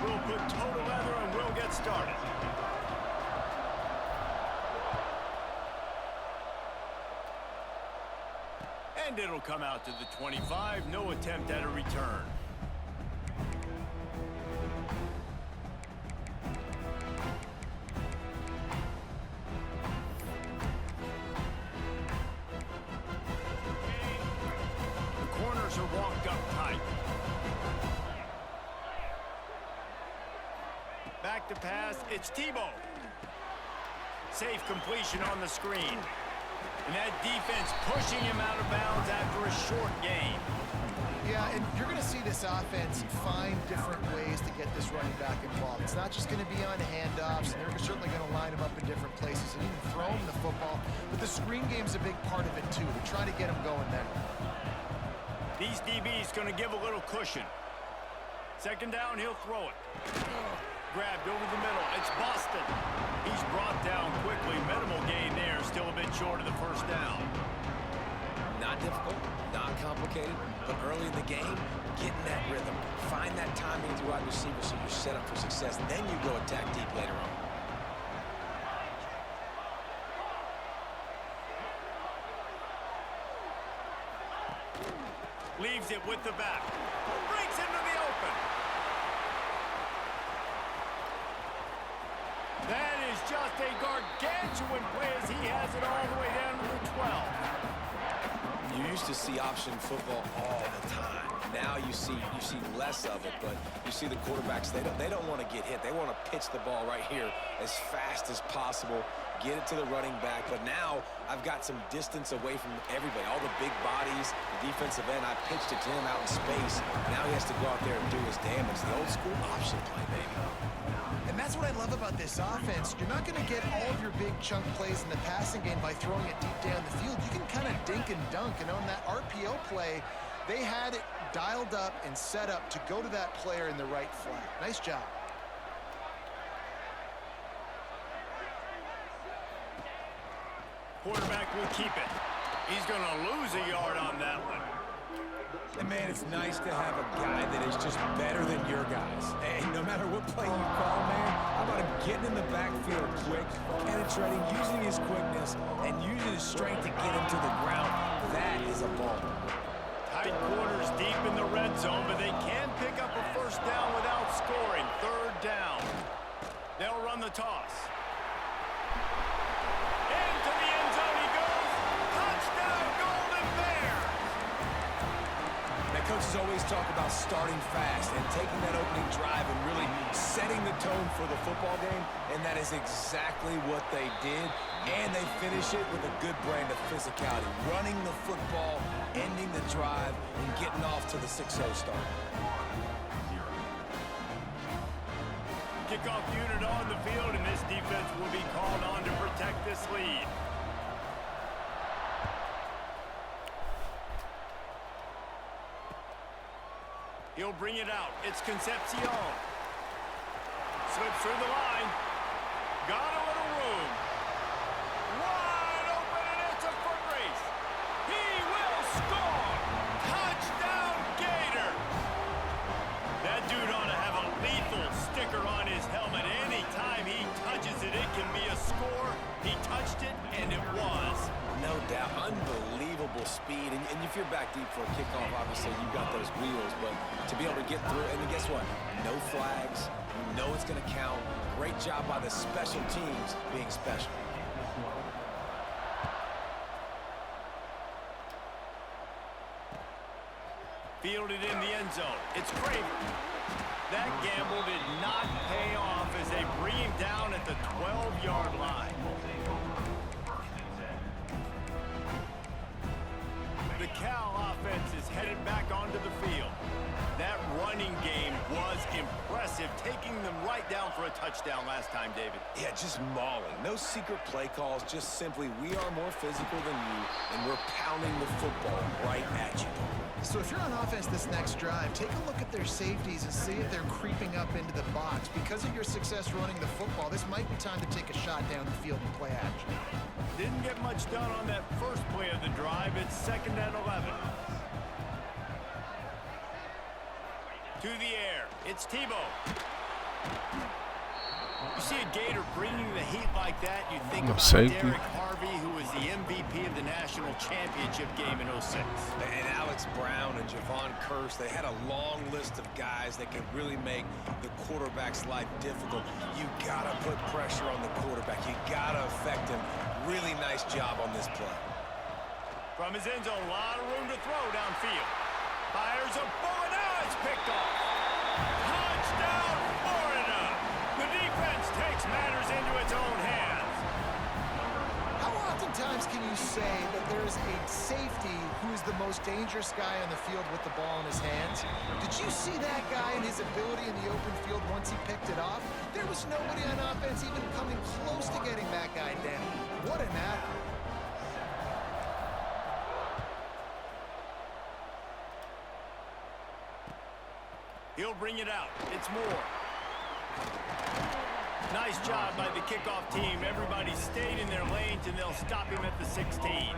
We'll put total leather and we'll get started. And it'll come out to the 25. No attempt at a return. The corners are walked up tight. Back to pass. It's Tebow. Safe completion on the screen. And that defense pushing him out of bounds after a short gain. Yeah, and you're going to see this offense find different ways to get this running back involved. It's not just going to be on handoffs, and they're certainly going to line him up in different places and even throw him the football. But the screen game's a big part of it, too. They're trying to get him going there. These DBs going to give a little cushion. Second down, he'll throw it. Grabbed over the middle. It's Boston. He's brought down quickly. Minimal gain there. Still a bit short of the first down. Not difficult, not complicated, but early in the game, getting that rhythm. Find that timing through wide receiver so you're set up for success. Then you go attack deep later on. Leaves it with the back. Breaks into the open. That is just a gargantuan play as he has it all the way down to the 12. You used to see option football all the time. Now you see less of it, but you see the quarterbacks, they don't want to get hit. They want to pitch the ball right here as fast as possible, get it to the running back. But now I've got some distance away from everybody, all the big bodies, the defensive end. I pitched it to him out in space. Now he has to go out there and do his damage. The old school option play, baby. And that's what I love about this offense. You're not going to get all of your big chunk plays in the passing game by throwing it deep down the field. You can kind of dink and dunk. And on that RPO play, they had it dialed up and set up to go to that player in the right flat. Nice job. Quarterback will keep it. He's going to lose a yard on that one. And, man, it's nice to have a guy that is just better than your guys. Hey, no matter what play you call, man, how about him getting in the backfield quick, penetrating, using his quickness, and using his strength to get him to the ground. That is a ball. Tight quarters deep in the red zone, but they can pick up a first down without scoring. Third down. They'll run the toss. Into the end zone he goes. Touchdown, Golden Bears! Coaches always talk about starting fast and taking that opening drive and really setting the tone for the football game, and that is exactly what they did, and they finish it with a good brand of physicality, running the football, ending the drive, and getting off to the 6-0 start. Kickoff unit on the field, and this defense will be called on to protect this lead. He'll bring it out. It's Concepcion. Slips through the line. Got a little room. Wide open, and it's a foot race. He will score. Touchdown, Gator. That dude ought to have a lethal sticker on his helmet. Anytime he touches it, it can be a score. He touched it, and it was. No doubt. Unbelievable speed. And if you're back deep for a kickoff, obviously you've got those wheels. But to be able to get through, and then guess what? No flags. You know it's going to count. Great job by the special teams being special. Fielded in the end zone. It's Craven. That gamble did not pay off as they bring him down at the 12-yard line. The Cal offense is headed back onto the field. That running game was impressive, taking them right down for a touchdown last time, David. Yeah, just mauling. No secret play calls, just simply we are more physical than you, and we're pounding the football right at you. So if you're on offense this next drive, take a look at their safeties and see if they're creeping up into the box. Because of your success running the football, this might be time to take a shot down the field and play action. Didn't get much done on that first play of the drive. It's 2nd and 11. To the air. It's Tebow. You see a Gator bringing the heat like that, you think about safety. Derek Harvey, who was the MVP of the national championship game in '06. And Alex Brown and Javon Curse, they had a long list of guys that could really make the quarterback's life difficult. You got to put pressure on the quarterback. You got to affect him. Really nice job on this play. From his end zone, a lot of room to throw downfield. Fires a bullet, now it's picked off. Touchdown, Florida! The defense takes matters into its own hands. How oftentimes can you say that there's a safety who is the most dangerous guy on the field with the ball in his hands? Did you see that guy and his ability in the open field once he picked it off? There was nobody on offense even coming close to getting that guy down. What an athlete. He'll bring it out. It's Moore. Nice job by the kickoff team. Everybody stayed in their lanes, and they'll stop him at the 16.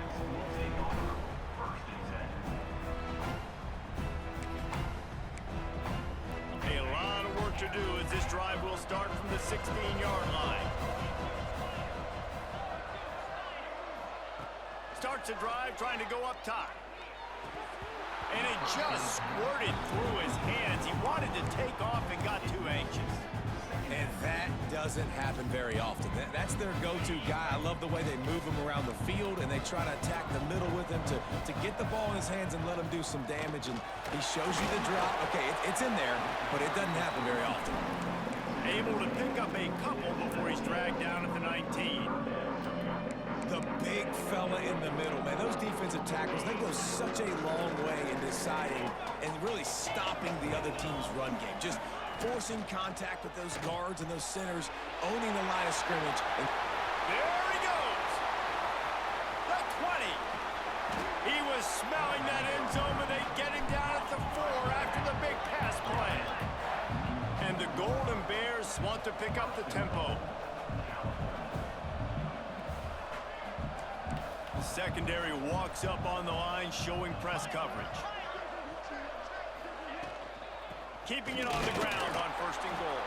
A lot of work to do as this drive will start from the 16-yard line. Starts a drive trying to go up top. And it just squirted through his hands. He wanted to take off and got too anxious. And that doesn't happen very often. That's their go-to guy. I love the way they move him around the field, and they try to attack the middle with him to get the ball in his hands and let him do some damage. And he shows you the drop. Okay, it's in there, but it doesn't happen very often. Able to pick up a couple before he's dragged down at the 19. The big fella in the middle, man. Those defensive tackles, they go such a long way in deciding and really stopping the other team's run game. Just forcing contact with those guards and those centers, owning the line of scrimmage. And there he goes. The 20. He was smelling that end zone, but they get him down at the 4 after the big pass play. And the Golden Bears want to pick up the tempo. The secondary walks up on the line, showing press coverage. Keeping it on the ground on 1st and goal.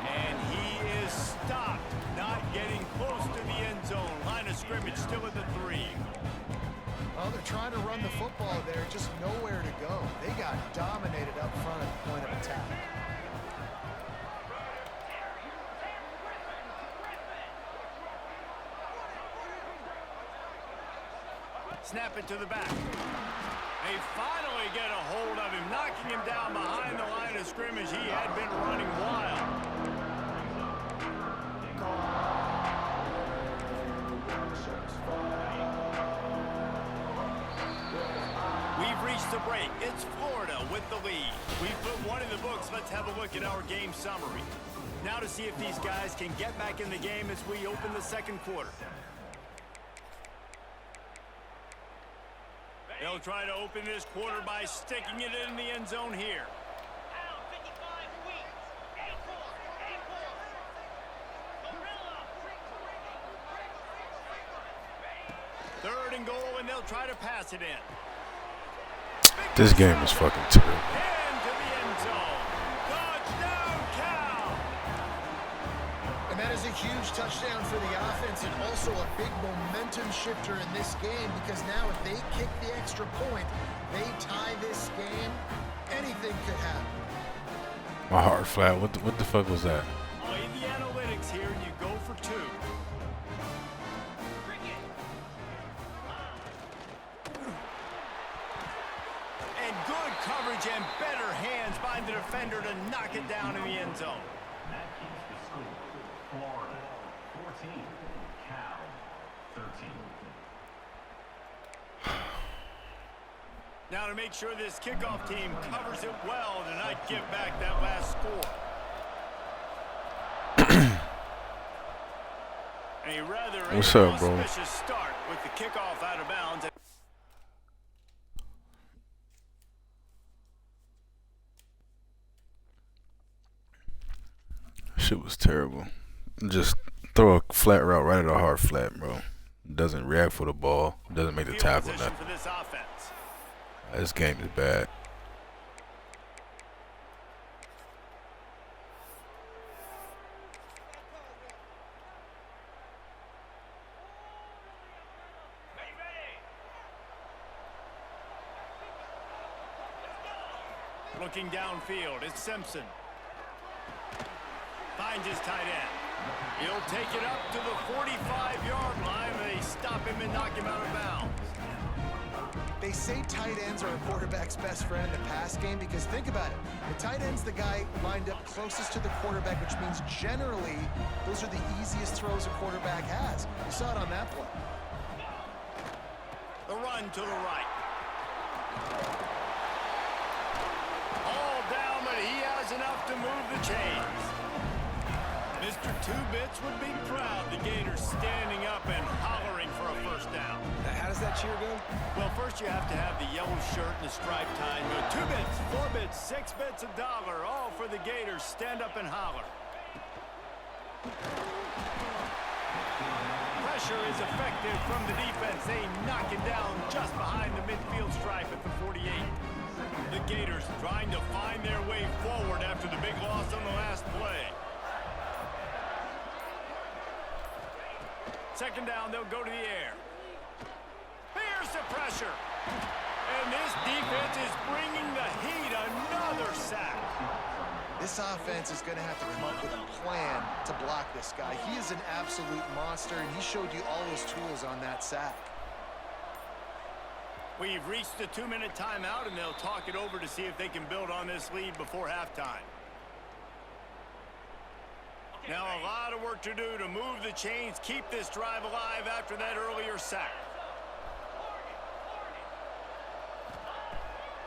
And he is stopped, not getting close to the end zone. Line of scrimmage still at the 3. Well, they're trying to run the football there, just nowhere to go. They got dominated up front at the point of attack. Snap it to the back. They finally get a hold of him, knocking him down behind the line of scrimmage. He had been running wild. We've reached the break. It's Florida with the lead. We've put one in the books. Let's have a look at our game summary. Now to see if these guys can get back in the game as we open the second quarter. They'll try to open this quarter by sticking it in the end zone here. 3rd and goal, and they'll try to pass it in. This game is fucking terrible. Into the end zone. Touchdown, Cal! And that is a huge touchdown for the offense and also a big momentum shifter in this game because now if they kick the extra point, they tie this game, anything could happen. My heart flat. What the fuck was that? Play the analytics here, and you go for 2. And good coverage and better hands by the defender to knock it down in the end zone. That keeps the score. Florida 14, Cal 13. Now to make sure this kickoff team covers it well to not give back that last score. A rather What's up, bro? auspicious start with the kickoff out of bounds. Shit was terrible. Just throw a flat route right at a hard flat, bro. Doesn't react for the ball. Doesn't make the Field tackle, position nothing. for this offense. This game is bad. Looking downfield, it's Simpson. Finds his tight end. He'll take it up to the 45-yard line, and they stop him and knock him out of bounds. They say tight ends are a quarterback's best friend in the pass game because think about it. The tight end's the guy lined up closest to the quarterback, which means generally those are the easiest throws a quarterback has. You saw it on that play. The run to the right. All down, but he has enough to move the chains. Mr. Two-Bits would be proud. The Gators standing up and hollering for a first down. Now, how does that cheer go? Well, first you have to have the yellow shirt and the striped tie. And go 2 bits, 4 bits, 6 bits, $1, all for the Gators. Stand up and holler. Pressure is effective from the defense. They knock it down just behind the midfield stripe at the 48. The Gators trying to find their way forward after the big loss on the last play. Second down, they'll go to the air. Here's the pressure. And this defense is bringing the heat. Another sack. This offense is going to have to come up with a plan to block this guy. He is an absolute monster, and he showed you all his tools on that sack. We've reached the 2-minute timeout, and they'll talk it over to see if they can build on this lead before halftime. Now a lot of work to do to move the chains, keep this drive alive after that earlier sack.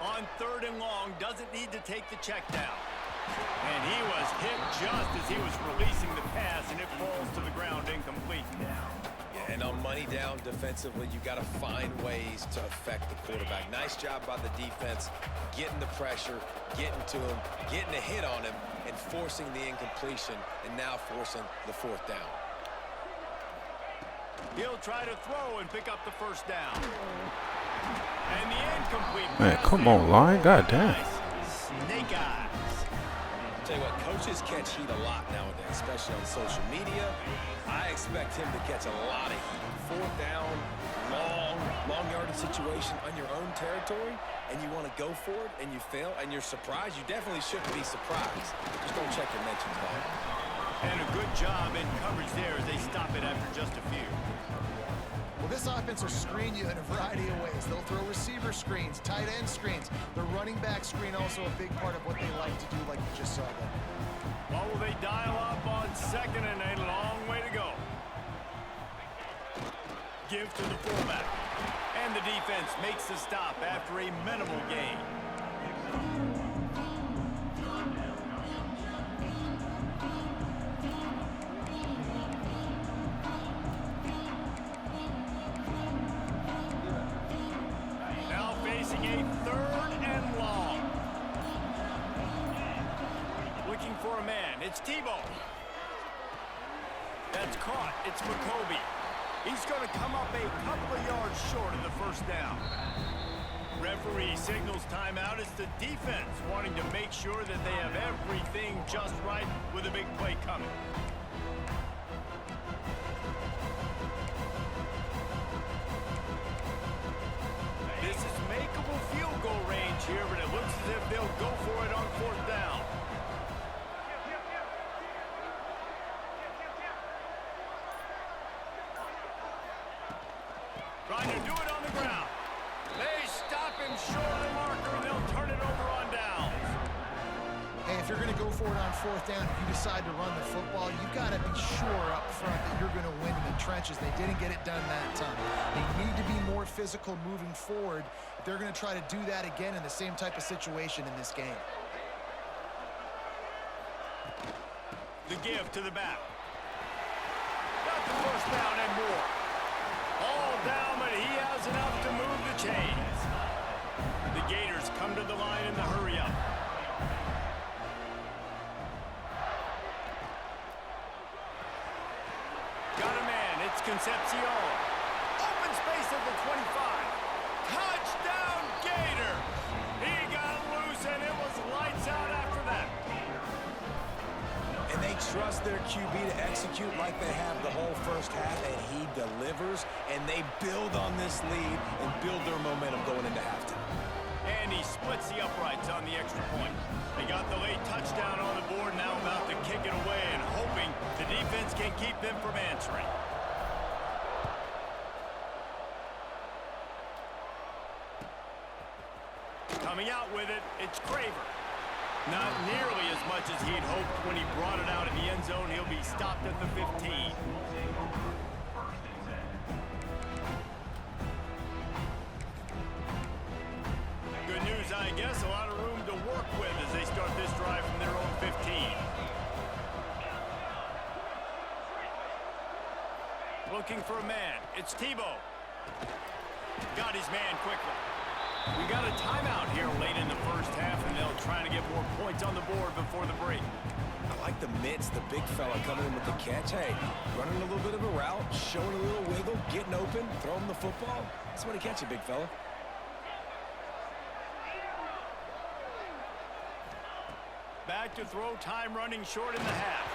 On 3rd and long, doesn't need to take the check down. And he was hit just as he was releasing the pass, and it falls to the ground incomplete. Yeah, and on money down defensively, you got to find ways to affect the quarterback. Nice job by the defense, getting the pressure, getting to him, getting a hit on him, and forcing the incompletion, and now forcing the 4th down. He'll try to throw and pick up the first down. And the incomplete. Man, come on, line. God damn. Snake eyes. Tell you what, coaches catch heat a lot nowadays, especially on social media. I expect him to catch a lot of heat. 4th down, long yardage situation on your own territory, and you want to go for it, and you fail, and you're surprised. You definitely shouldn't be surprised. Just don't check your mentions, dog. And a good job in coverage there as they stop it after just a few. Well, this offense will screen you in a variety of ways. They'll throw receiver screens, tight end screens. The running back screen also a big part of what they like to do, like you just saw there. What will they dial up on 2nd and a long way to go? Give to the fullback. And the defense makes the stop after a minimal gain. Now facing a 3rd and long. Looking for a man. It's Tebow. That's caught. It's McCoby. He's going to come up a couple of yards short of the first down. Referee signals timeout. It's the defense wanting to make sure that they have everything just right with a big play coming. This is makeable field goal range here, but it looks as if they'll go for it on 4th down. Trying to do it on the ground. They stop him short of the marker, and they'll turn it over on downs. Hey, if you're going to go for it on 4th down, if you decide to run the football, you've got to be sure up front that you're going to win in the trenches. They didn't get it done that time. They need to be more physical moving forward if they're going to try to do that again in the same type of situation in this game. The give to the back. Got the first down and more. All down, but he has enough to move the chains. The Gators come to the line in the hurry-up. Got a man. It's Concepcion. Open space at the 25. Touchdown, Gators! He got loose, and it was lights out after that. And they trust their QB to execute like they have the whole first half, and he delivers, and they build on this lead and build their momentum going into halftime. And he splits the uprights on the extra point. defense can keep them from answering. Coming out with it, it's Craver. Not nearly as much as he'd hoped when he brought it out in the end zone. He'll be stopped at the 15. Good news, I guess. A lot of room to work with as they start this drive from their own 15. Looking for a man. It's Tebow. Got his man quickly. We got a timeout here late in the first half, and they'll try to get more points on the board before the break. I like the mitts, the big fella coming in with the catch. Hey, running a little bit of a route, showing a little wiggle, getting open, throwing the football. Somebody catch it, big fella. Back to throw, time running short in the half.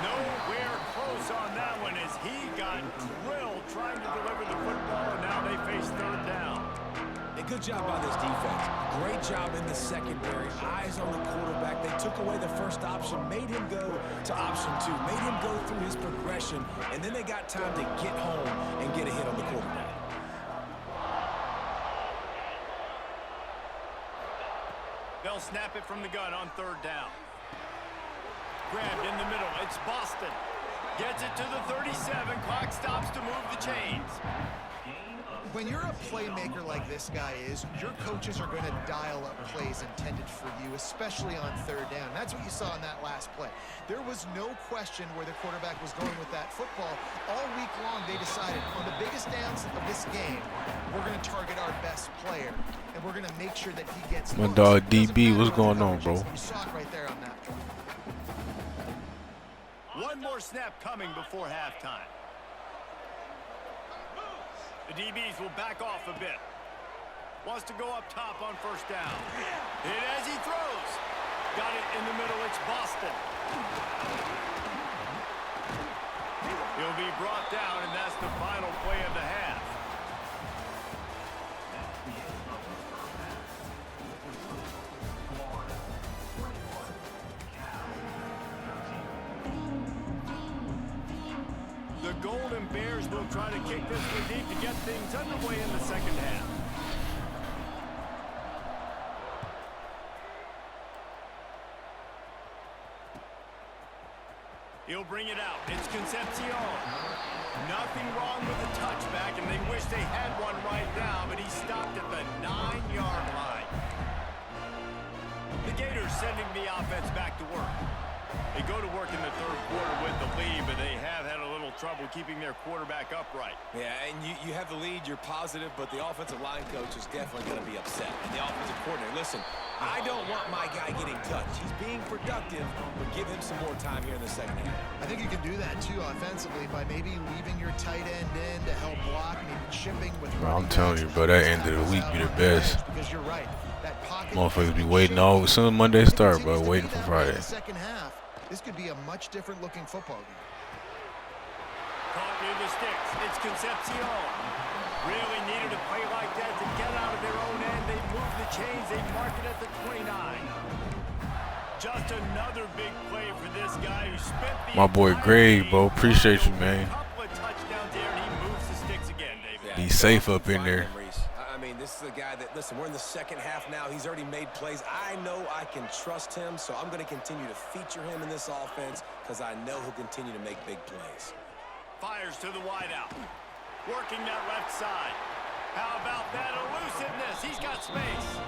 Nowhere close on that one as he got drilled trying to deliver the football, and now they face third down. A good job by this defense. Great job in the secondary. Eyes on the quarterback. They took away the first option, made him go to option 2, made him go through his progression, and then they got time to get home and get a hit on the quarterback. They'll snap it from the gun on third down. Grabbed in the middle. It's Boston. Gets it to the 37. Clock stops to move the chains. When you're a playmaker like this guy is, your coaches are going to dial up plays intended for you, especially on third down. That's what you saw in that last play. There was no question where the quarterback was going with that football. All week long, they decided on the biggest downs of this game, we're going to target our best player, and we're going to make sure that he gets My looks. dog It doesn't DB, matter what's what going the on, bro? coverages. You saw it right there on that play. One more snap coming before halftime. The DBs will back off a bit. Wants to go up top on first down. Hit as he throws. Got it in the middle. It's Boston. He'll be brought down, and that's the final play of the half. The Golden Bears will try to kick this one deep to get things underway in the second half. He'll bring it out. It's Concepcion. Nothing wrong with the touchback, and they wish they had one right now, but he stopped at the 9-yard line. The Gators sending the offense back to work. They go to work in the third quarter with the lead, but they have had a little trouble keeping their quarterback upright. Yeah, and you have the lead, you're positive, but the offensive line coach is definitely going to be upset. And the offensive coordinator, listen, I don't want my guy getting touched. He's being productive, but give him some more time here in the second half. I think you can do that, too, offensively, by maybe leaving your tight end in to help block, maybe chipping with Bro, I'm telling you, bro, that end of the week be the best. Because you're right. That pocket Motherfuckers be waiting all as soon as Monday start, bro, waiting for Friday. Second half, this could be a much different looking football game. Caught near the sticks. It's Concepcion. Really needed a play like that to get out of their own end. They move the chains. They mark it at the 29. Just another big play for this guy who spent the My boy Greg, bro, appreciate you, man. couple of touchdowns there, and he moves the sticks again, David. Be safe up in there. I mean, this is a guy that, listen, we're in the second half now. He's already made plays. I know I can trust him, so I'm going to continue to feature him in this offense because I know he'll continue to make big plays. Fires to the wideout. Working that left side. How about that elusiveness? He's got space.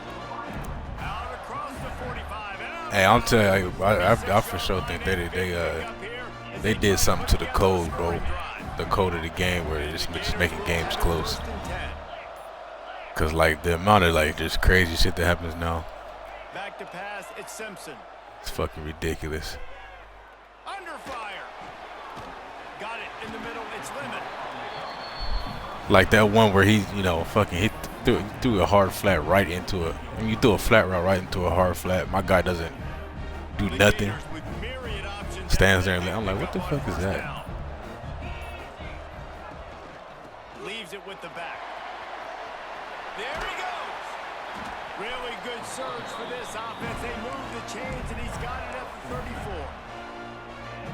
Out across the 45. Hey, I'm telling you, I for sure think they did something to the code, bro. The code of the game where it's just making games close. Cause like the amount of like just crazy shit that happens now, Back to pass, it's Simpson. it's fucking ridiculous. Under fire. Got it in the middle, it's Lemon. Like that one where he, fucking threw a hard flat right into it. I mean, you threw a flat route right into a hard flat. My guy doesn't do nothing. Stands there and I'm like, what the fuck is that? Leaves it with the back. There he goes. Really good surge for this offense. They move the chains, and he's got it at the 34.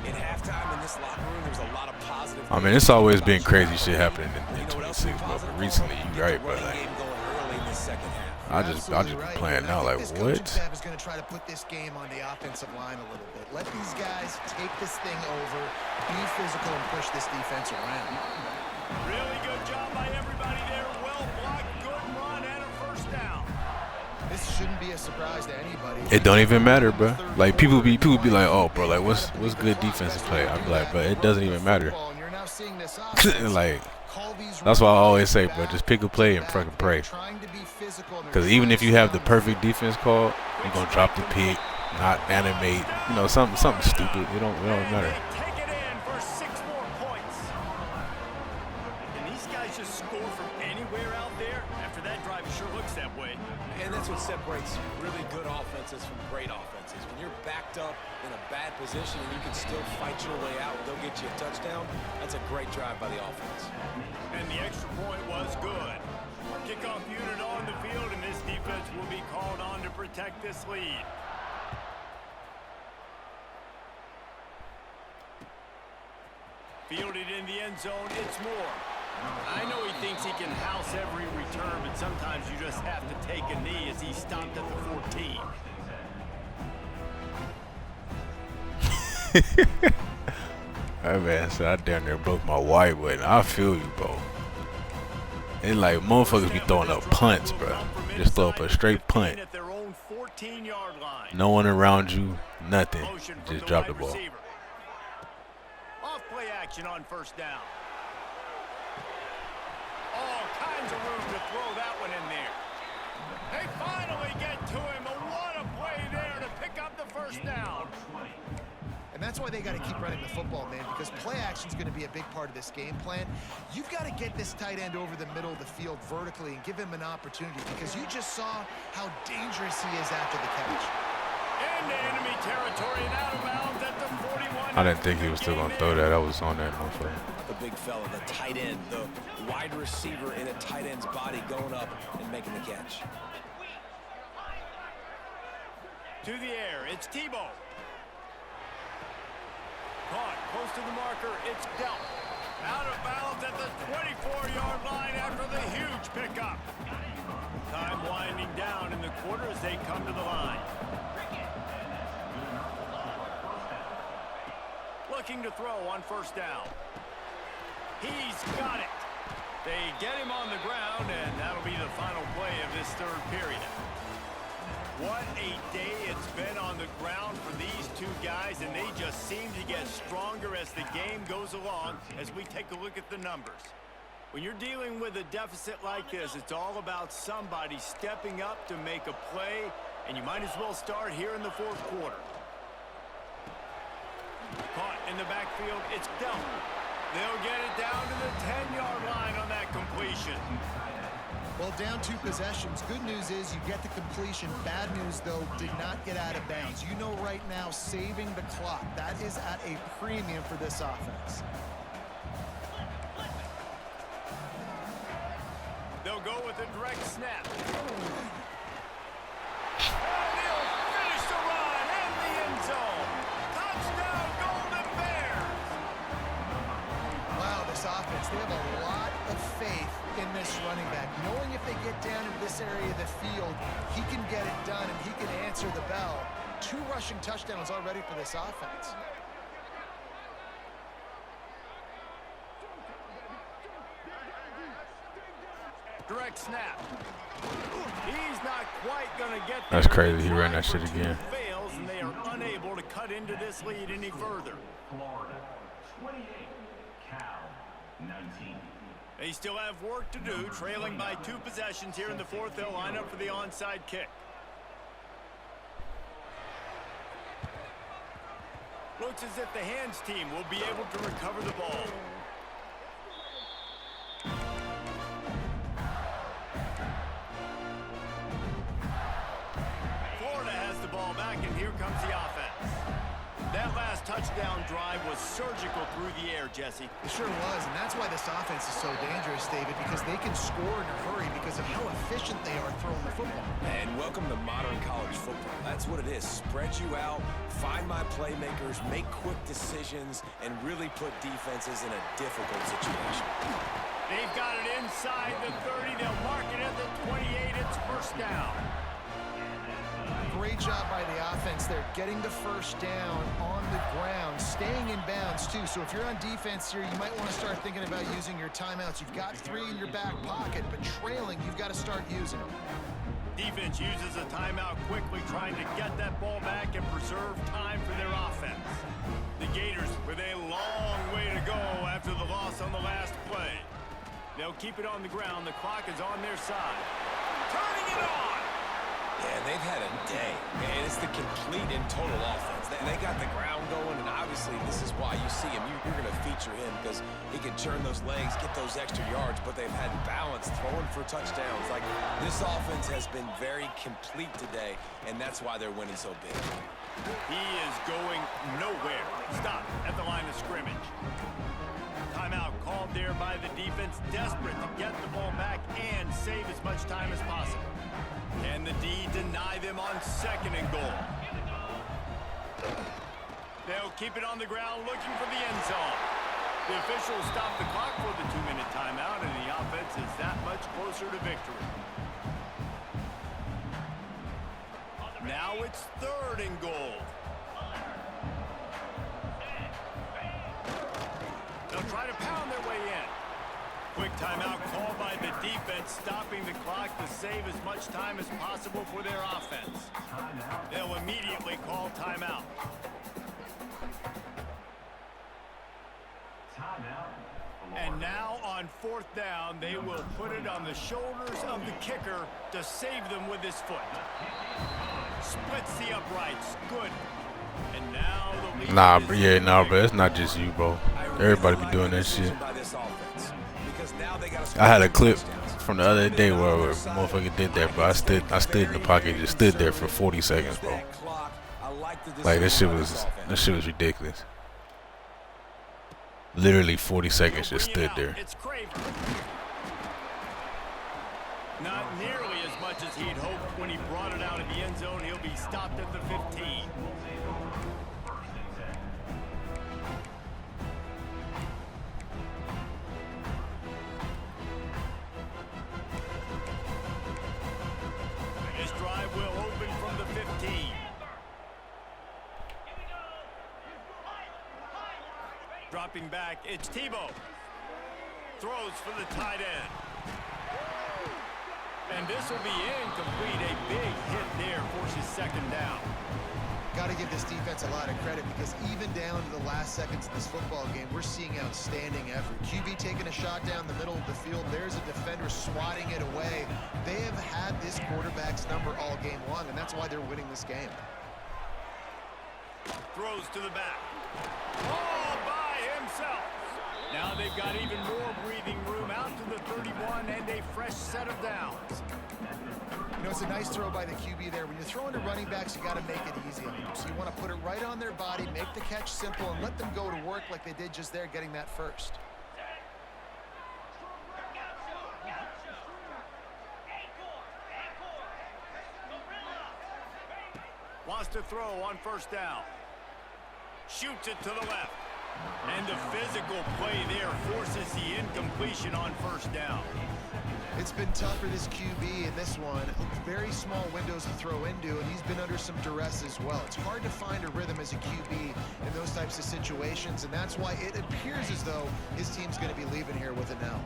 In halftime in this locker room, there was a lot of positive. I mean, it's always been crazy shit happening in 26, bro. But recently, you're right, bro. Like, I just be playing now. Like, what? Is going to try to put this game on the offensive line a little bit. Let these guys take this thing over, be physical, and push this defense around. Really good job by everybody there. Well blocked, good run, and a first down. This shouldn't be a surprise to anybody. It don't even matter, bro. Like people be like, oh, bro, like what's good defensive play? I'm like, but it doesn't even matter. Like, that's why I always say, bro, just pick a play and fucking pray. Because even if you have the perfect defense call, you're gonna drop the pick, not animate, you know, something stupid. It don't matter. Take it in for 6 more points. And these guys just score from anywhere out there. After that drive, it sure looks that way. And that's what separates really good offenses from great offenses. When you're backed up in a bad position and you can still fight your way out and go get you a touchdown, that's a great drive by the offense. And the extra point was good. Kickoff unit on the field, and this defense will be called on to protect this lead. Fielded in the end zone, it's Moore. I know he thinks he can house every return, but sometimes you just have to take a knee as he stopped at the 14. That man said I down there broke my white button. I feel you, bro. It's like motherfuckers be throwing up punts, bro. Just throw up a straight punt. No one around you, nothing. Just drop the ball. Off play action on first down. All kinds of room to throw that one in there. They finally get to him. What a play there to pick up the first down. And that's why they got to keep running the football, man, because play action is going to be a big part of this game plan. You've got to get this tight end over the middle of the field vertically and give him an opportunity, because you just saw how dangerous he is after the catch. Into enemy territory and out of bounds at the 41. I didn't think he was still going to throw that. I was on that motherfucker. The big fella, the tight end, the wide receiver in a tight end's body going up and making the catch. To the air, it's Tebow. Caught close to the marker, it's dealt. Out of bounds at the 24-yard line after the huge pickup. Time winding down in the quarter as they come to the line. Looking to throw on first down. He's got it. They get him on the ground, and that'll be the final play of this third period. What a day it's been on the ground for these two guys, and they just seem to get stronger as the game goes along as we take a look at the numbers. When you're dealing with a deficit like this, it's all about somebody stepping up to make a play, and you might as well start here in the fourth quarter. Caught in the backfield, it's dealt. They'll get it down to the 10-yard line on that completion. Well, down 2 possessions. Good news is you get the completion. Bad news, though, did not get out of bounds. You know right now, saving the clock. That is at a premium for this offense. They'll go with a direct snap. And they'll finish the run in the end zone. Touchdown, Golden Bears! Wow, this offense, they have a lot of faith in this running back, knowing if they get down in this area of the field, he can get it done and he can answer the bell. 2 rushing touchdowns already for this offense. Direct snap. He's not quite going to get there. That's crazy. He ran that shit again. Fails, and they are unable to cut into this lead any further. Florida 28, Cal 19. They still have work to do, trailing by 2 possessions here in the fourth. They'll line up for the onside kick. Looks as if the hands team will be able to recover the ball. Florida has the ball back, and here comes the offense. That last touchdown drive was surgical through the air, Jesse. It sure was, and that's why this offense is so dangerous, David, because they can score in a hurry because of how efficient they are throwing the football. And welcome to modern college football. That's what it is. Spread you out, find my playmakers, make quick decisions, and really put defenses in a difficult situation. They've got it inside the 30. They'll mark it at the 28. It's first down. Great job by the offense there, getting the first down on the ground, staying in bounds too. So if you're on defense here, you might want to start thinking about using your timeouts. You've got 3 in your back pocket, but trailing, you've got to start using them. Defense uses a timeout quickly, trying to get that ball back and preserve time for their offense. The Gators with a long way to go after the loss on the last play. They'll keep it on the ground. The clock is on their side. Turning it on! Yeah, they've had a day, and it's the complete and total offense. They got the ground going, and obviously this is why you see him. You're going to feature him because he can churn those legs, get those extra yards, but they've had balance, throwing for touchdowns. Like, this offense has been very complete today, and that's why they're winning so big. He is going nowhere. Stop at the line of scrimmage. Timeout called there by the defense, desperate to get the ball back and save as much time as possible. And the D deny them on 2nd and goal. They'll keep it on the ground looking for the end zone. The officials stop the clock for the 2-minute timeout, and the offense is that much closer to victory. Now it's 3rd and goal. They'll try to pound their way in. Quick timeout called by the defense, stopping the clock to save as much time as possible for their offense. They'll immediately call timeout. And now on 4th down, they will put it on the shoulders of the kicker to save them with his foot. Splits the uprights. Good. And now the lead Nah, bro, it's not just you, bro. Everybody be doing that shit. I had a clip from the other day where a motherfucker did that, bro. I stood in the pocket, just stood there for 40 seconds, bro. Like, that shit was ridiculous. Literally 40 seconds just stood there. Not nearly as much as he'd hoped when he brought it out of the end zone. He'll be stopped at the 15. This drive will open from the 15. Dropping back, it's Tebow. Throws for the tight end. And this will be incomplete. A big hit there forces 2nd down. Got to give this defense a lot of credit because even down to the last seconds of this football game, we're seeing outstanding effort. QB taking a shot down the middle of the field. There's a defender swatting it away. They have had this quarterback's number all game long, and that's why they're winning this game. Throws to the back. All by himself. Now they've got even more breathing room out to the 31 and a fresh set of downs. You know, it's a nice throw by the QB there. When you're throwing to running backs, you got to make it easy on them. So you want to put it right on their body, make the catch simple, and let them go to work like they did just there, getting that first. Wants to throw on 1st down. Shoots it to the left. And the physical play there forces the incompletion on 1st down. It's been tough for this QB in this one. Very small windows to throw into, and he's been under some duress as well. It's hard to find a rhythm as a QB in those types of situations, and that's why it appears as though his team's going to be leaving here with an L.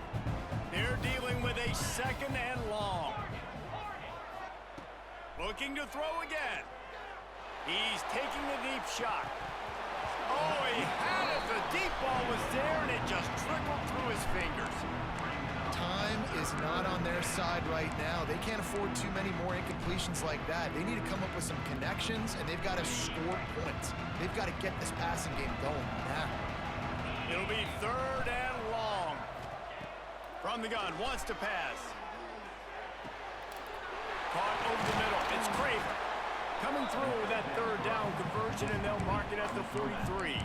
They're dealing with a 2nd and long. Looking to throw again. He's taking the deep shot. Oh, he had it. The deep ball was there, and it just trickled through his fingers. Time is not on their side right now. They can't afford too many more incompletions like that. They need to come up with some connections, and they've got to score points. They've got to get this passing game going now. It'll be 3rd and long. From the gun, wants to pass. Caught over the middle. It's Craven. Coming through with that third down conversion, and they'll mark it at the 43.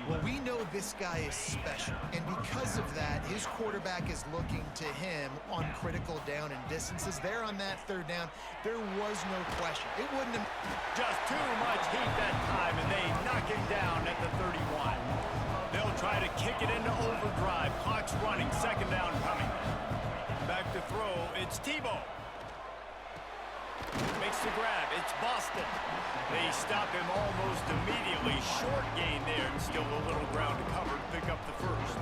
Well, we know this guy is special, and because of that, his quarterback is looking to him on critical down and distances. There on that third down, there was no question. It wouldn't have... Just too much heat that time, and they knock him down at the 31. They'll try to kick it into overdrive. Clock's running, second down coming. Back to throw, it's Tebow. Makes the grab, it's Boston. They stop him almost immediately. Short gain there, and still a little ground to cover to pick up the first.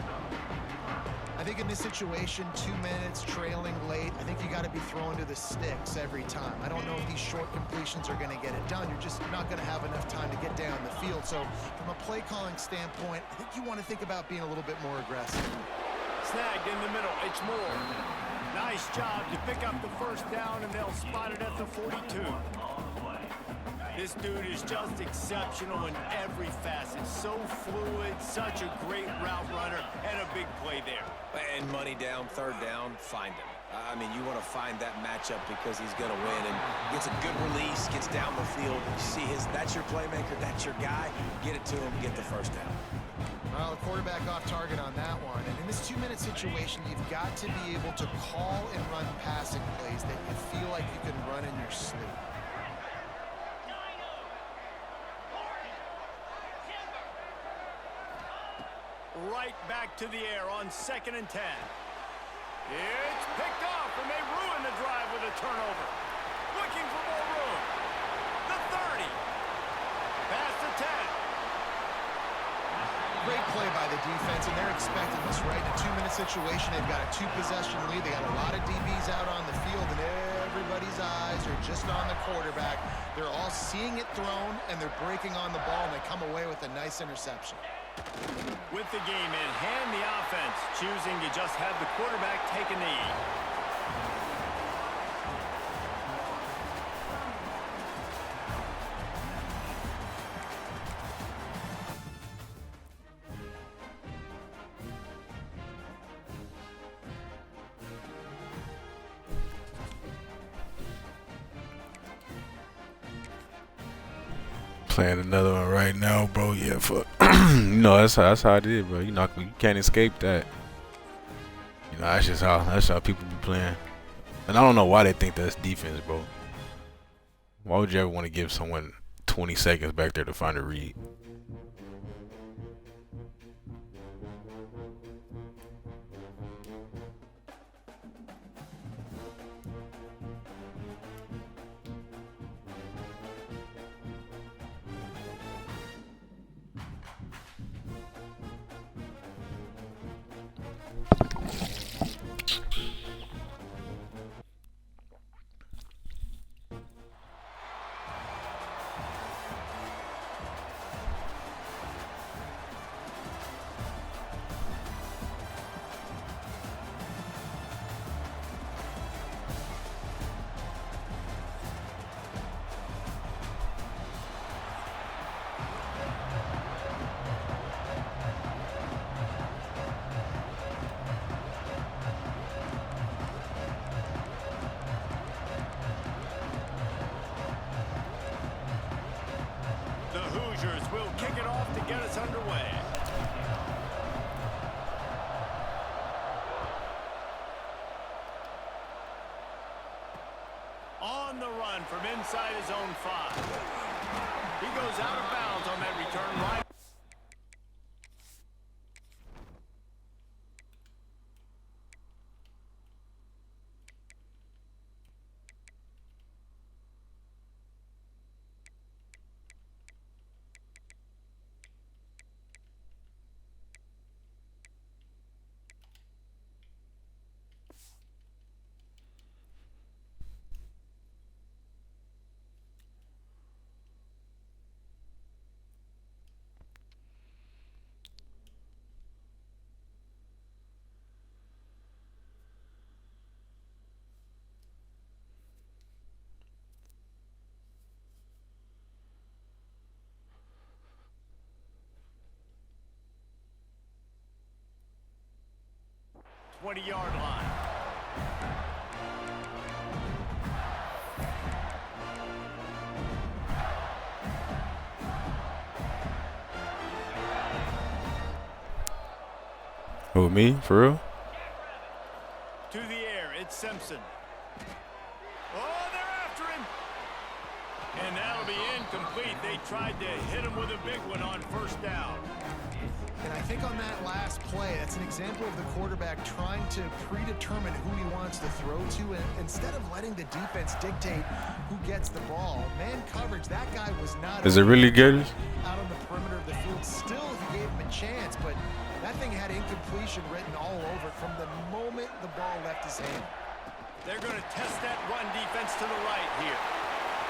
I think in this situation, 2 minutes, trailing late, I think you got to be throwing to the sticks every time. I don't know if these short completions are going to get it done. You're just not going to have enough time to get down the field. So from a play calling standpoint, I think you want to think about being a little bit more aggressive. Snagged in the middle, it's Moore. Nice job to pick up the first down, and they'll spot it at the 42. This dude is just exceptional in every facet. So fluid, such a great route runner, and a big play there. And money down, third down, find him. I mean, you want to find that matchup because he's going to win, and gets a good release, gets down the field. You see that's your playmaker, that's your guy. Get it to him, get the first down. Well, the quarterback off target on that one. And in this 2-minute situation, you've got to be able to call and run passing plays that you feel like you can run in your sleep. Right back to the air on 2nd and 10. It's picked off, and they ruin the drive with a turnover. Looking for more room. The 30. Past the 10. Great play by the defense, and they're expecting this, right? In a 2-minute situation, they've got a 2-possession lead. They got a lot of DBs out on the field, and everybody's eyes are just on the quarterback. They're all seeing it thrown, and they're breaking on the ball, and they come away with a nice interception. With the game in hand, the offense choosing to just have the quarterback take a knee. Playing another one right now, bro. Yeah, fuck. You know, that's how it is, bro. You can't escape that. You know, that's how people be playing. And I don't know why they think that's defense, bro. Why would you ever want to give someone 20 seconds back there to find a read? Will kick it off to get us underway. On the run from inside his own 5. He goes out of bounds on that return right. Yard line. Who, me? For real? To the air, it's Simpson. Oh, they're after him. And that'll be incomplete. They tried to hit him with a big one on first down. And I think on that last play, that's an example of the quarterback trying to predetermine who he wants to throw to, and instead of letting the defense dictate who gets the ball. Man coverage, that guy was not. Is it really Gators? Out on the perimeter of the field. Still, he gave him a chance, but that thing had incompletion written all over it from the moment the ball left his hand. They're going to test that run defense to the right here.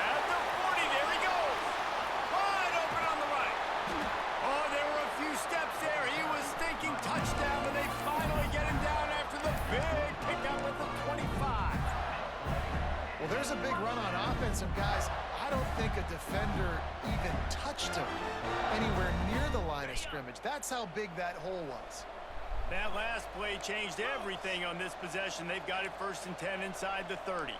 At the 40, there he goes. Wide open on the right. Oh, there were a few steps there. He was thinking touchdown, and they finally get him down after the big pickup at the 25. Well, there's a big run on offense, and guys, I don't think a defender even touched him anywhere near the line of scrimmage. That's how big that hole was. That last play changed everything on this possession. They've got it 1st and 10 inside the 30.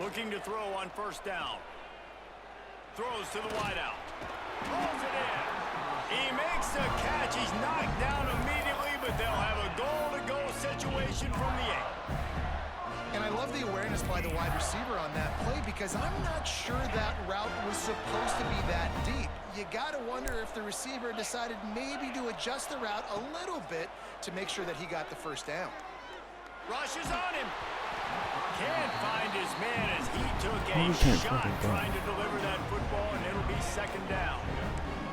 Looking to throw on first down. Throws to the wideout. Pulls it in. He makes the catch. He's knocked down immediately, but they'll have a goal-to-go situation from the 8. And I love the awareness by the wide receiver on that play because I'm not sure that route was supposed to be that deep. You got to wonder if the receiver decided maybe to adjust the route a little bit to make sure that he got the first down. Rushes on him. Can't find his man as he took a shot trying to deliver that football, and it'll be 2nd down.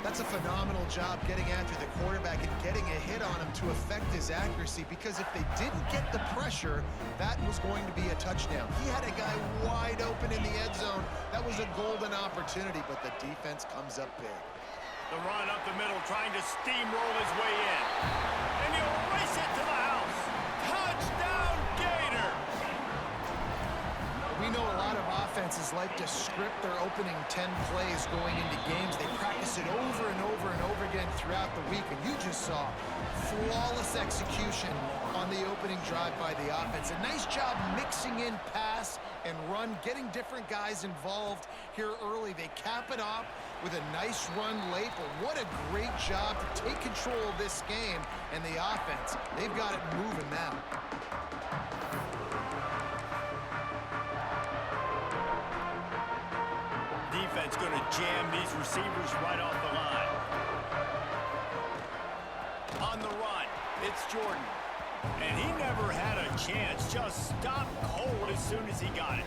That's a phenomenal job getting after the quarterback and getting a hit on him to affect his accuracy, because if they didn't get the pressure, that was going to be a touchdown. He had a guy wide open in the end zone. That was a golden opportunity, but the defense comes up big. The run up the middle, trying to steamroll his way in. And he'll race it to the house. Touchdown, Gator! We know a lot of offenses like to script their opening 10 plays going into games. They practice it over and over and over again throughout the week, and you just saw flawless execution on the opening drive by the offense. A nice job mixing in pass and run, getting different guys involved here early. They cap it off with a nice run late, but what a great job to take control of this game. And the offense, they've got it moving now. Defense going to jam these receivers right off the line. On the run, it's Jordan. And he never had a chance. Just stopped cold as soon as he got it.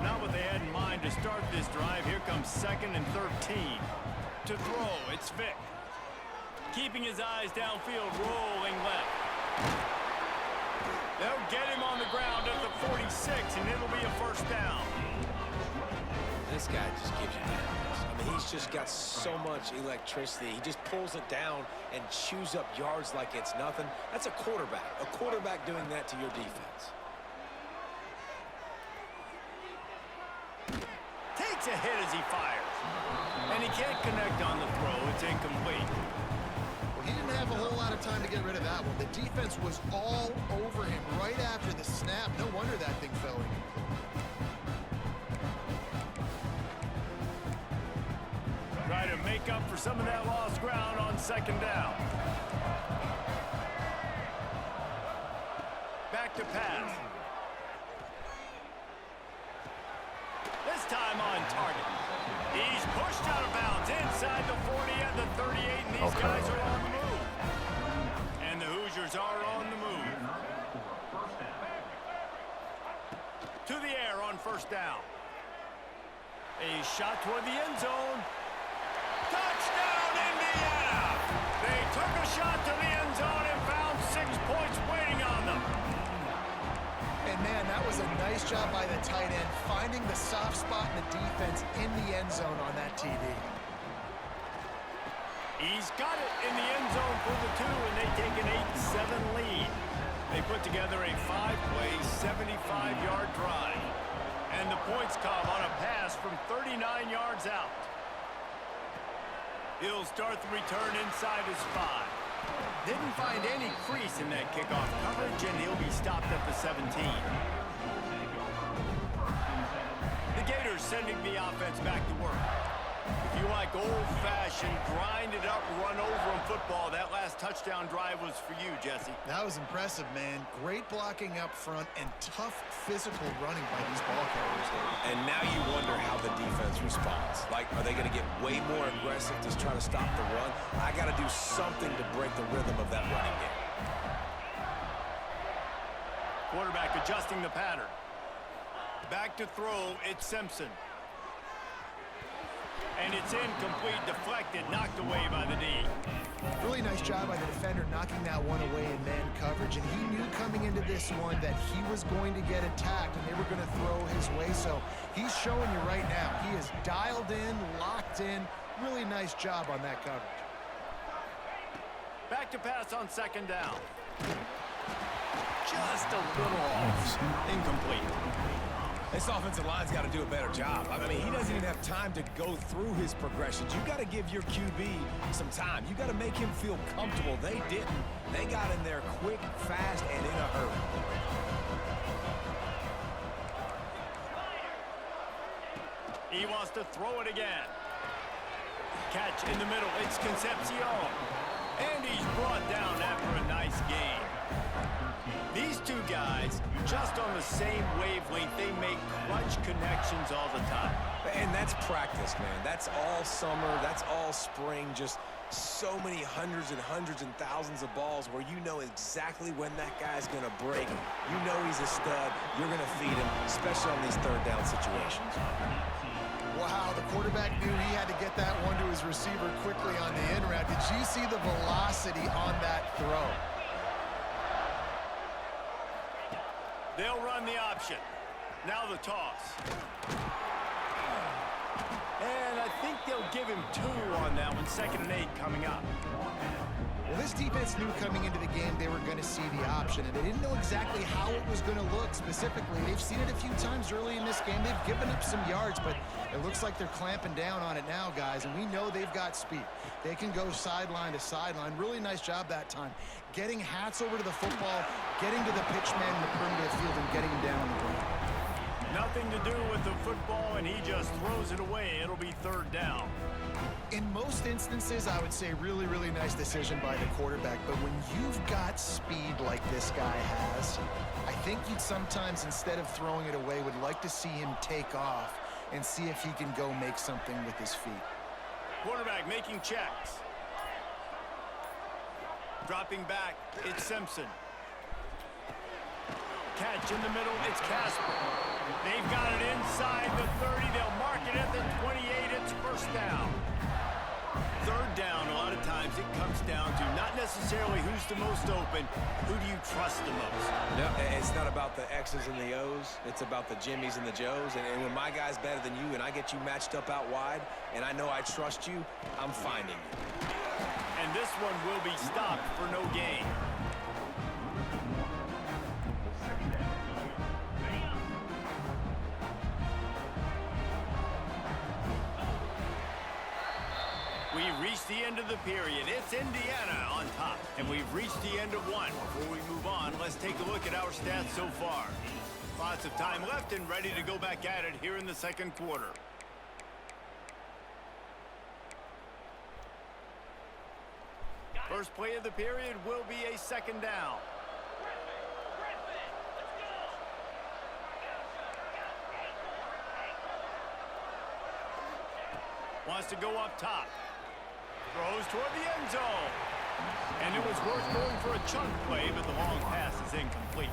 Not what they had in mind to start this drive. Here comes 2nd and 13. To throw, it's Vic. Keeping his eyes downfield, rolling left. They'll get him on the ground at the 46, and it'll be a 1st down. This guy just gives you that. I mean, he's just got so much electricity. He just pulls it down and chews up yards like it's nothing. That's a quarterback. A quarterback doing that to your defense. Takes a hit as he fires. And he can't connect on the throw. It's incomplete. Well, he didn't have a whole lot of time to get rid of that one. The defense was all over him right after the snap. No wonder that thing fell in. Try to make up for some of that lost ground on 2nd down. Back to pass. This time on target. He's pushed out of bounds inside the 40 and the 38, and these guys are on the move. And the Hoosiers are on the move. To the air on 1st down. A shot toward the end zone. Touchdown, Indiana! They took a shot to the end zone and found 6 points waiting on them. And man, that was a nice job by the tight end, finding the soft spot in the defense in the end zone on that TD. He's got it in the end zone for the 2, and they take an 8-7 lead. They put together a 5-play, 75-yard drive. And the points come on a pass from 39 yards out. He'll start the return inside his 5. Didn't find any crease in that kickoff coverage, and he'll be stopped at the 17. The Gators sending the offense back to work. If you like old-fashioned, grind-it-up, run-over-'em football, that last touchdown drive was for you, Jesse. That was impressive, man. Great blocking up front and tough physical running by these ball carriers. And now you wonder how the defense responds. Like, are they going to get way more aggressive to try to stop the run? I got to do something to break the rhythm of that running game. Quarterback adjusting the pattern. Back to throw, it's Simpson. And it's incomplete, deflected, knocked away by the D. Really nice job by the defender knocking that one away in man coverage. And he knew coming into this one that he was going to get attacked and they were going to throw his way. So he's showing you right now. He is dialed in, locked in. Really nice job on that coverage. Back to pass on second down. Just a little off. Incomplete. This offensive line's got to do a better job. I mean, he doesn't even have time to go through his progressions. You got to give your QB some time. You got to make him feel comfortable. They didn't. They got in there quick, fast, and in a hurry. He wants to throw it again. Catch in the middle. It's Concepcion. And he's brought down after a nice game. These two guys, just on the same wavelength, they make clutch connections all the time. And that's practice, man. That's all summer. That's all spring. Just so many hundreds and thousands of balls where you know exactly when that guy's going to break. You know he's a stud. You're going to feed him, especially on these third down situations. Wow, the quarterback knew he had to get that one to his receiver quickly on the in route. Did you see the velocity on that throw? They'll run the option. Now the toss. And I think they'll give him 2 on that one. 2nd and 8 coming up. Well, this defense knew coming into the game they were going to see the option, and they didn't know exactly how it was going to look specifically. They've seen it a few times early in this game. They've given up some yards, but it looks like they're clamping down on it now, guys, and we know they've got speed. They can go sideline to sideline. Really nice job that time. Getting hats over to the football, getting to the pitch man in the perimeter field, and getting him down on the ground. Nothing to do with the football, and he just throws it away. It'll be 3rd down. In most instances, I would say really, really nice decision by the quarterback. But when you've got speed like this guy has, I think you'd sometimes, instead of throwing it away, would like to see him take off and see if he can go make something with his feet. Quarterback making checks. Dropping back, it's Simpson. Catch in the middle, it's Casper. They've got it inside the 30. They'll mark it at the 28. It's 1st down. 3rd down, a lot of times it comes down to not necessarily who's the most open, who do you trust the most? No, it's not about the X's and the O's. It's about the Jimmies and the Joes. And when my guy's better than you and I get you matched up out wide and I know I trust you, I'm finding you. And this one will be stopped for no gain. We've reached the end of the period. It's Indiana on top. And we've reached the end of one. Before we move on, let's take a look at our stats so far. Lots of time left and ready to go back at it here in the 2nd quarter. First play of the period will be a 2nd down. Wants to go up top. Throws toward the end zone. And it was worth going for a chunk play, but the long pass is incomplete.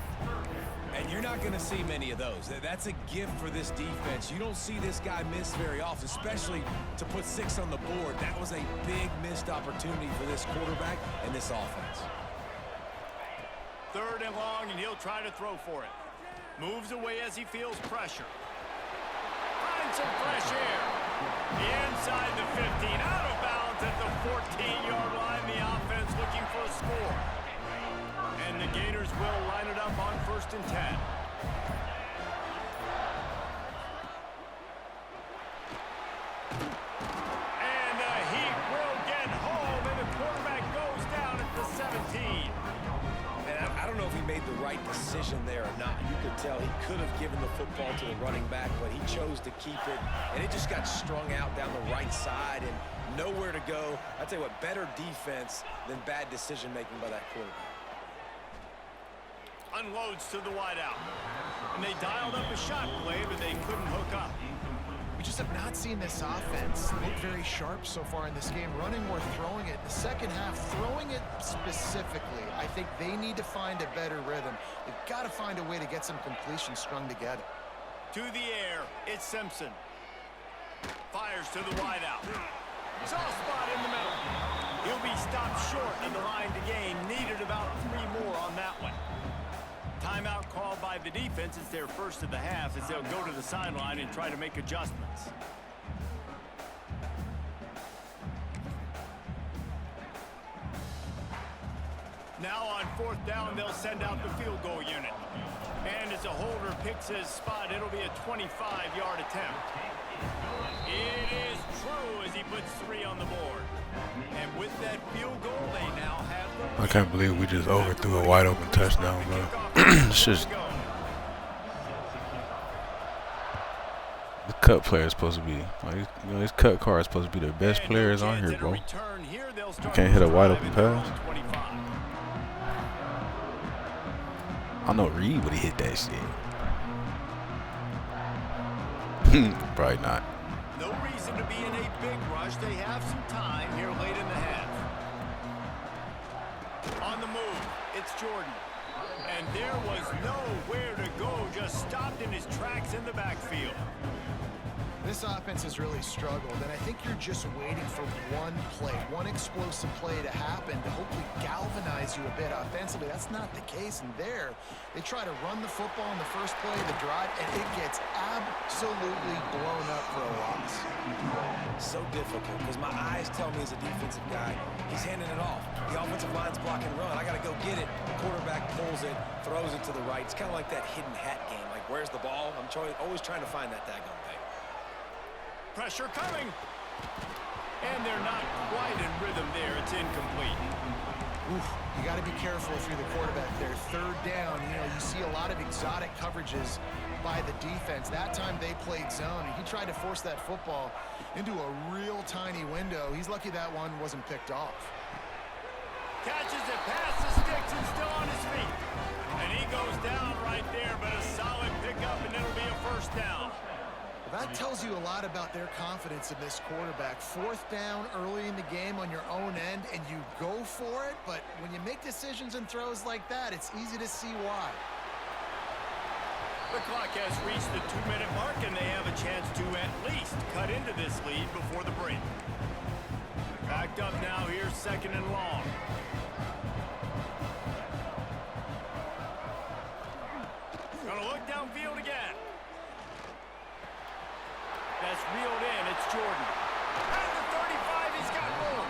And you're not going to see many of those. That's a gift for this defense. You don't see this guy miss very often, especially to put 6 on the board. That was a big missed opportunity for this quarterback and this offense. 3rd and long, and he'll try to throw for it. Moves away as he feels pressure. Finds some fresh air. Inside the 15, out of bounds at the 14-yard line. The offense looking for a score. And the Gators will line it up on 1st and 10. And he will get home, and the quarterback goes down at the 17. And I don't know if he made the right decision there or not. You could tell he could have given the football to the running back, but he chose to keep it, and it just got strung out down the right side and nowhere to go. I tell you what, better defense than bad decision-making by that quarterback. Unloads to the wideout. And they dialed up a shot play, but they couldn't hook up. We just have not seen this offense look very sharp so far in this game, running or throwing it. In the second half, throwing it specifically, I think they need to find a better rhythm. They've got to find a way to get some completion strung together. To the air, it's Simpson. Fires to the wideout. Soft spot in the middle. He'll be stopped short of the line to gain. Needed about 3 more on that one. Timeout called by the defense. It's their first of the half as they'll go to the sideline and try to make adjustments. Now on 4th down, they'll send out the field goal unit. And as a holder picks his spot, it'll be a 25-yard attempt. It is true as he puts 3 on the board. And with that field goal, they now have the... I can't believe we just overthrew a wide open touchdown, bro. It's just... The cut player is supposed to be, like, you know, these cut cars are supposed to be the best players on here, bro. You can't hit a wide open pass. I know Reed would have hit that shit. Probably not. No reason to be in a big rush. They have some time here late in the half. On the move, it's Jordan. And there was nowhere to go, just stopped in his tracks in the backfield. This offense has really struggled, and I think you're just waiting for one play, one explosive play to happen to hopefully galvanize you a bit offensively. That's not the case, and there, they try to run the football in the first play of the drive, and it gets absolutely blown up for a loss. So difficult, because my eyes tell me as a defensive guy, he's handing it off. The offensive line's blocking run. I got to go get it. The quarterback pulls it, throws it to the right. It's kind of like that hidden hat game. Like, where's the ball? I'm always trying to find that daggone thing. Pressure coming. And they're not quite in rhythm there. It's incomplete. Oof, you got to be careful if you're the quarterback there. 3rd down, you know, you see a lot of exotic coverages by the defense. That time they played zone, and he tried to force that football into a real tiny window. He's lucky that one wasn't picked off. Catches it past the sticks and still on his feet. And he goes down right there, but a solid pickup, and it'll be a 1st down. That tells you a lot about their confidence in this quarterback. 4th down early in the game on your own end, and you go for it, but when you make decisions and throws like that, it's easy to see why. The clock has reached the 2-minute mark, and they have a chance to at least cut into this lead before the break. Backed up now here, 2nd and long. Gonna look downfield again. That's reeled in. It's Jordan. At the 35, he's got room.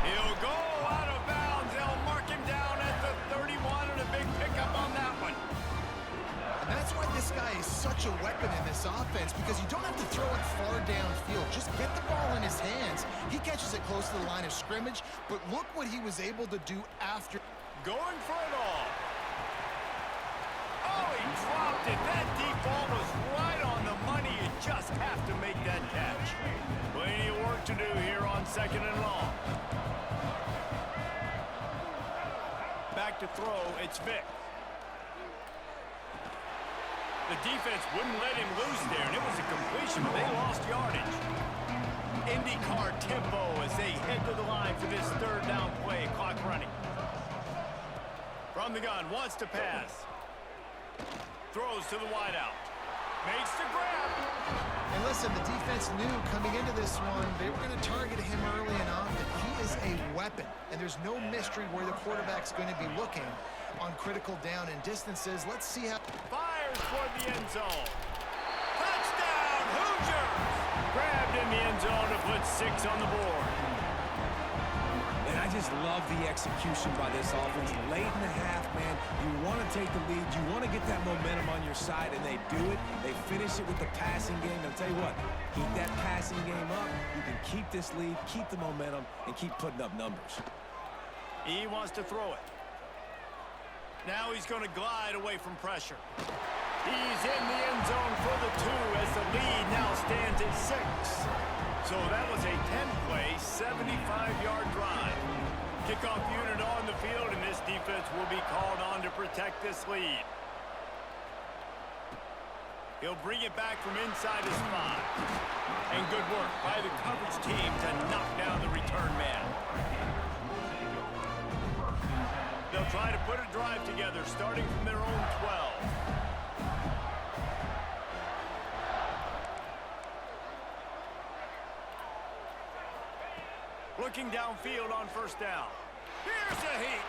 He'll go out of bounds. They'll mark him down at the 31, and a big pickup on that one. And that's why this guy is such a weapon in this offense, because you don't have to throw it far downfield. Just get the ball in his hands. He catches it close to the line of scrimmage, but look what he was able to do after. Going for it all. Oh, he dropped it. That deep ball was right on the money. You just have to make that catch. Plenty of work to do here on 2nd and long. Back to throw, it's Vick. The defense wouldn't let him loose there, and it was a completion, but they lost yardage. IndyCar tempo as they head to the line for this 3rd down play. Clock running. From the gun, wants to pass. Throws to the wideout. Makes the grab. And listen, the defense knew coming into this one, they were going to target him early and often. He is a weapon, and there's no mystery where the quarterback's going to be looking on critical down and distances. Let's see how... Fires toward the end zone. Touchdown, Hoosiers! Grabbed in the end zone to put 6 on the board. And I just love the execution by this offense. Late in the half, man, you want to take the lead. You want to get that momentum on your side, and they do it. They finish it with the passing game. I'll tell you what, keep that passing game up. You can keep this lead, keep the momentum, and keep putting up numbers. He wants to throw it. Now he's going to glide away from pressure. He's in the end zone for the 2 as the lead now stands at 6. So that was a 10-play, 75-yard drive. Kickoff unit on the field, and this defense will be called on to protect this lead. He'll bring it back from inside his 5. And good work by the coverage team to knock down the return man. They'll try to put a drive together starting from their own 12. Looking downfield on first down. Here's a heat.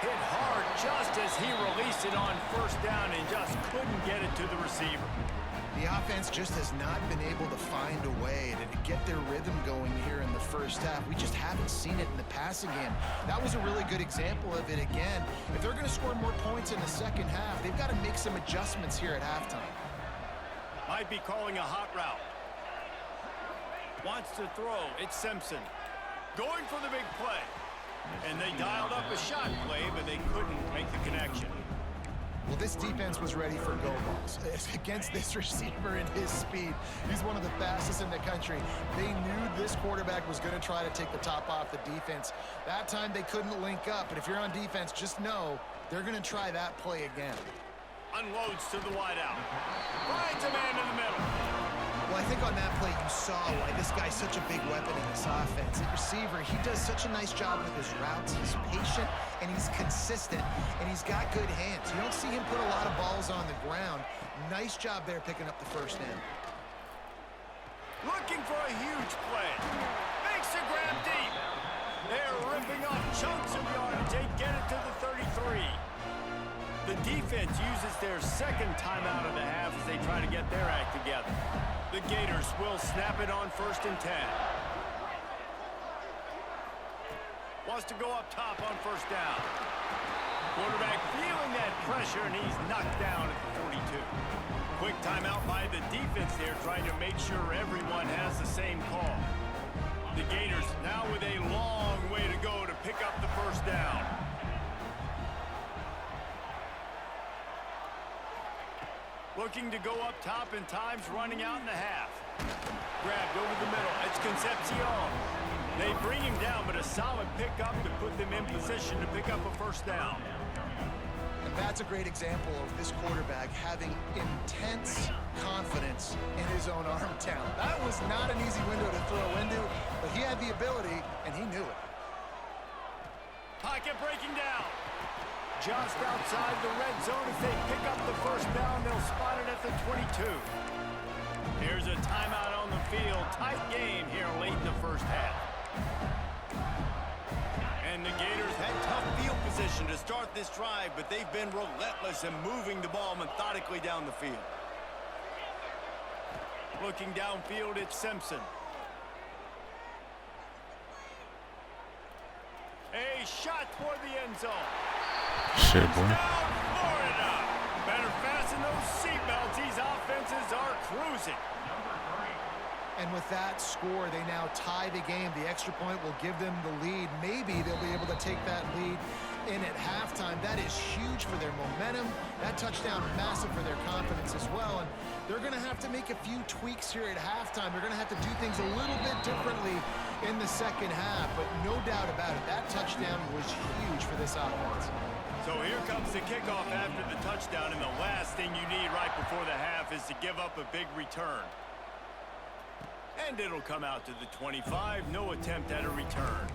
Hit hard just as he released it on first down and just couldn't get it to the receiver. The offense just has not been able to find a way to get their rhythm going here in the first half. We just haven't seen it in the passing game. That was a really good example of it again. If they're going to score more points in the second half, they've got to make some adjustments here at halftime. Might be calling a hot route. Wants to throw. It's Simpson. Going for the big play. And they dialed up a shot play, but they couldn't make the connection. Well, this defense was ready for go balls. Against this receiver and his speed, he's one of the fastest in the country. They knew this quarterback was going to try to take the top off the defense. That time they couldn't link up, but if you're on defense, just know they're going to try that play again. Unloads to the wideout. Finds a man in the middle. Well, I think on that play you saw why this guy's such a big weapon in this offense. At receiver, he does such a nice job with his routes. He's patient, and he's consistent, and he's got good hands. You don't see him put a lot of balls on the ground. Nice job there picking up the first down. Looking for a huge play. Makes a grab deep. They're ripping off chunks of yardage. They get it to the 33. The defense uses their second timeout of the half as they try to get their act together. The Gators will snap it on 1st and 10. Wants to go up top on first down. Quarterback feeling that pressure, and he's knocked down at the 42. Quick timeout by the defense there, trying to make sure everyone has the same call. The Gators now with a long way to go to pick up the first down. Looking to go up top, and time's running out in the half. Grabbed over the middle. It's Concepcion. They bring him down, but a solid pickup to put them in position to pick up a first down. And that's a great example of this quarterback having intense confidence in his own arm talent. That was not an easy window to throw into, but he had the ability, and he knew it. Pocket breaking down. Just outside the red zone as they pick up the first down. They'll spot it at the 22. Here's a timeout on the field. Tight game here late in the first half. And the Gators had tough field position to start this drive, but they've been relentless in moving the ball methodically down the field. Looking downfield, it's Simpson. A shot toward the end zone. Shit, boy. Down Florida. Better fasten those seatbelts. These offenses are cruising. And with that score, they now tie the game. The extra point will give them the lead. Maybe they'll be able to take that lead in at halftime. That is huge for their momentum. That touchdown, massive for their confidence as well. And they're going to have to make a few tweaks here at halftime. They're going to have to do things a little bit differently in the second half. But no doubt about it, that touchdown was huge for this offense. So here comes the kickoff after the touchdown, and the last thing you need right before the half is to give up a big return. And it'll come out to the 25. No attempt at a return.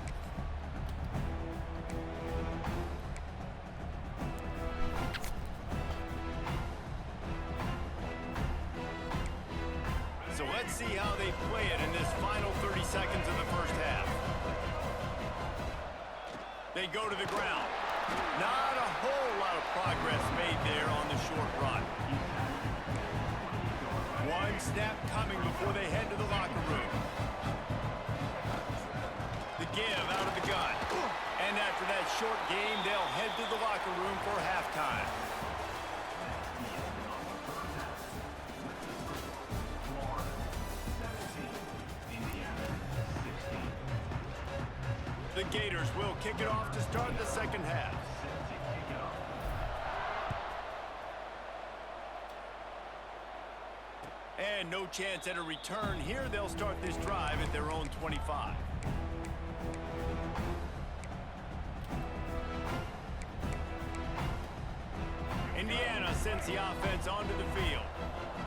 So let's see how they play it in this final 30 seconds of the first half. They go to the ground. Not a whole lot of progress made there on the short run. One snap coming before they head to the locker room. The give out of the gun. And after that short game, they'll head to the locker room for halftime. The Gators will kick it off to start the second half. And no chance at a return here. They'll start this drive at their own 25. Indiana sends the offense onto the field.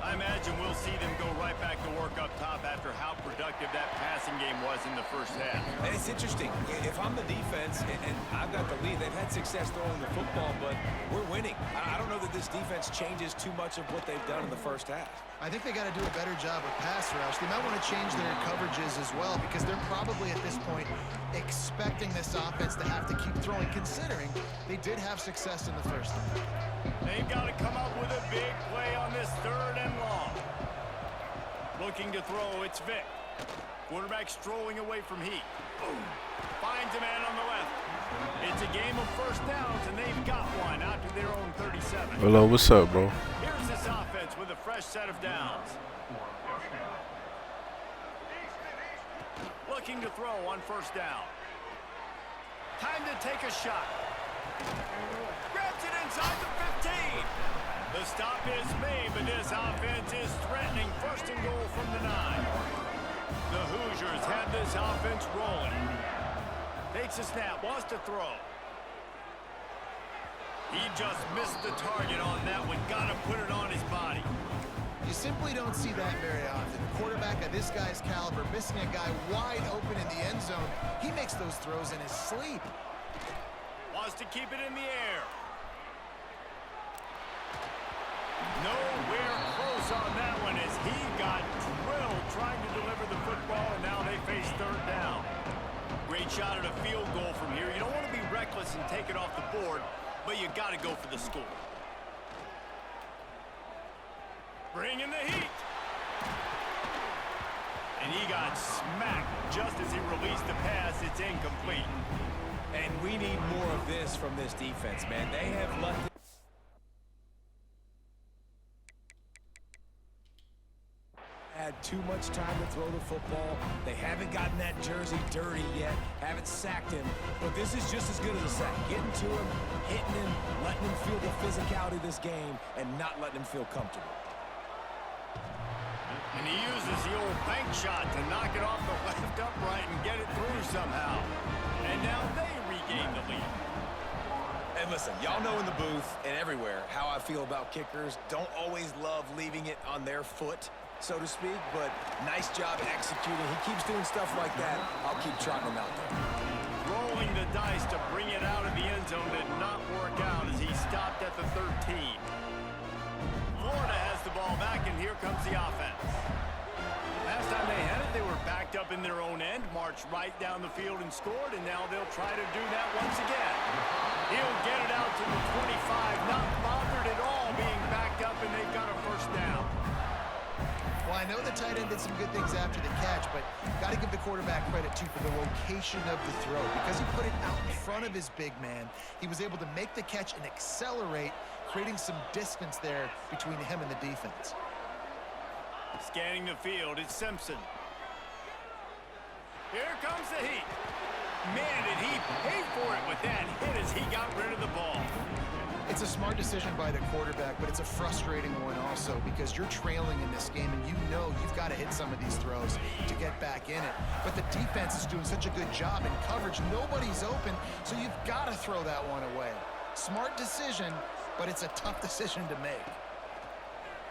I imagine we'll see them go right back to work up top after how productive that passing game was in the first half. And it's interesting. If I'm the defense and I've got the lead, they've had success throwing the football, but we're winning. I don't know that this defense changes too much of what they've done in the first half. I think they got to do a better job of pass rush. They might want to change their coverages as well because they're probably at this point expecting this offense to have to keep throwing, considering they did have success in the first half. They've got to come up with a big play on this 3rd and long. Looking to throw, it's Vic. Quarterback strolling away from Heat. Finds a man on the left. It's a game of first downs, and they've got one out to their own 37. Hello, what's up, bro? Here's this offense with a fresh set of downs. Looking to throw on first down. Time to take a shot. Grabs it inside the 15. The stop is made, but this offense is threatening 1st and goal from the 9. The Hoosiers have this offense rolling. Takes a snap, wants to throw. He just missed the target on that one. Got to put it on his body. You simply don't see that very often. A quarterback of this guy's caliber missing a guy wide open in the end zone. He makes those throws in his sleep. Wants to keep it in the air. Nowhere close on that one as he got drilled trying to deliver the football, and now they face 3rd down. Great shot at a field goal from here. You don't want to be reckless and take it off the board, but you got to go for the score. Bring in the heat. And he got smacked just as he released the pass. It's incomplete. And we need more of this from this defense, man. They have left it. Had too much time to throw the football. They haven't gotten that jersey dirty yet. Haven't sacked him. But this is just as good as a sack. Getting to him, hitting him, letting him feel the physicality of this game, and not letting him feel comfortable. And he uses the old bank shot to knock it off the left upright and get it through somehow. And now they regain the lead. And listen, y'all know in the booth and everywhere how I feel about kickers. Don't always love leaving it on their foot, so to speak, but nice job executing. He keeps doing stuff like that. I'll keep trotting him out there. Rolling the dice to bring it out of the end zone did not work out as he stopped at the 13. Florida has the ball back, and here comes the offense. Last time they had it, they were backed up in their own end, marched right down the field and scored, and now they'll try to do that once again. He'll get it out to the 25, not bothered at all being backed up, and they've got a first down. Well, I know the tight end did some good things after the catch, but got to give the quarterback credit, too, for the location of the throw. Because he put it out in front of his big man, he was able to make the catch and accelerate, creating some distance there between him and the defense. Scanning the field, it's Simpson. Here comes the heat. Man, did he pay for it with that hit as he got rid of the ball. It's a smart decision by the quarterback, but it's a frustrating one also because you're trailing in this game and you know you've got to hit some of these throws to get back in it. But the defense is doing such a good job in coverage. Nobody's open, so you've got to throw that one away. Smart decision, but it's a tough decision to make.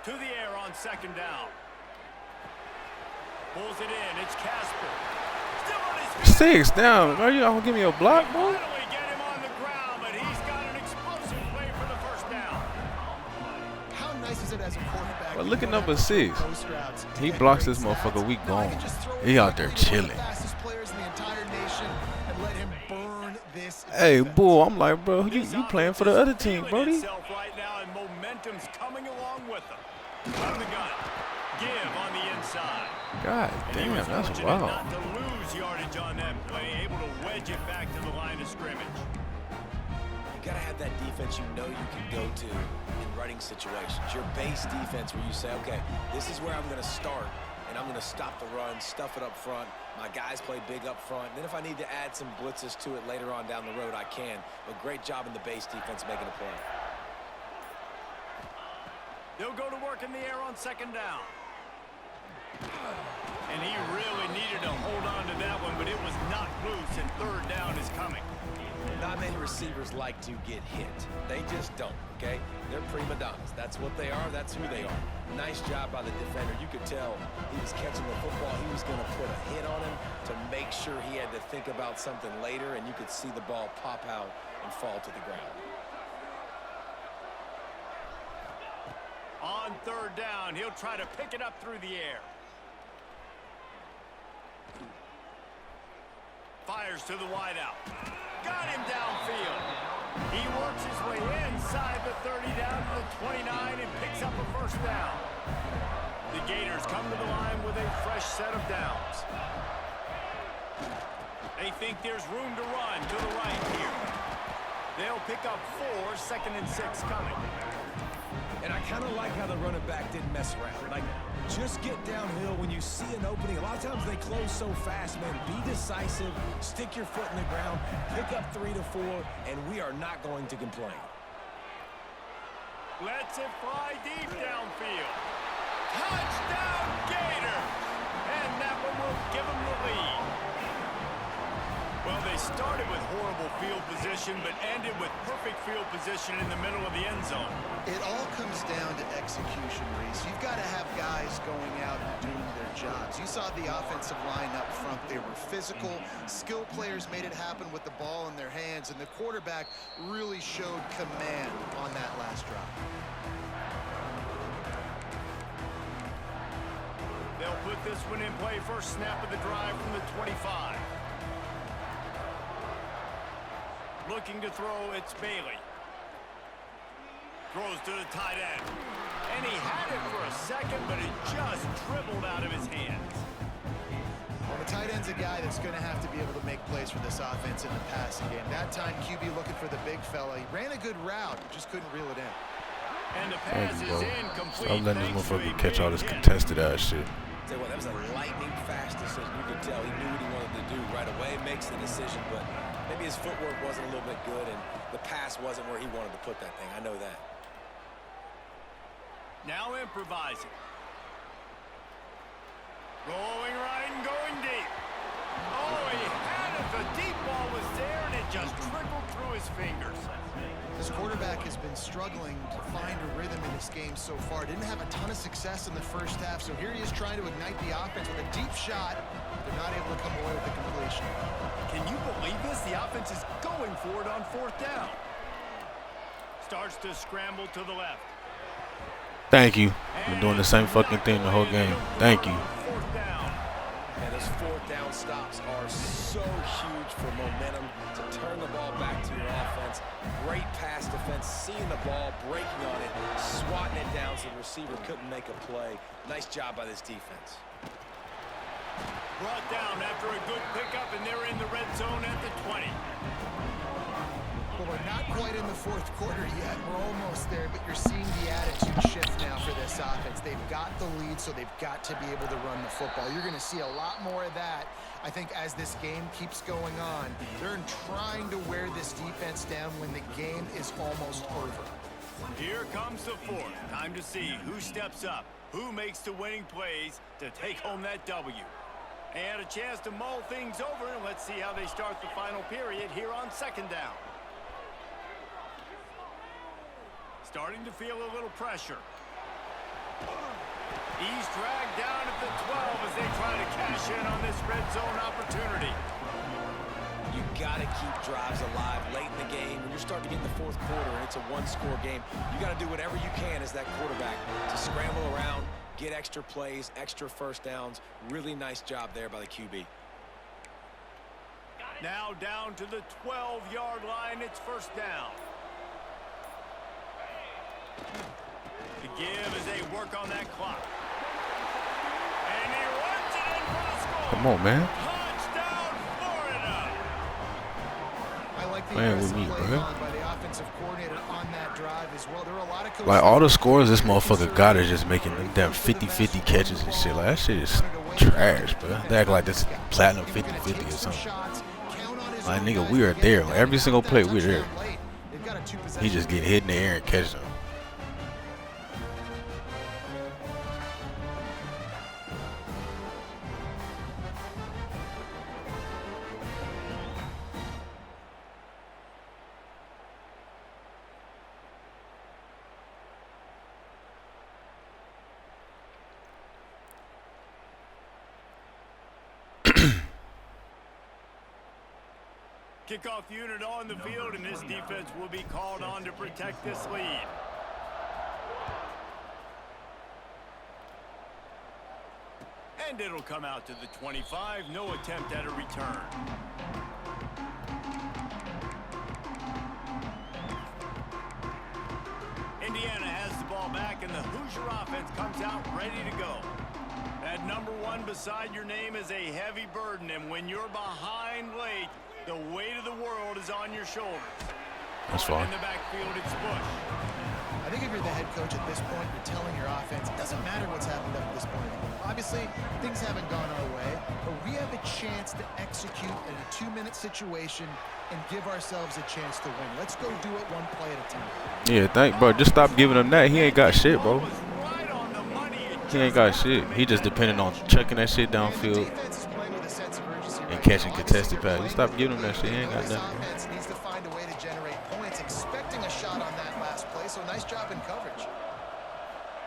To the air on 2nd down. Pulls it in. It's Casper. Still on his feet. 6 down. Are you gonna give me a block, boy? Finally get him on the ground, but he's got an explosive play for the first down. How nice is it as a quarterback? But look at number 6. He blocks this motherfucker. We gone. He out there chilling. Hey, bull. I'm like, bro, you playing for the other team, Brody? Right now, and momentum's coming along with them. Out of the gun. Give on the inside. God damn, that's wild. Not to lose yardage on that play, able to wedge it back to the line of scrimmage. You gotta have that defense you know you can go to in running situations. Your base defense where you say, okay, this is where I'm gonna start, and I'm gonna stop the run, stuff it up front. My guys play big up front. Then if I need to add some blitzes to it later on down the road, I can. But great job in the base defense making a play. They'll go to work in the air on 2nd down. but it was not loose, and third down is coming. Not many receivers like to get hit. They just don't, okay? They're prima donnas. That's what they are. That's who they are. Nice job by the defender. You could tell he was catching the football. He was going to put a hit on him to make sure he had to think about something later, and you could see the ball pop out and fall to the ground. On third down, he'll try to pick it up through the air. Fires to the wideout. Got him downfield. He works his way inside the 30 down to the 29 and picks up a first down. The Gators come to the line with a fresh set of downs. They think there's room to run to the right here. They'll pick up 4, 2nd and 6 coming. And I kind of like how the running back didn't mess around. Like, just get downhill when you see an opening. A lot of times they close so fast, man. Be decisive, stick your foot in the ground, pick up 3 to 4, and we are not going to complain. Lets it fly deep downfield. Touchdown, Gators! And that one will give them the lead. Well, they started with horrible field position, but ended with perfect field position in the middle of the end zone. It all comes down to execution, Reese. You've got to have guys going out and doing their jobs. You saw the offensive line up front. They were physical. Skill players made it happen with the ball in their hands, and the quarterback really showed command on that last drive. They'll put this one in play. First snap of the drive from the 25. Looking to throw, it's Bailey. Throws to the tight end. And he had it for a second, but it just dribbled out of his hands. Well, the tight end's a guy that's going to have to be able to make plays for this offense in the passing game. That time, QB looking for the big fella. He ran a good route, just couldn't reel it in. And the pass is incomplete. Stop letting this motherfucker catch all this contested ass shit. Tell you what, that was a lightning fast decision. You could tell he knew what he wanted to do right away. Makes the decision, but maybe his footwork wasn't a little bit good, and the pass wasn't where he wanted to put that thing. I know that. Now improvising. Rolling right and going deep. Oh, he had it. The deep ball was there, and it just trickled through his fingers. This quarterback has been struggling to find a rhythm in this game so far. Didn't have a ton of success in the first half, so here he is trying to ignite the offense with a deep shot. They're not able to come away with the completion. Can you believe this? The offense is going for it on 4th down. Starts to scramble to the left. Thank you. Been doing the same fucking thing the whole game. Thank you. 4th down. And those 4th down stops are so huge for momentum to turn the ball back to your offense. Great pass defense, seeing the ball, breaking on it, swatting it down so the receiver couldn't make a play. Nice job by this defense. Brought down after a good pickup, and they're in the red zone at the 20. Well, we're not quite in the 4th quarter yet. We're almost there, but you're seeing the attitude shift now for this offense. They've got the lead, so they've got to be able to run the football. You're going to see a lot more of that, I think, as this game keeps going on. They're trying to wear this defense down when the game is almost over. Here comes the 4th. Time to see who steps up, who makes the winning plays to take home that W. And a chance to mull things over, and let's see how they start the final period here on 2nd down. Starting to feel a little pressure. He's dragged down at the 12 as they try to cash in on this red zone opportunity. You got to keep drives alive late in the game. When you're starting to get in the 4th quarter and it's a 1-score game, you got to do whatever you can as that quarterback to scramble around, get extra plays, extra first downs. Really nice job there by the QB. Now down to the 12-yard line. It's 1st down. To give as they work on that clock. And he runs it in for the score. Come on, man. Touchdown, Florida. I like the Man, with aggressive me, play bro. on by the offensive coordinator on that drive as well. There were a lot of coaches Like, all the scores this motherfucker got is just making them damn 50-50 catches and shit. Like, that shit is trash, bro. They act like this platinum 50-50 or something. Like, nigga, we are there. Like, every single play, we're there. He just get hit in the air and catch them. Kickoff unit on the field, and this defense will be called on to protect this lead. And it'll come out to the 25. No attempt at a return. Indiana has the ball back, and the Hoosier offense comes out ready to go. That number 1 beside your name is a heavy burden, and when you're behind late, the weight of the world is on your shoulders. That's fine. In the backfield, it's Bush. I think if you're the head coach at this point, you're telling your offense, it doesn't matter what's happened up to this point. Obviously, things haven't gone our way, but we have a chance to execute in a 2-minute situation and give ourselves a chance to win. Let's go do it one play at a time. Yeah, bro. Just stop giving him that. He ain't got shit, bro. He ain't got shit. He just depending on chucking that shit downfield and catching contested passes. You stop giving him that shit. He ain't got nothing. Offense needs to find a way to generate points, expecting a shot on that last play. So nice job in coverage.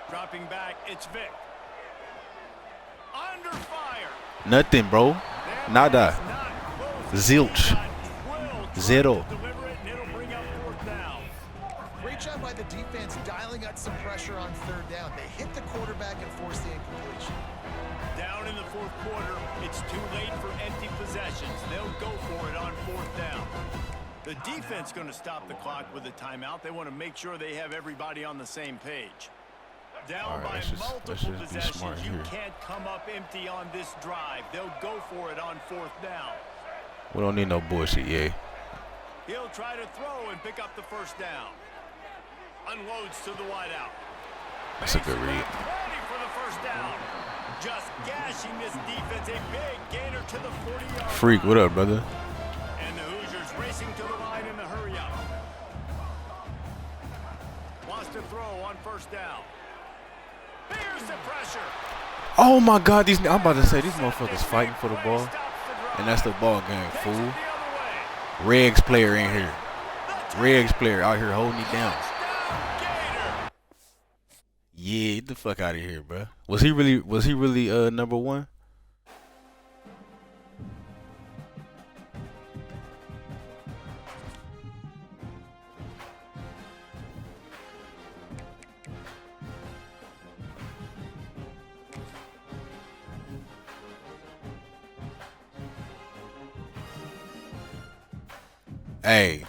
Dropping back, it's Vic. Under fire. Nothing, bro. Nada. Zilch. Zero. Great job by the defense dialing up some pressure on 3rd down. They hit the quarterback and forced the incompletion. Down in the 4th quarter, it's too late for empty possessions. They'll go for it on 4th down. The defense going to stop the clock with a timeout. They want to make sure they have everybody on the same page. Down by multiple possessions, you can't come up empty on this drive. They'll go for it on 4th down. We don't need no bullshit, yeah. He'll try to throw and pick up the 1st down. Unloads to the wideout. That's a good read. Ready for the 1st down. Just gashing this defense. A big gainer to the 40-yard Freak, what up, brother? And the Hoosiers racing to the line in the hurry-up. Wants to throw on 1st down. Here's the pressure. Oh my God, I'm about to say these motherfuckers fighting for the ball, and that's the ball game, fool. Regs player in here. Regs player out here holding it down. Yeah, get the fuck out of here, bro. Was he really number 1? Hey,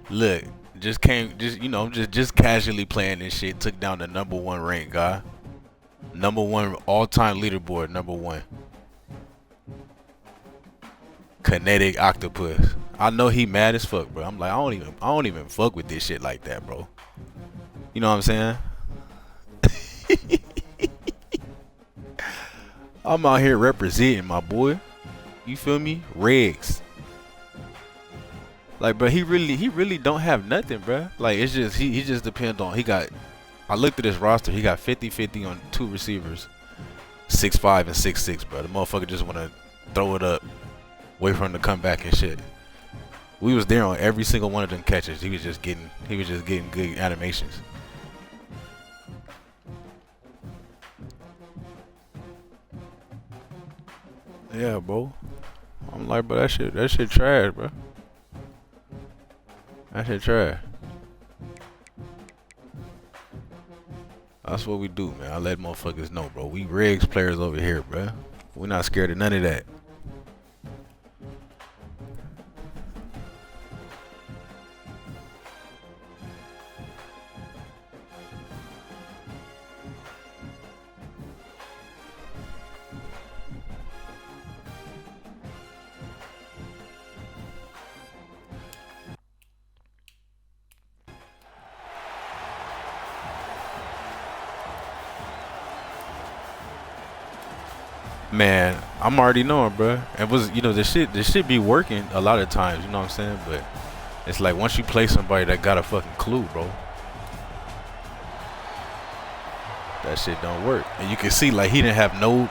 look, just casually playing this shit. Took down the number 1 rank guy, number 1 all-time leaderboard, number 1. Kinetic Octopus. I know he mad as fuck, bro. I'm like, I don't even fuck with this shit like that, bro. You know what I'm saying? I'm out here representing my boy. You feel me? Regs. Like, bro, he really don't have nothing, bro. Like, it's just he just depends on. I looked at his roster. He got 50-50 on 2 receivers, 6'5" and 6'6", bro. The motherfucker just want to throw it up, wait for him to come back and shit. We was there on every single one of them catches. He was just getting good animations. Yeah, bro. I'm like, bro, that shit trash, bro. That shit trash. That's what we do, man. I let motherfuckers know, bro. We Regs players over here, bro. We're not scared of none of that. Man, I'm already knowing, bro. It was, this shit be working a lot of times, you know what I'm saying? But it's like once you play somebody that got a fucking clue, bro, that shit don't work. And you can see, like, he didn't have no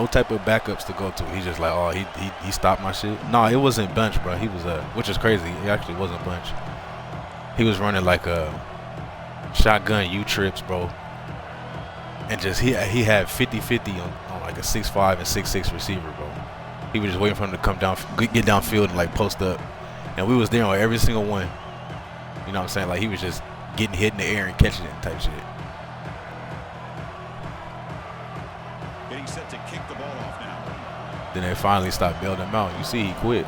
type of backups to go to. He's just like, oh, he stopped my shit. No, it wasn't bunch, bro. He was which is crazy. He actually wasn't bunch. He was running like a shotgun U-trips, bro. And just he had 50-50 on like a 6'5" and 6'6" receiver, bro. He was just waiting for him to come down, get downfield and like post up. And we was there on every single one. You know what I'm saying? Like he was just getting hit in the air and catching it type shit. Getting set to kick the ball off now. Then they finally stopped bailing him out. You see he quit.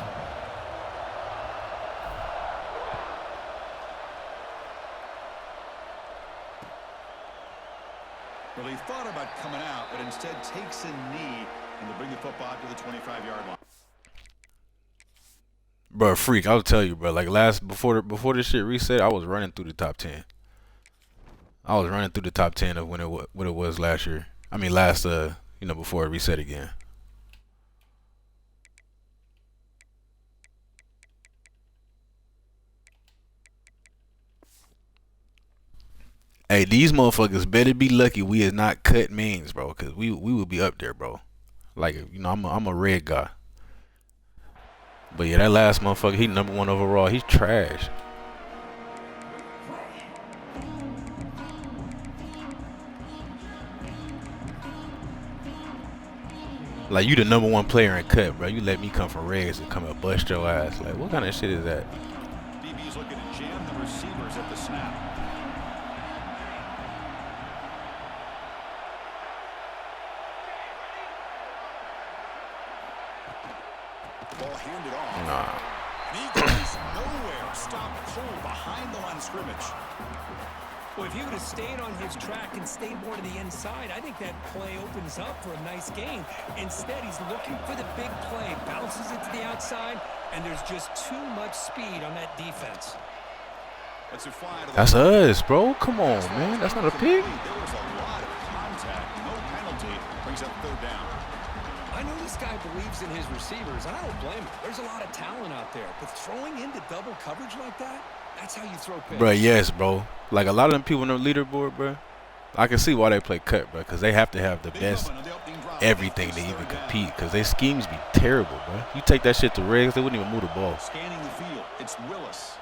Well, he thought about coming out, but instead takes a knee and to bring the football out to the 25-yard line. Bro, freak, I'll tell you, bro. Like before this shit reset, I was running through the top 10. I was running through the top 10 of what it was last year. I mean, before it reset again. Hey, these motherfuckers better be lucky we is not cut mains, bro, because we would be up there, bro. Like, you know, I'm a red guy. But yeah, that last motherfucker, he #1 overall. He's trash. Like, you the #1 player in cut, bro. You let me come from Reds and come and bust your ass. Like, what kind of shit is that? DB's looking to jam the receivers at the snap. Ball handed off. Nah. And he goes nowhere. Stopped cold behind the line of scrimmage. Well, if he would have stayed on his track and stayed more to the inside, I think that play opens up for a nice gain. Instead, he's looking for the big play, bounces it to the outside, and there's just too much speed on that defense. That's us, bro. Come on, man. That's not a pick. There was a lot of contact. No penalty. Brings up 3rd down. I know this guy believes in his receivers, and I don't blame him. There's a lot of talent out there, but throwing into double coverage like that, that's how you throw picks. Bro, yes, bro. Like, a lot of them people on the leaderboard, bro, I can see why they play cut, bro, because they have to have the best everything to even compete, because their schemes be terrible, bro. You take that shit to Regs, they wouldn't even move the ball. Scanning the field. It's Willis.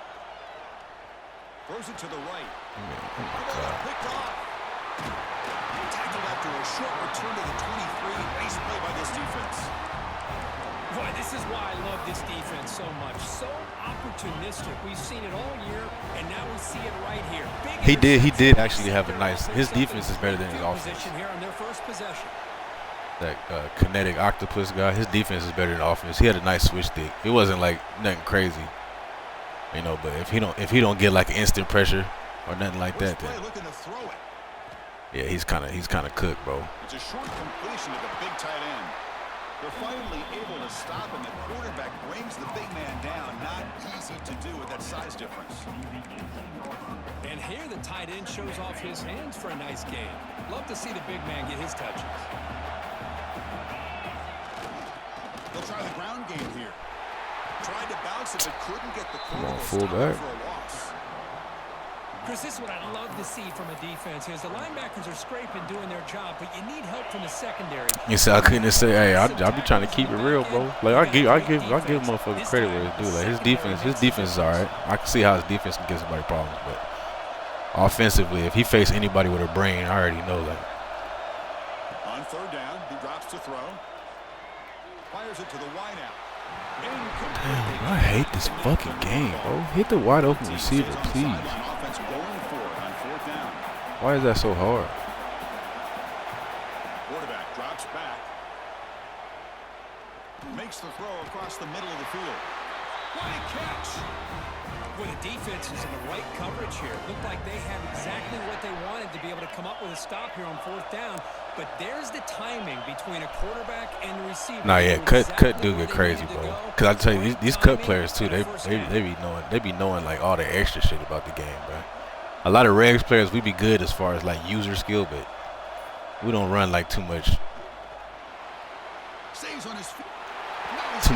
Throws it to the right. Oh, my God. Picked off. Tackled after a short return to the 23. Nice play by this defense. Boy, this is why I love this defense so much. So opportunistic. We've seen it all year, and now we see it right here. He did actually have a nice. His defense is better than his offense. Here on their first possession. That kinetic octopus guy, his defense is better than offense. He had a nice switch stick. It wasn't like nothing crazy, you know. But if he don't get like instant pressure or nothing like that, then yeah, he's kind of cooked, bro. It's a short completion to the big tight end. They're finally able to stop him. The quarterback brings the big man down. Not easy to do with that size difference. And here the tight end shows off his hands for a nice game. Love to see the big man get his touches. They'll try the ground game here. Tried to bounce it, but couldn't get the Come on, full fullback. for a loss. Chris, this is what I love to see from a defense is the linebackers are scraping, doing their job, but you need help from the secondary. You see, I couldn't say, hey, I be trying to keep it real, bro. Like I give motherfucker credit where it's due. Like his defense is all right. I can see how his defense can give somebody problems, but offensively, if he faced anybody with a brain, I already know that. On 3rd down, he drops to throw. Fires it to the wideout. Damn, I hate this fucking game, bro. Hit the wide open receiver, please. Why is that so hard? Quarterback drops back. Makes the throw across the middle of the field. What a catch! Well, the defense is in the right coverage here. Looked like they had exactly what they wanted to be able to come up with a stop here on 4th down. But there's the timing between a quarterback and the receiver. Nah, yeah, cut do get crazy, bro. Cause I tell you, these cut players too, they be knowing like all the extra shit about the game, bro. A lot of regs players, we be good as far as like user skill, but we don't run like too much, you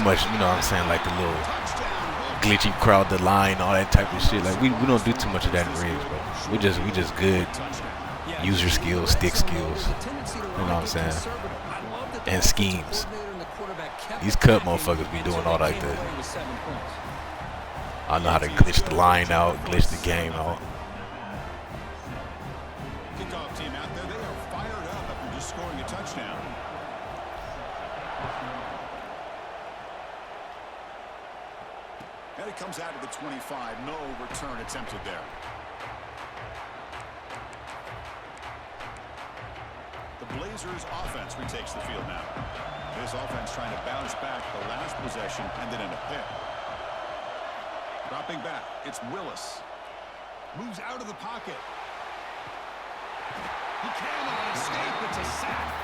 know what I'm saying, like the little glitchy crowd, the line, all that type of shit. Like we don't do too much of that in regs, bro. We just good user skills, stick skills, you know what I'm saying, and schemes. These cut motherfuckers be doing all like that. I know how to glitch the line out, glitch the game out. Kickoff team out there, they are fired up after just scoring a touchdown. And it comes out of the 25. No return attempted there. The Blazers offense retakes the field now. This offense trying to bounce back the last possession and then in a pick. Dropping back, it's Willis. Moves out of the pocket. He cannot escape. It's a sack.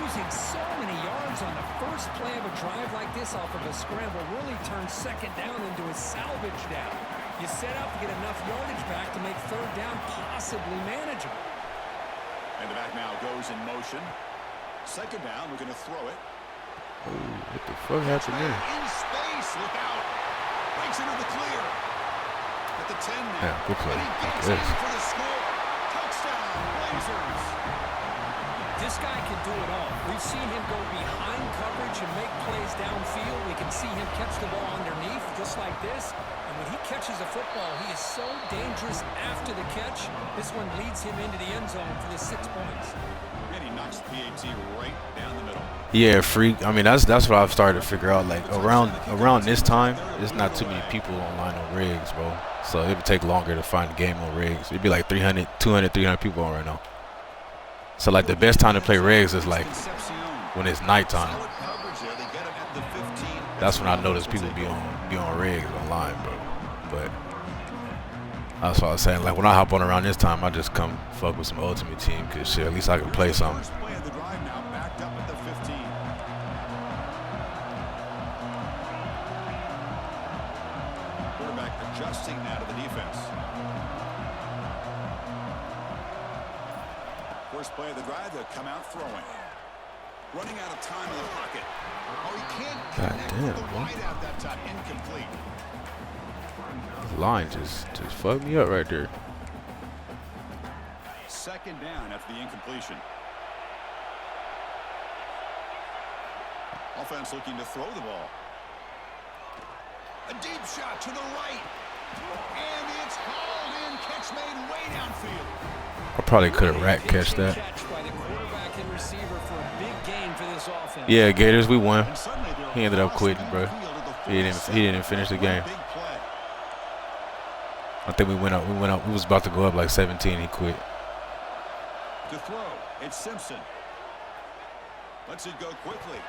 Losing so many yards on the first play of a drive like this off of a scramble really turns second down into a salvage down. You set out to get enough yardage back to make third down possibly manageable. And the back now goes in motion. Second down, we're going to throw it. Ooh, what the fuck happened there? In space, look out. Breaks into the clear. At the 10 now. Yeah, good play. And he gets in for the score. Touchdown, Blazers. This guy can do it all. We've seen him go behind coverage and make plays downfield. We can see him catch the ball underneath, just like this. And when he catches a football, he is so dangerous after the catch. This one leads him into the end zone for the 6 points. And he knocks the PAT right down the middle. Yeah, freak. I mean, that's what I've started to figure out. Like around this time, there's not too many people online on rigs, bro. So it would take longer to find a game on rigs. It'd be like 300 people on right now. So like the best time to play rigs is like when it's nighttime. That's when I notice people be on rigs online, bro. But that's what I was saying. Like when I hop on around this time, I just come fuck with some Ultimate Team, cause shit, at least I can play something. Quarterback adjusting now to the defense. First play of the drive, they'll come out throwing. Running out of time in the pocket. Oh, he can't connect with the wide out that time. Incomplete. This line just fucked me up right there. Second down after the incompletion. Offense looking to throw the ball. A deep shot to the right. And it's hauled in. Catch made way downfield. I probably could have rack catch that. Yeah, Gators, we won. He ended up quitting, bro. He didn't finish the game. I think we went up. We was about to go up like 17. He quit. To throw, it's Simpson. Lets it go quickly.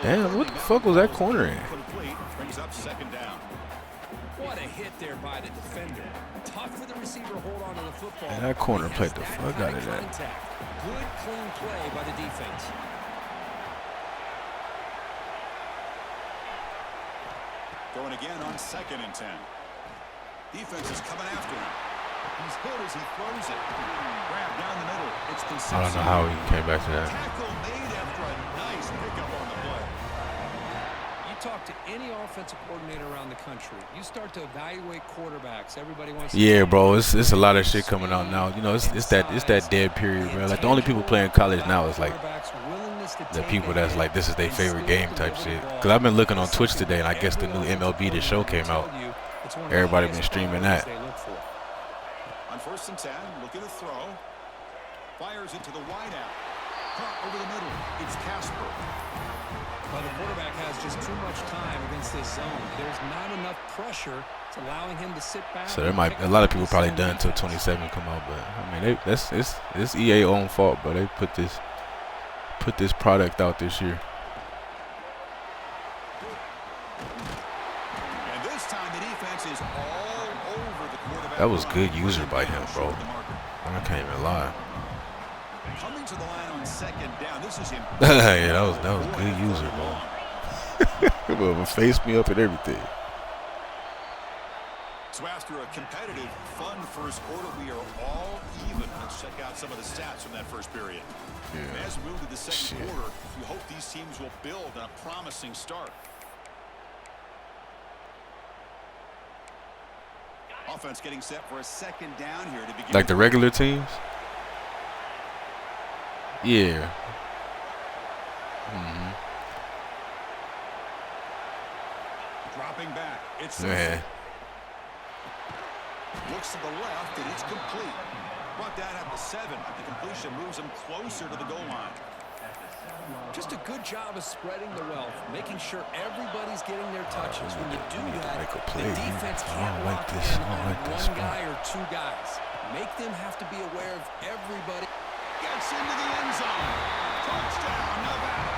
Damn, what the fuck was that corner in? Brings up second down. What a hit there by the defender. Tough for the receiver to hold on to the football. Man, that corner played the fuck out of that. Good, clean play by the defense. Going again on 2nd and 10. Defense is coming after him. He's hit as he throws it. Grab down the middle. It's Concepcion. I don't know how he came back to that. Tackle made after a nice pickup on the play. You talk to any offensive coordinator around the country, you start to evaluate quarterbacks. Everybody wants to. Yeah, bro, it's a lot of shit coming out now. You know, it's that dead period, bro. Like the only people playing college now is like the people that's like this is their favorite game type shit. Cause I've been looking on Twitch today, and I guess the new MLB The Show came out. Everybody been streaming that. On 1st and 10, looking to throw. Fires it to the wide out. Caught over the middle. It's Casper. Well, the quarterback has just too much time against this zone. There's not enough pressure. It's allowing him to sit back. So there might a lot of people probably done until 27 come out, but I mean it's EA own fault, but they put this product out this year. And this time the defense is all over the quarterback. That was good user by him, bro. I can't even lie. Coming to the line on 2nd down. This is him. Yeah, that was good user, bro. It will face me up and everything. So after a competitive, fun first quarter, we are all even. Let's check out some of the stats from that first period. Yeah. As we move to the second quarter, we hope these teams will build on a promising start. Offense getting set for a 2nd down here to begin. Like the regular teams? Yeah. Dropping back. It's Man. Looks to the left, and it's complete. Brought down at the 7. The completion moves him closer to the goal line. Just a good job of spreading the wealth, making sure everybody's getting their touches. When you do that, the defense can't lock in on one guy or two guys. Make them have to be aware of everybody. Gets into the end zone. Touchdown, Nevada.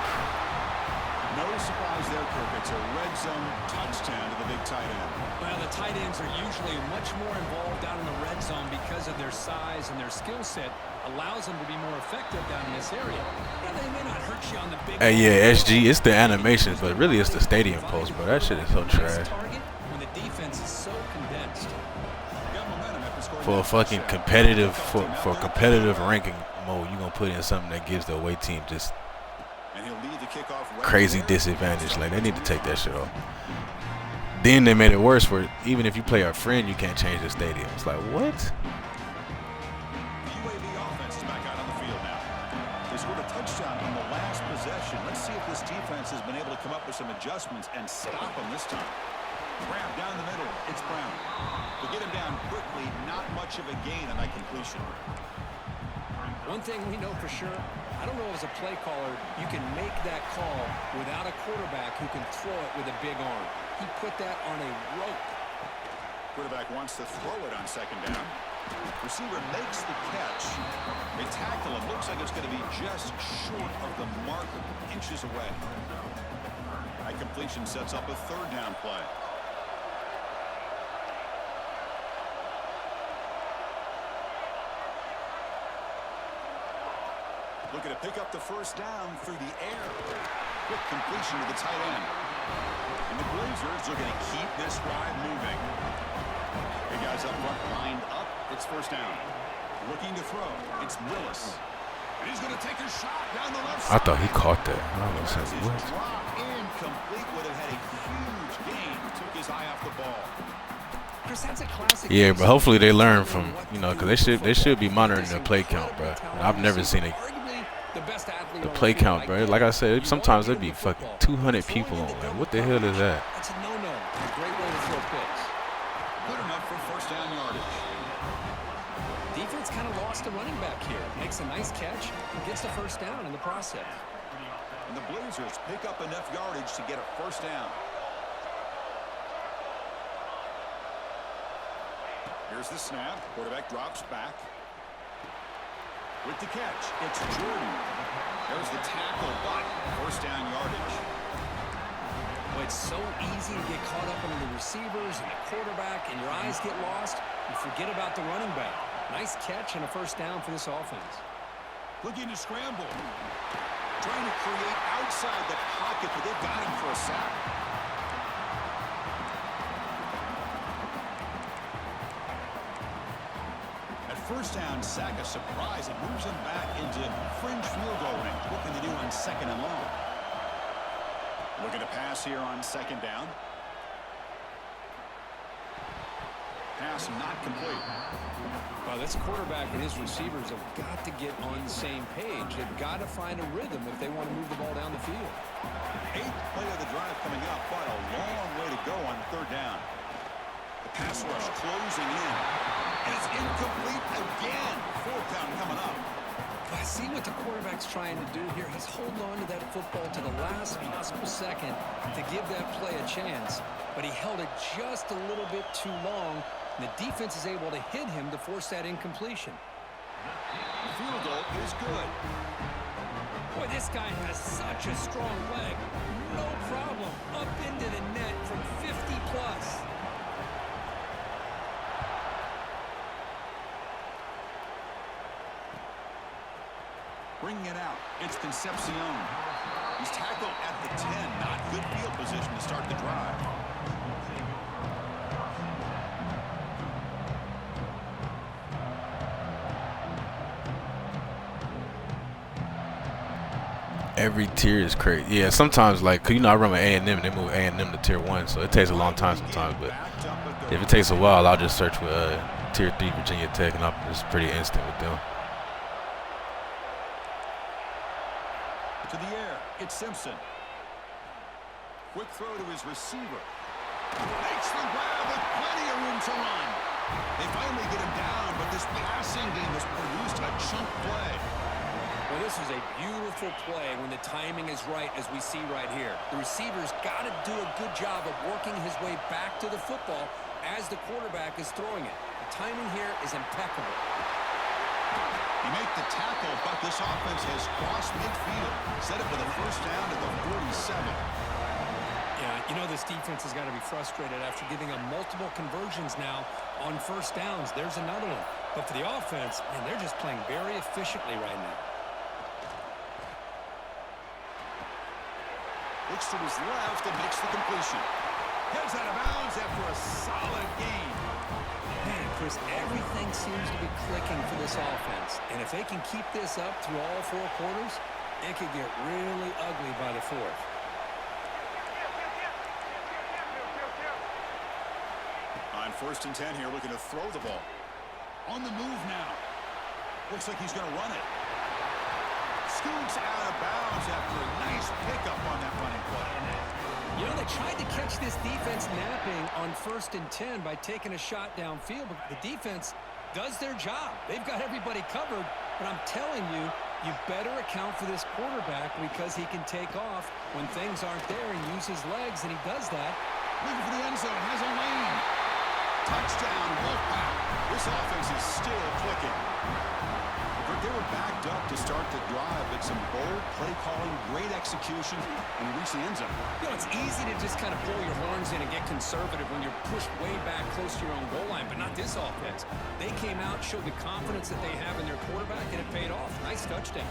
No surprise there, Kirk. It's a red zone touchdown to the big tight end. Well, the tight ends are usually much more involved down in the red zone because of their size and their skill set allows them to be more effective down in this area. Now, they may not hurt you on the big Hey, yeah, SG, it's the animations, but really it's the stadium post, bro. That shit is so trash. When the defense is so condensed. For a fucking competitive, for competitive ranking mode, you're gonna put in something that gives the away team just crazy disadvantage. Like, they need to take that shit off. Then they made it worse where even if you play a friend, you can't change the stadium. It's like, what? The UAB offense is back out on the field now. They scored a touchdown on the last possession. Let's see if this defense has been able to come up with some adjustments and stop them this time. Grab down the middle. It's Brown. To get him down quickly, not much of a gain on that completion. One thing we know for sure, I don't know as a play caller, you can make that call without a quarterback who can throw it with a big arm. He put that on a rope. Quarterback wants to throw it on second down. Receiver makes the catch. They tackle him. Looks like it's going to be just short of the marker, inches away. That completion sets up a third down play. Looking to pick up the first down through the air. Quick completion to the tight end. And the Blazers are going to keep this drive moving. Hey, guys up front, lined up. It's first down. Looking to throw. It's Willis. And he's going to take a shot down the left side. I thought he caught that. I was like, what? Incomplete. Would have had a huge gain. Took his eye off the ball. Chris, that's a classic. Yeah, but hopefully they learn from, you know, because they should be monitoring the play count, bro. I've never seen it. The play count, bro. Like I said, sometimes there'd be fucking 200 people on. Like, what the hell is that? That's a no-no. A great way to throw picks. Good enough for first down yardage. Defense kind of lost a running back here. Makes a nice catch and gets the first down in the process. And the Blazers pick up enough yardage to get a first down. Here's the snap. Quarterback drops back. With the catch, it's Jordan. There's the tackle, but first down yardage. Well, it's so easy to get caught up in the receivers and the quarterback, and your eyes get lost. You forget about the running back. Nice catch and a first down for this offense. Looking to scramble. Trying to create outside the pocket, but they've got him for a sack. First down, sack a surprise. It moves them back into fringe field goal range. What can they do on second and long? Looking to pass here on second down. Pass not complete. Well, this quarterback and his receivers have got to get on the same page. They've got to find a rhythm if they want to move the ball down the field. 8th play of the drive coming up, but a long way to go on third down. The pass rush closing in. And it's incomplete again. Fourth down coming up. I see what the quarterback's trying to do here. He's holding on to that football to the last possible second to give that play a chance. But he held it just a little bit too long. And the defense is able to hit him to force that incompletion. The field goal is good. Boy, this guy has such a strong leg. No problem. Up into the net from 50 plus. Bringing it out. It's Concepcion. He's tackled at the 10. Not good field position to start the drive. Every tier is crazy. Yeah, sometimes, like, you know, I run with A&M and they move A&M to tier 1, so it takes a long time sometimes. But if it takes a while, I'll just search with tier 3 Virginia Tech, and I'm just pretty instant with them. To the air, it's Simpson. Quick throw to his receiver. Makes the grab with plenty of room to run. They finally get him down, but this passing game has produced a chunk play. Well, this is a beautiful play when the timing is right, as we see right here. The receiver's got to do a good job of working his way back to the football as the quarterback is throwing it. The timing here is impeccable. You make the tackle, but this offense has crossed midfield. Set it for the first down at the 47. Yeah, you know this defense has got to be frustrated after giving them multiple conversions now on first downs. There's another one. But for the offense, man, they're just playing very efficiently right now. Looks to his left and makes the completion. Heads out of bounds after a solid game. Man, Chris, everything seems to be clicking for this offense. And if they can keep this up through all four quarters, it could get really ugly by the fourth. On 1st and 10 here, looking to throw the ball. On the move now. Looks like he's going to run it. Scoots out of bounds after a nice pickup on that running play. You know, they tried to catch this defense napping on 1st and 10 by taking a shot downfield, but the defense does their job. They've got everybody covered, but I'm telling you, you better account for this quarterback because he can take off when things aren't there and use his legs, and he does that. Looking for the end zone, has a lane. Touchdown, Wolfpack. This offense is still clicking. They were backed up to start the drive, but some bold play calling, great execution, and we reach the end zone. You know, it's easy to just kind of pull your horns in and get conservative when you're pushed way back close to your own goal line, but not this offense. They came out, showed the confidence that they have in their quarterback, and it paid off. Nice touchdown.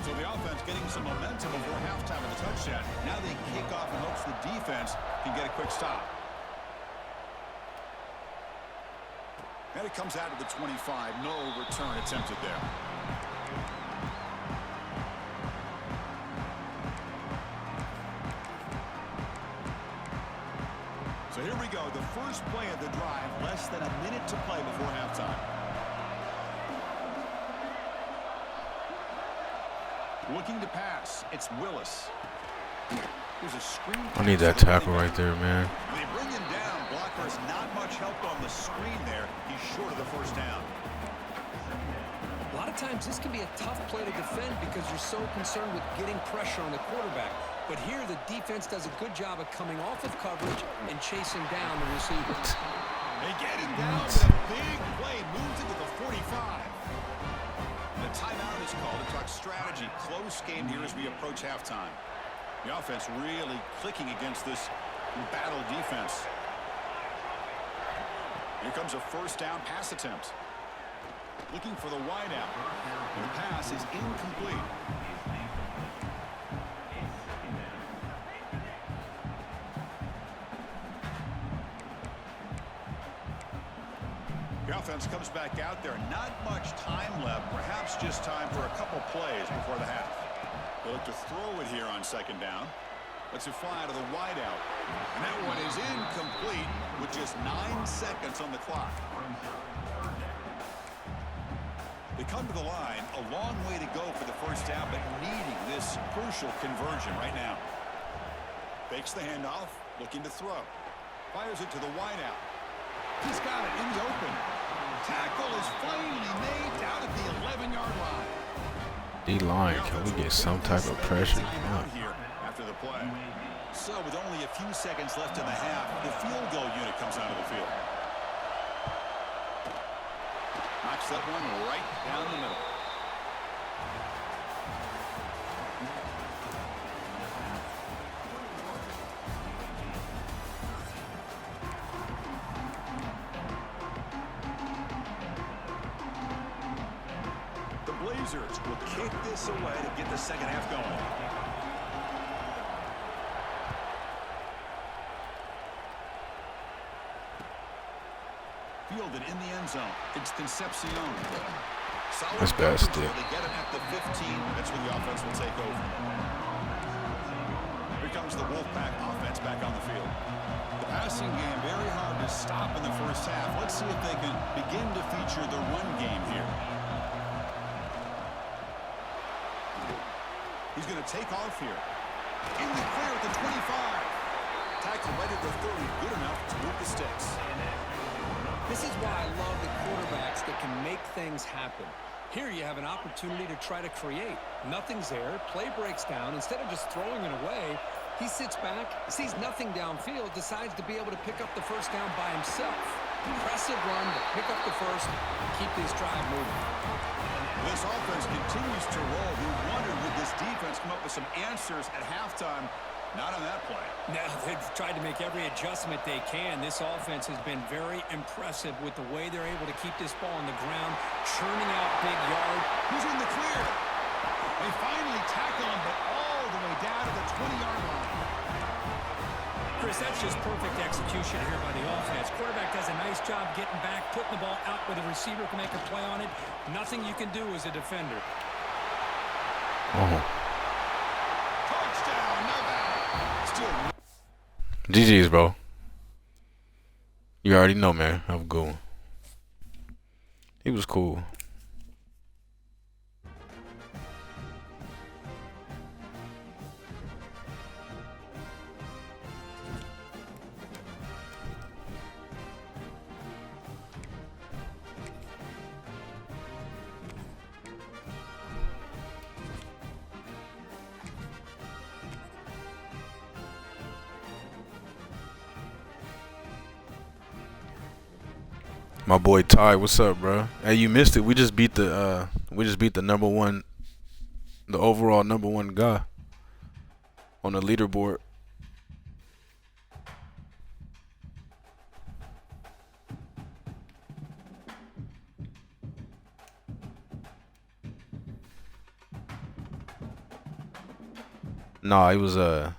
So the offense getting some momentum before halftime of the touchdown. Now they kick off and hopes the defense can get a quick stop. And it comes out of the 25. No return attempted there. So here we go. The first play of the drive. Less than a minute to play before halftime. Looking to pass. It's Willis. There's a screen. I need that tackle right there, man. They bring him down. Blockers not much help on the screen there. He's short of the first down. A lot of times this can be a tough play to defend because you're so concerned with getting pressure on the quarterback. But here the defense does a good job of coming off of coverage and chasing down the receiver. They get it down. A big play moves into the 45. The timeout is called to talk strategy. Close game here as we approach halftime. The offense really clicking against this battle defense. Here comes a first down pass attempt. Looking for the wideout. The pass is incomplete. The offense comes back out there. Not much time left. Perhaps just time for a couple plays before the half. They look to throw it here on second down. Lets it fly to the wideout. And that one is incomplete with just 9 seconds on the clock. They come to the line. A long way to go for the first down, but needing this crucial conversion right now. Fakes the handoff. Looking to throw. Fires it to the wideout. He's got it in the open. Tackle is finally made down at the 11-yard line. D-line, can we get some type of pressure? Out here after the play. So with only a few seconds left in the half, the field goal unit comes out of the field. Knocks that one right down the middle. Blazers will kick this away to get the second half going. Fielded in the end zone. It's Concepcion. That's bad still. They get it at the 15. That's when the offense will take over. Here comes the Wolfpack offense back on the field. The passing game very hard to stop in the first half. Let's see if they can begin to feature the run game here. He's going to take off here. In the clear at the 25. Tackled right at the 30, good enough to move the sticks. This is why I love the quarterbacks that can make things happen. Here you have an opportunity to try to create. Nothing's there. Play breaks down. Instead of just throwing it away, he sits back, sees nothing downfield, decides to be able to pick up the first down by himself. Impressive run to pick up the first and keep this drive moving. This offense continues to roll. We wondered, would this defense come up with some answers at halftime? Not on that play. Now, they've tried to make every adjustment they can. This offense has been very impressive with the way they're able to keep this ball on the ground, churning out big yard. Who's in the clear? They finally tackle him, but all the way down to the 20-yard line. Chris, that's just perfect execution here by the offense. Quarterback does a nice job getting back, putting the ball out where the receiver can make a play on it. Nothing you can do as a defender. Touchdown, Nevada. Still. GG's, bro. You already know, man. I'm cool. He was cool. My boy Ty, what's up, bro? Hey, you missed it. We just beat the number one, the overall number one guy on the leaderboard. Nah, he was well,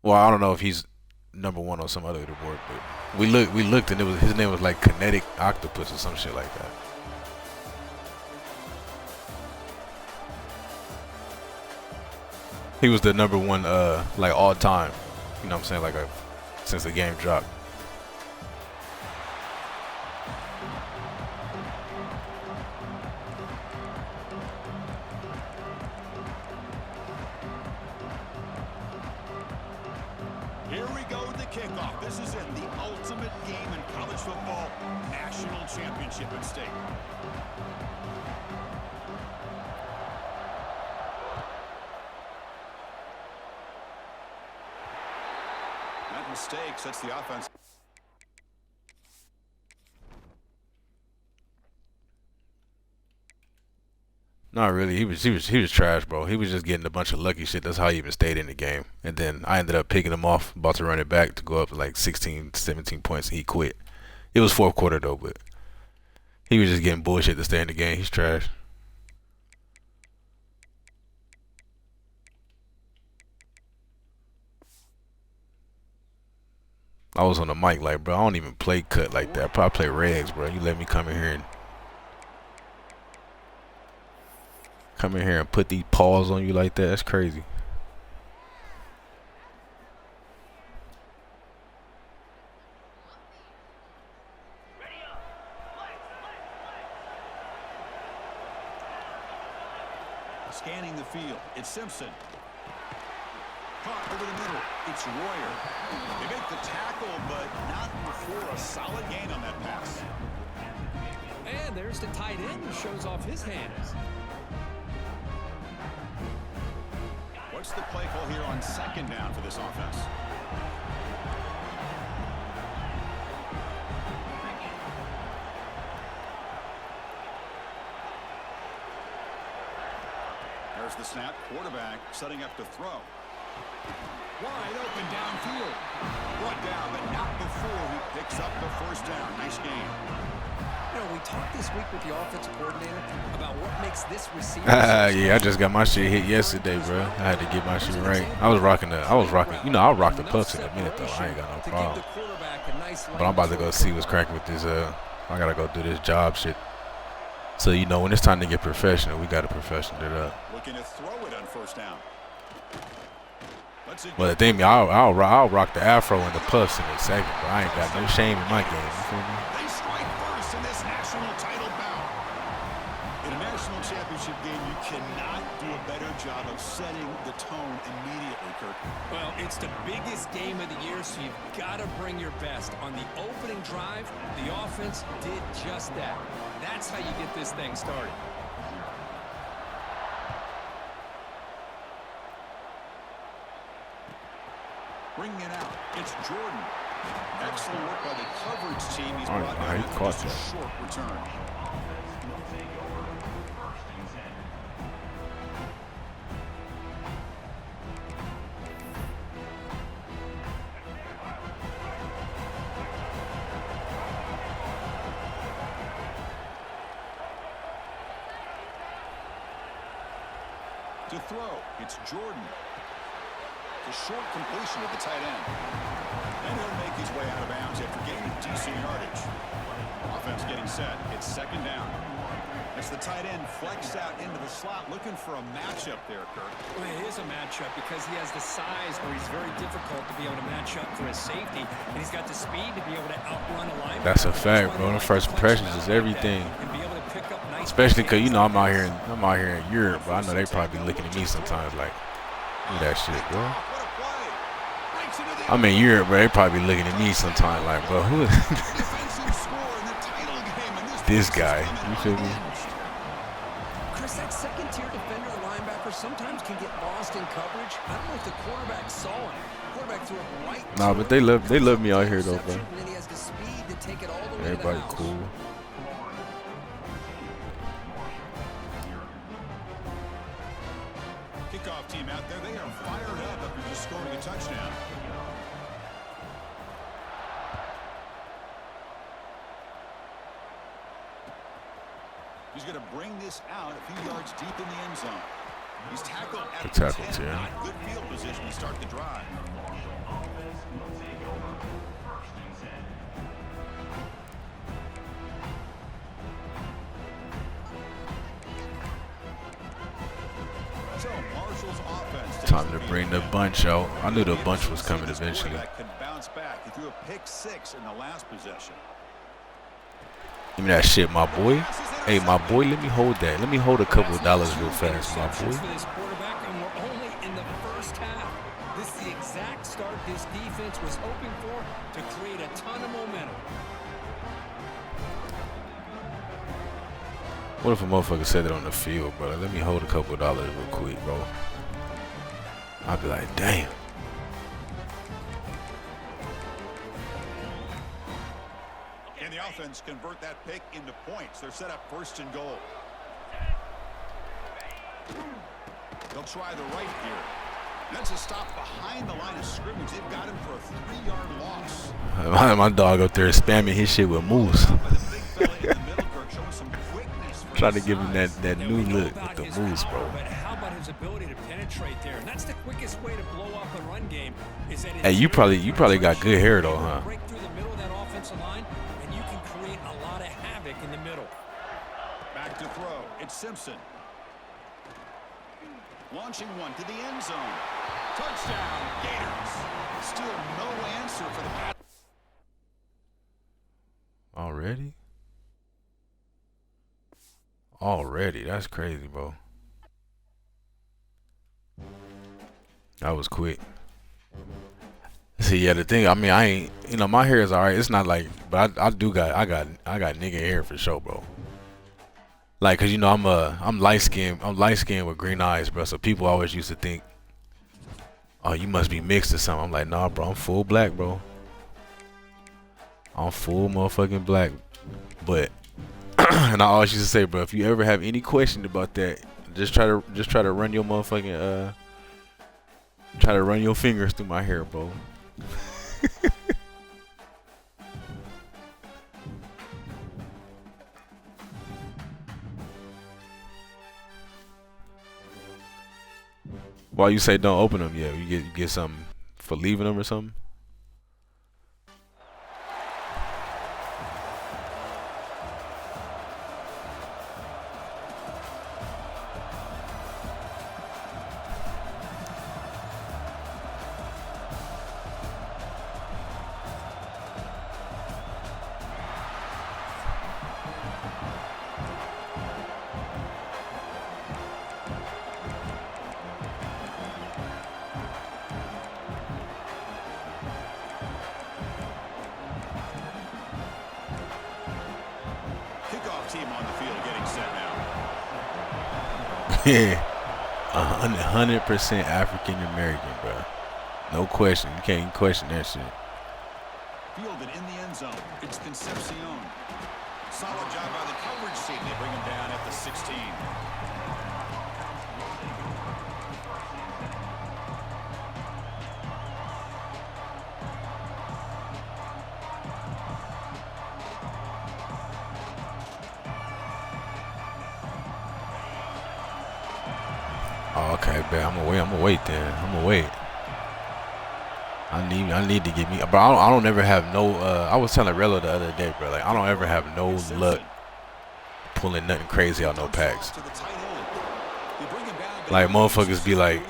I don't know if he's number one on some other leaderboard, but we looked and it was, his name was like Kinetic Octopus or some shit like that. He was the number one like all time, you know what I'm saying, like since the game dropped. Here we go with the kickoff. This is it, the ultimate game in college football, national championship at stake. That mistake sets the offense. Not really. He was trash, bro. He was just getting a bunch of lucky shit. That's how he even stayed in the game. And then I ended up picking him off, about to run it back to go up to like 16, 17 points, and he quit. It was fourth quarter though, but he was just getting bullshit to stay in the game. He's trash. I was on the mic like, bro, I don't even play cut like that. I probably play regs, bro. You let me come in here and put these paws on you like that. That's crazy. Scanning the field, it's Simpson. Caught over the middle, it's Royer. They make the tackle, but not before a solid gain on that pass. And there's the tight end who shows off his hands. What's the play call here on second down for this offense? There's the snap. Quarterback setting up to throw. Wide open downfield. Brought down, but not before he picks up the first down. Nice game. You know, we talked this week with the offensive coordinator about what makes this receiver. Yeah, I just got my shit hit yesterday, bro. I had to get my shit right. I was rocking. You know, I'll rock the puffs in a minute though. I ain't got no problem. But I'm about to go see what's cracking with this. I gotta go do this job shit. So you know, when it's time to get professional, we gotta professional it up. Looking to throw it on first down. But the thing, I'll rock the afro and the puffs in a second, bro. I ain't got no shame in my game. You feel me? They strike first in this national title bout. In a national championship game, you cannot do a better job of setting the tone immediately, Kirk. Well, it's the biggest game of the year, so you've got to bring your best. On the opening drive, the offense did just that. That's how you get this thing started. Bringing it out, it's Jordan. Excellent work by the coverage team. He's brought how he down caught just a that. short return. To throw, it's Jordan. The short completion of the tight end. And he'll make his way out of bounds after gaining decent yardage. Offense getting set. It's second down. As the tight end flexed out into the slot, looking for a matchup there, Kirk. Well, it is a matchup because he has the size where he's very difficult to be able to match up for his safety, and he's got the speed to be able to outrun a linebacker. That's a fact, bro. The first impressions is everything. Especially because, you know, I'm out here in Europe, but I know they probably be looking at me sometimes like, look at that shit, bro. I'm in Europe, bro. They probably be looking at me sometimes like, bro, who is this guy? You feel me? Chris, that second-tier defender or linebacker sometimes can get lost in coverage. I don't know if the quarterback saw him. Quarterback threw it right. Nah, but they love me out here though, bro. And then he has the speed to take it all the way to the Everybody house. cool. Kickoff team out there, they are fired up after just scoring a touchdown. He's going to bring this out a few yards deep in the end zone. He's tackled at the 10. Not good field position to start the drive. So Marshall's offense Time to bring the bunch out. I knew the bunch was coming eventually. Could bounce back. He threw a pick 6 in the last possession. Give me that shit, my boy. Hey, my boy, let me hold that. Let me hold a couple of dollars real fast, my boy. For this quarterback, and we're only in the first half. This is the exact start this defense was hoping for to create a ton of momentum. What if a motherfucker said it on the field, bro? Let me hold a couple of dollars real quick, bro. I'd be like, damn. And the offense convert that pick into points. They're set up first and goal. They'll try the right here. That's a stop behind the line of scrimmage. They've got him for a 3-yard loss. My dog up there spamming his shit with moose. Trying to give him that new look with the moose, bro. But how about his ability to penetrate there? And that's the quickest way to blow up a run game. Is that Hey, you probably got good hair though, huh? break through the middle of that offensive line, and you can create a lot of havoc in the middle. Back to throw. It's Simpson. Launching one to the end zone. Touchdown, Gators. Still no answer for the pass. Already? That's crazy, bro. That was quick. See, yeah, the thing, I mean, I ain't, you know, my hair is alright. It's not like, but I got nigga hair for sure, bro. Like, cause you know, I'm light skinned with green eyes, bro. So people always used to think, oh, you must be mixed or something. I'm like, nah, bro, I'm full black, bro. I'm full motherfucking black. But and I always used to say, bro, if you ever have any question about that, just try to run your motherfucking try to run your fingers through my hair, bro. Why you say don't open them? Yeah, you get something for leaving them or something. team on the field getting set now. Yeah, 100% African American, bro. No question. You can't even question that shit. Fielded in the end zone. It's Concepcion. Solid job by the coverage team. They bring him down at the 16. Oh, okay, bet. I'm gonna wait then. I'm gonna wait. I need to get me, but I don't ever have no. I was telling Relo the other day, bro. Like I don't ever have no luck pulling nothing crazy out no packs. Like motherfuckers be like,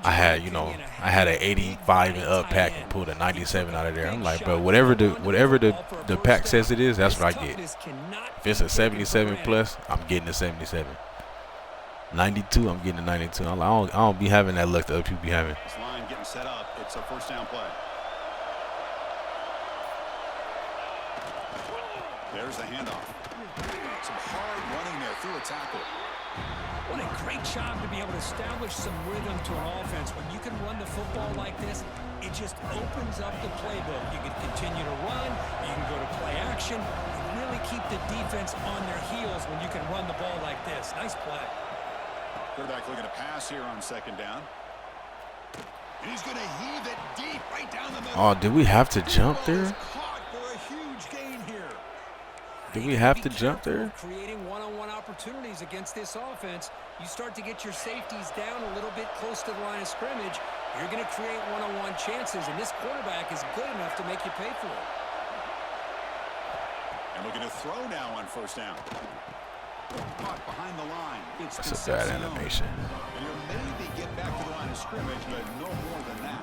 I had, you know, I had an 85 and up pack and pulled a 97 out of there. I'm like, bro, whatever the pack says it is, that's what I get. If it's a 77 plus, I'm getting a 77. 92, I'm getting a 92. I don't be having that luck that other people be having. This line getting set up. It's a first down play. There's the handoff. Some hard running there through a tackle. What a great job to be able to establish some rhythm to an offense. When you can run the football like this, it just opens up the playbook. You can continue to run. You can go to play action. You really keep the defense on their heels when you can run the ball like this. Nice play. Quarterback looking to pass here on second down. He's going to heave it deep right down the middle. Oh, did we have to jump there? Caught for a huge gain here. Did we have to jump there? Creating one-on-one opportunities against this offense. You start to get your safeties down a little bit close to the line of scrimmage. You're going to create one-on-one chances, and this quarterback is good enough to make you pay for it. And looking to throw now on first down. Caught behind the line. It's That's a bad animation. And you'll maybe get back to the line of scrimmage, but no more than that.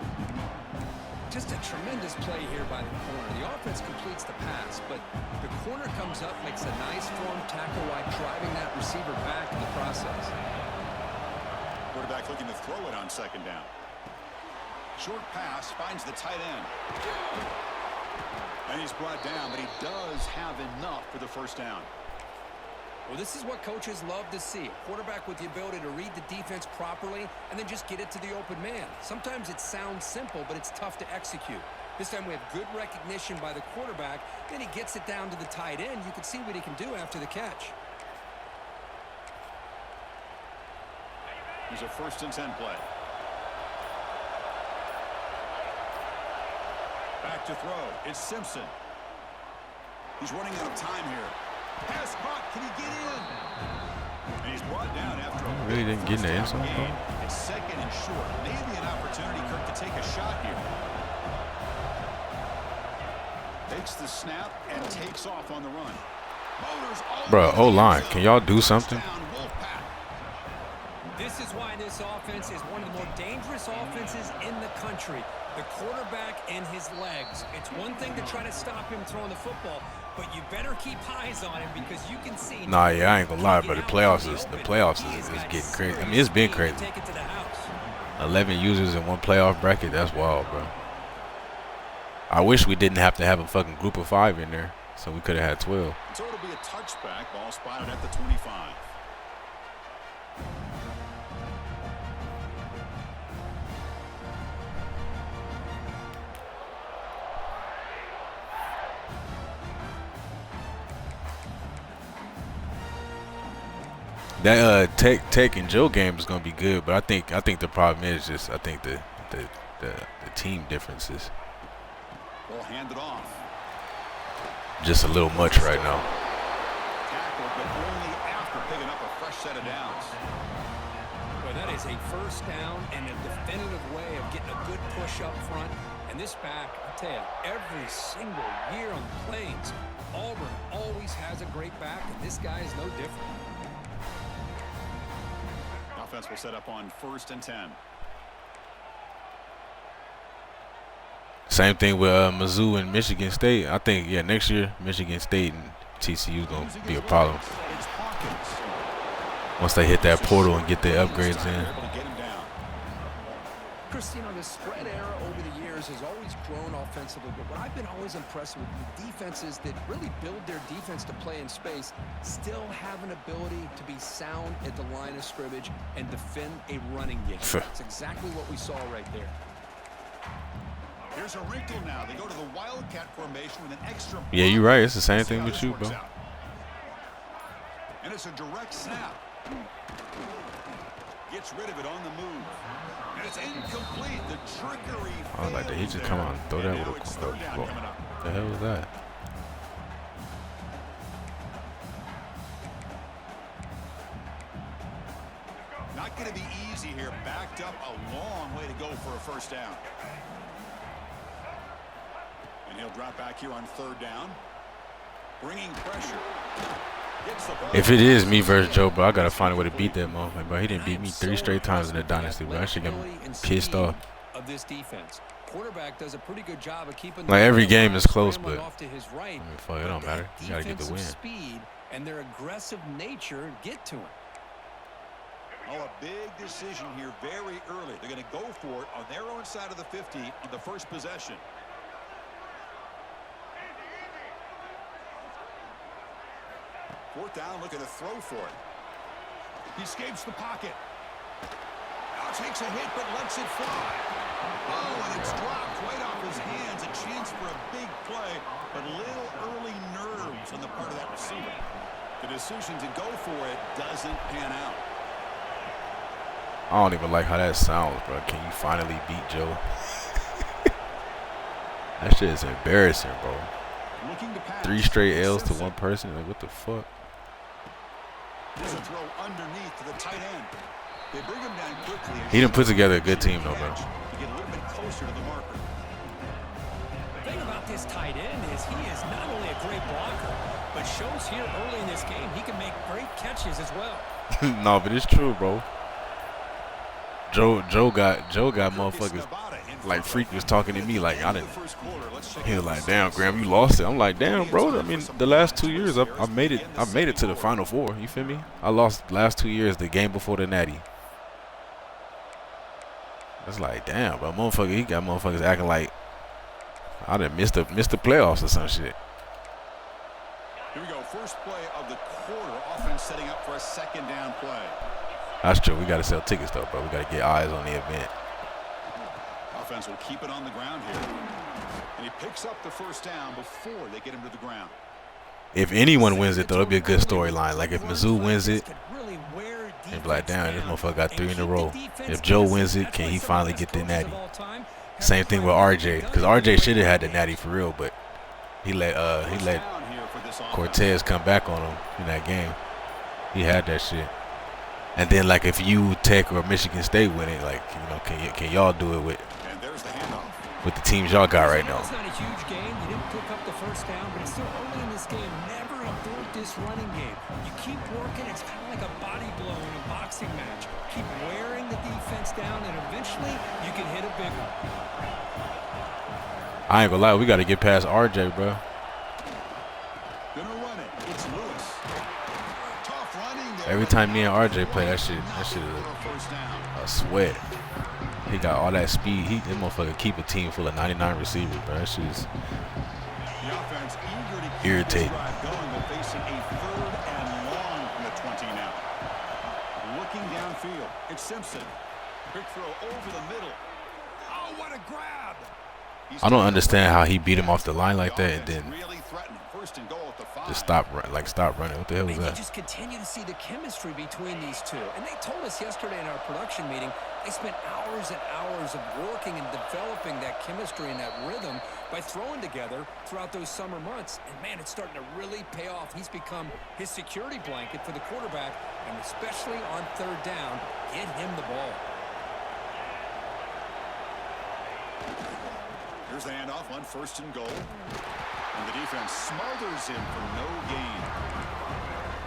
Just a tremendous play here by the corner. The offense completes the pass, but the corner comes up, makes a nice form tackle while driving that receiver back in the process. Quarterback looking to throw it on second down. Short pass finds the tight end. And he's brought down, but he does have enough for the first down. Well, this is what coaches love to see. A quarterback with the ability to read the defense properly and then just get it to the open man. Sometimes it sounds simple, but it's tough to execute. This time we have good recognition by the quarterback. Then he gets it down to the tight end. You can see what he can do after the catch. Here's a 1st and 10 play. Back to throw. It's Simpson. He's running out of time here. Pass caught. Can he get in? And he's brought down after a Really didn't get in the end zone. It's second and short. Maybe an opportunity, Kirk, to take a shot here. Takes the snap and takes off on the run. Bro, O-line, can y'all do something? This is why this offense is one of the more dangerous offenses in the country. The quarterback and his legs. It's one thing to try to stop him throwing the football, but you better keep eyes on him because you can see. Nah, yeah, I ain't gonna lie, but the playoffs is getting crazy. I mean, it's been crazy. 11 users in one playoff bracket, that's wild, bro. I wish we didn't have to have a fucking group of 5 in there, so we could have had 12. So it'll be a touchback, ball spotted at the 25. That Tech and Joe game is gonna be good, but I think the problem is just I think the team differences Ball handed off. just a little much right now. Tackled, but only after picking up a fresh set of downs. Well, that is a first down and a definitive way of getting a good push up front. And this back, I tell you, every single year on the Plains, Auburn always has a great back, and this guy is no different. Offense will set up on 1st and 10. Same thing with Mizzou and Michigan State. I think next year Michigan State and TCU is gonna be a problem once they hit that portal and get their upgrades in. Chris, you know, the spread era over the years theirs has always grown offensively, but what I've been always impressed with the defenses that really build their defense to play in space still have an ability to be sound at the line of scrimmage and defend a running game. That's exactly what we saw right there. Here's a wrinkle now. They go to the Wildcat formation with an extra. Yeah, you're right. It's the same thing with you, bro. And it's a direct snap. Gets rid of it on the move. And it's incomplete. The trickery. I was like, did he just come out and throw that with a football? What the hell was that? Not going to be easy here. Backed up a long way to go for a first down. And he'll drop back here on third down. Bringing pressure. If it is me versus Joe, bro, I gotta find a way to beat that motherfucker, bro. He didn't beat me 3 straight times in the dynasty, bro. I should get pissed off. Of this defense, quarterback does a pretty good job of keeping. Like every game is close, but off to his right. I mean, fuck, it don't matter. You gotta get the win. Speed and their aggressive nature get to him. Oh, a big decision here very early. They're going to go for it on their own side of the 50 on the first possession. Fourth down, looking to throw for it. He escapes the pocket. Now takes a hit, but lets it fly. Oh, and it's dropped right off his hands. A chance for a big play, but little early nerves on the part of that receiver. The decision to go for it doesn't pan out. I don't even like how that sounds, bro. Can you finally beat Joe? That shit is embarrassing, bro. 3 straight L's to one person. Like, what the fuck? There's a throw underneath to the tight end. They bring him down quickly. He done put together a good team, though, bro. To get a little bit closer to the marker. The thing about this tight end is he is not only a great blocker, but shows here early in this game he can make great catches as well. No, but it's true, bro. Joe got motherfuckers like Freak was talking to me like I didn't. He was like, "Damn, Graham, you lost it." I'm like, "Damn, bro. I mean, the last 2 years I made it to the Final Four. You feel me? I lost the last 2 years, the game before the Natty. It's like, damn, but motherfucker, he got motherfuckers acting like I done missed the playoffs or some shit." Here we go. First play of the quarter. Offense setting up for a second down play. That's true. We got to sell tickets, though, bro. We got to get eyes on the event. Offense will keep it on the ground here. And he picks up the first down before they get him to the ground. If anyone wins it, though, it'll be a good storyline. Like, if Mizzou wins it, they'll be like, damn, this motherfucker got 3 in a row. If Joe wins it, can he finally get the Natty? Same thing with RJ. Because RJ should have had the Natty for real, but he let Cortez come back on him in that game. He had that shit. And then, like, if you Tech or Michigan State win it, like, you know, can y'all do it with the teams y'all got right now? It's not a huge game. You didn't pick up the first down, but it's still early in this game. Never abort this running game. You keep working. It's kind of like a body blow in a boxing match. Keep wearing the defense down, and eventually you can hit a big one. I ain't gonna lie. We got to get past RJ, bro. Every time me and RJ play, that shit is a sweat. He got all that speed. That motherfucker keep a team full of 99 receivers, bro. That shit is irritating. Facing a third and long from the 20 now. Looking downfield, it's Simpson. Quick throw over the middle. Oh, what a grab! I don't understand how he beat him off the line like that and then just stop running. What the hell was that? You just continue to see the chemistry between these two. And they told us yesterday in our production meeting they spent hours and hours of working and developing that chemistry and that rhythm by throwing together throughout those summer months. And, man, it's starting to really pay off. He's become his security blanket for the quarterback, and especially on third down, get him the ball. Here's the handoff on first and goal. And the defense smothers him for no gain.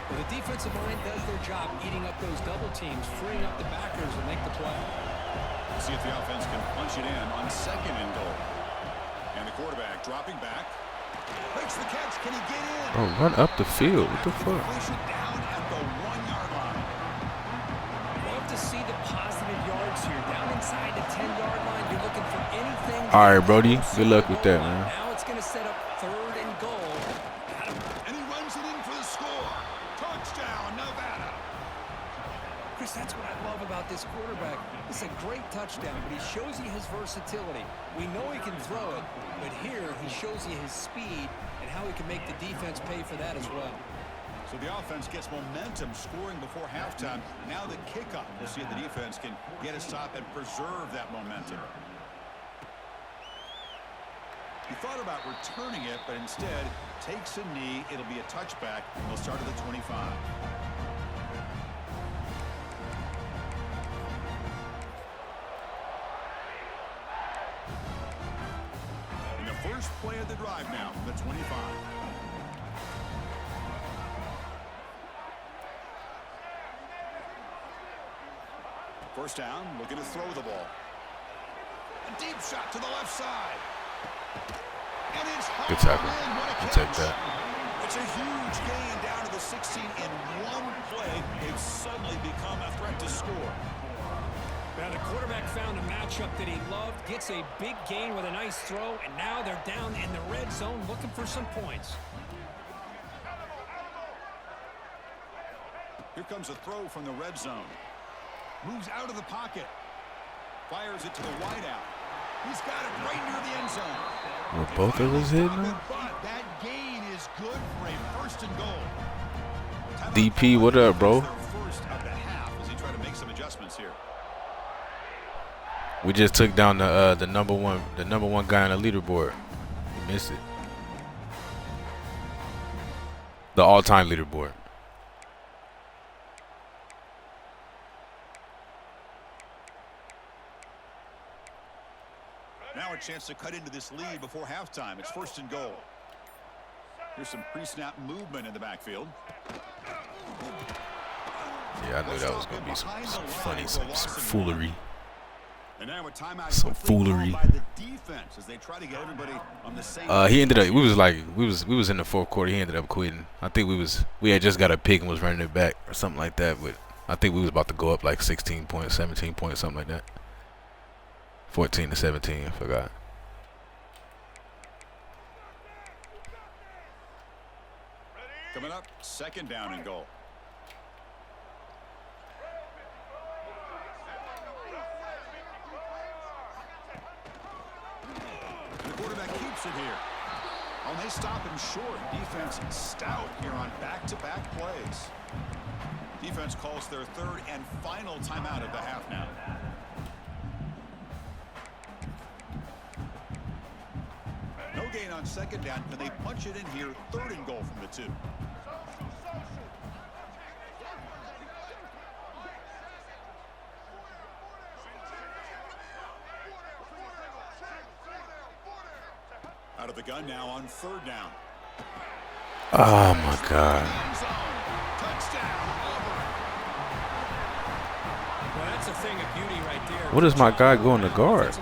Well, the defensive line does their job eating up those double teams, freeing up the backers to make the play. We'll see if the offense can punch it in on second and goal. And the quarterback dropping back. Makes the catch. Can he get in? Bro, run up the field. What the fuck? Down at the 1-yard line. Love to see the positive yards here. Down inside the 10-yard line, you're looking for anything All right, Brody. Good luck with that, man. Now it's going to set up 3rd and goal. And he runs it in for the score. Touchdown, Nevada. Chris, that's what I love about this quarterback. It's a great touchdown, but he shows you his versatility. We know he can throw it, but here he shows you his speed and how he can make the defense pay for that as well. So the offense gets momentum, scoring before halftime. Now the kickoff. We'll see if the defense can get a stop and preserve that momentum. He thought about returning it, but instead takes a knee. It'll be a touchback. They'll start at the 25. And the first play of the drive now from the 25. First down, looking to throw the ball. A deep shot to the left side. And it's Good tackle. I'll take that. It's a huge gain down to the 16 in one play. They've suddenly become a threat to score. Now the quarterback found a matchup that he loved, gets a big gain with a nice throw, and now they're down in the red zone looking for some points. Here comes a throw from the red zone. Moves out of the pocket. Fires it to the wideout. He's got it right near the end zone. Were both of us hitting him? But that gain is good for a 1st and goal. DP, what up, bro? First of the half as he tried to make some adjustments here. We just took down the number one guy on the leaderboard. He missed it. The all-time leaderboard. Now a chance to cut into this lead before halftime. It's 1st and goal. Here's some pre-snap movement in the backfield. Yeah, I knew that was going to be some funny, some foolery. And now a timeout Some foolery. by the defense as they try to get everybody on the same He ended up. We was in the 4th quarter. He ended up quitting. I think we had just got a pick and was running it back or something like that. But I think we was about to go up like 16 points, 17 points, something like that. 14 to 17, I forgot. Coming up, 2nd down and goal. And the quarterback keeps it here. Oh, and they stop him short. Defense stout here on back-to-back plays. Defense calls their 3rd and final timeout of the half now. No gain on 2nd down. Can they punch it in here? 3rd and goal from the 2. Out of the gun now on 3rd down. Oh my God. Well, that's a thing of beauty right there. What is my guy going to guard?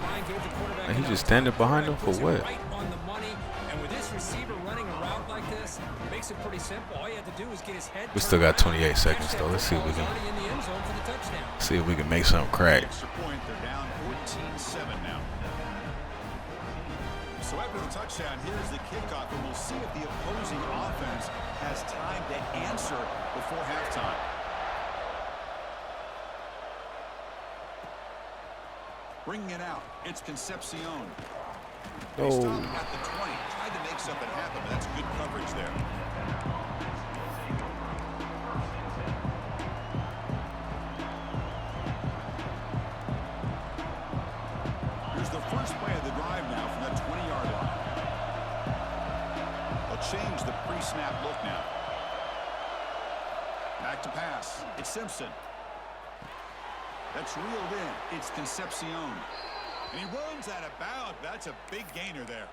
And he's just standing behind him for what? Right on the money, and with this receiver running a route like this, it makes it pretty simple. All you have to do is get his head. We still got 28 seconds though. Let's see if we can make something crack. Extra point, they're down 14-7 now. So after the touchdown, here's the kickoff, and we'll see if the opposing offense has time to answer before halftime. Bringing it out, it's Concepcion. They stop at the 20, tried to make something happen, but that's good coverage there. Here's the first play of the drive now from that 20-yard line. They'll change the pre-snap look now. Back to pass. It's Simpson. That's reeled in. It's Concepcion. And he runs out of bounds. That's a big gainer there.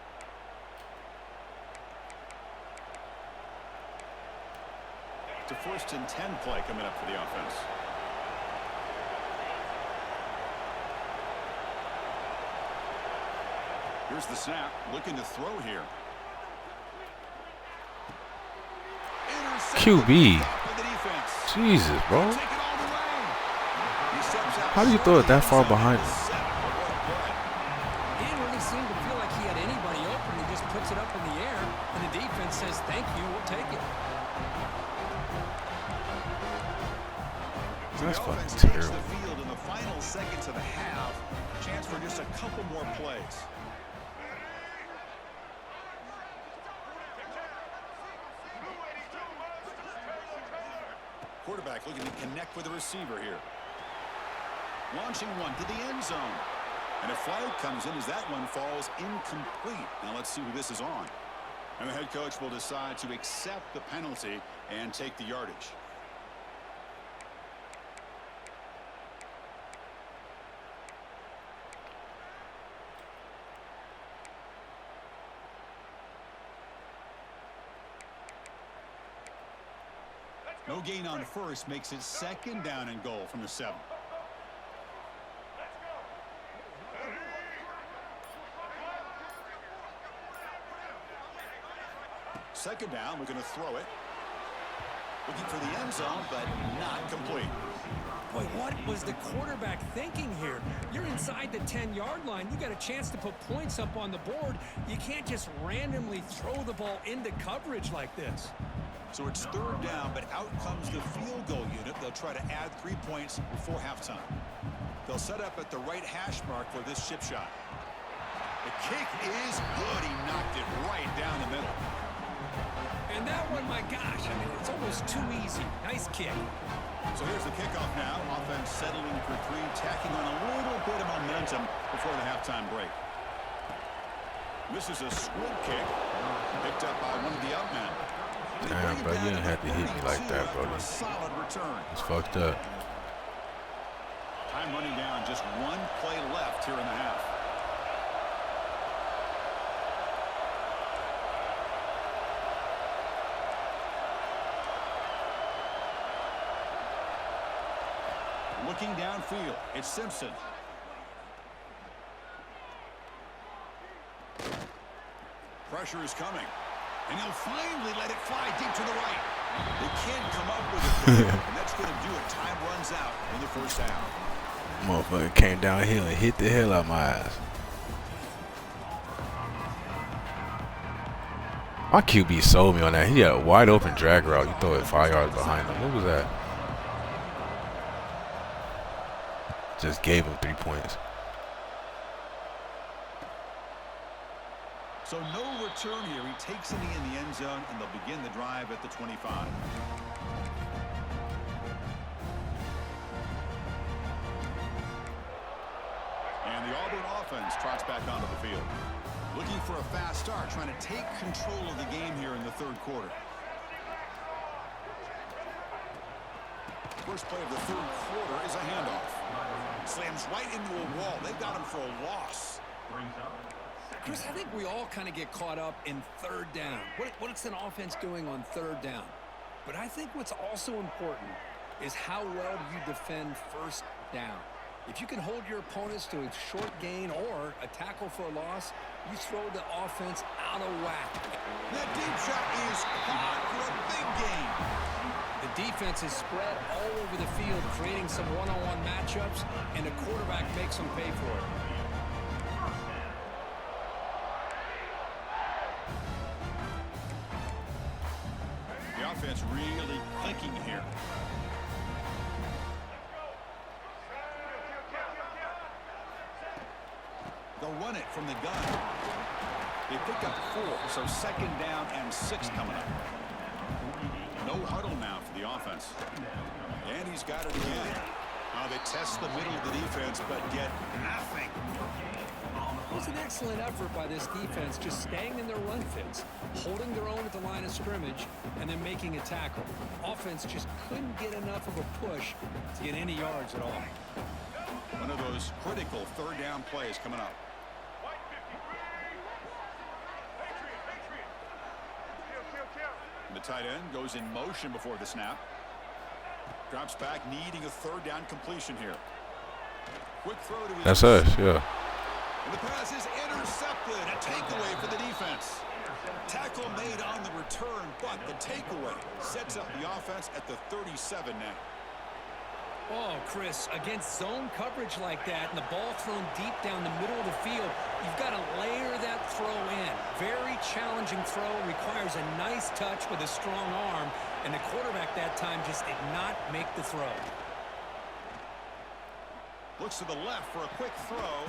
It's a 1st and 10 play coming up for the offense. Here's the snap. Looking to throw here. QB. Jesus, bro. How do you throw it that far behind him? He didn't really seem to you will take it. That's The fucking offense takes terrible. the field in the final seconds of the half. Chance for just a couple more plays. Quarterback looking to connect with the receiver here. Launching one to the end zone. And a flag comes in as that one falls incomplete. Now let's see who this is on. And the head coach will decide to accept the penalty and take the yardage. No gain on first makes it 2nd down and goal from the 7. Second down, we're going to throw it. Looking for the end zone, but not complete. Boy, what was the quarterback thinking here? You're inside the 10-yard line. You got a chance to put points up on the board. You can't just randomly throw the ball into coverage like this. So it's 3rd down, but out comes the field goal unit. They'll try to add 3 points before halftime. They'll set up at the right hash mark for this chip shot. The kick is good. He knocked it right down the middle. And that one, my gosh, I mean, it's almost too easy. Nice kick. So here's the kickoff now. Offense settling for 3, tacking on a little bit of momentum before the halftime break. This is a squib kick, picked up by one of the up men. Damn, bro, you didn't have to hit me like that, bro. Solid return. It's fucked up. Time running down, just 1 play left here in the half. Looking downfield, it's Simpson. Pressure is coming. And he'll finally let it fly deep to the right. They can't come up with it there, and that's going to do it. Time runs out in the first half. Motherfucker came downhill and hit the hell out of my ass. My QB sold me on that. He had a wide open drag route. You throw it 5 yards behind him. What was that? Just gave him 3 points. So no return here. He takes it in the end zone, and they'll begin the drive at the 25. And the Auburn offense trots back onto the field. Looking for a fast start, trying to take control of the game here in the 3rd quarter. First play of the 3rd quarter is a handoff. Slams right into a wall. They got him for a loss. Chris, I think we all kind of get caught up in 3rd down. What's an offense doing on 3rd down? But I think what's also important is how well you defend 1st down. If you can hold your opponents to a short gain or a tackle for a loss, you throw the offense out of whack. That deep shot is caught for a big gain. The defense is spread all over the field, creating some one-on-one matchups, and the quarterback makes them pay for it. The offense really clicking here. They'll run it from the gun. They pick up 4, so 2nd down and 6 coming up. No huddle now for the offense. And he's got it again. They test the middle of the defense, but get nothing. It was an excellent effort by this defense, just staying in their run fits, holding their own at the line of scrimmage, and then making a tackle. Offense just couldn't get enough of a push to get any yards at all. One of those critical 3rd down plays coming up. The tight end goes in motion before the snap. Drops back, needing a 3rd down completion here. Quick throw to his... That's us, yeah. And the pass is intercepted. A takeaway for the defense. Tackle made on the return, but the takeaway sets up the offense at the 37 now. Oh, Chris, against zone coverage like that and the ball thrown deep down the middle of the field, you've got to layer that throw in. Very challenging throw, requires a nice touch with a strong arm, and the quarterback that time just did not make the throw. Looks to the left for a quick throw.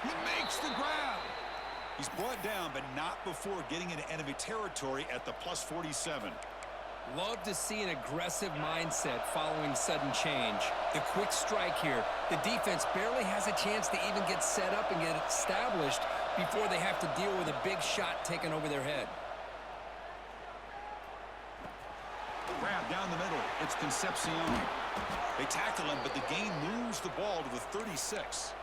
He makes the grab. He's brought down, but not before getting into enemy territory at the +47. Love to see an aggressive mindset following sudden change. The quick strike here. The defense barely has a chance to even get set up and get established before they have to deal with a big shot taken over their head. Grab down the middle. It's Concepcion. They tackle him, but the gain moves the ball to the 36.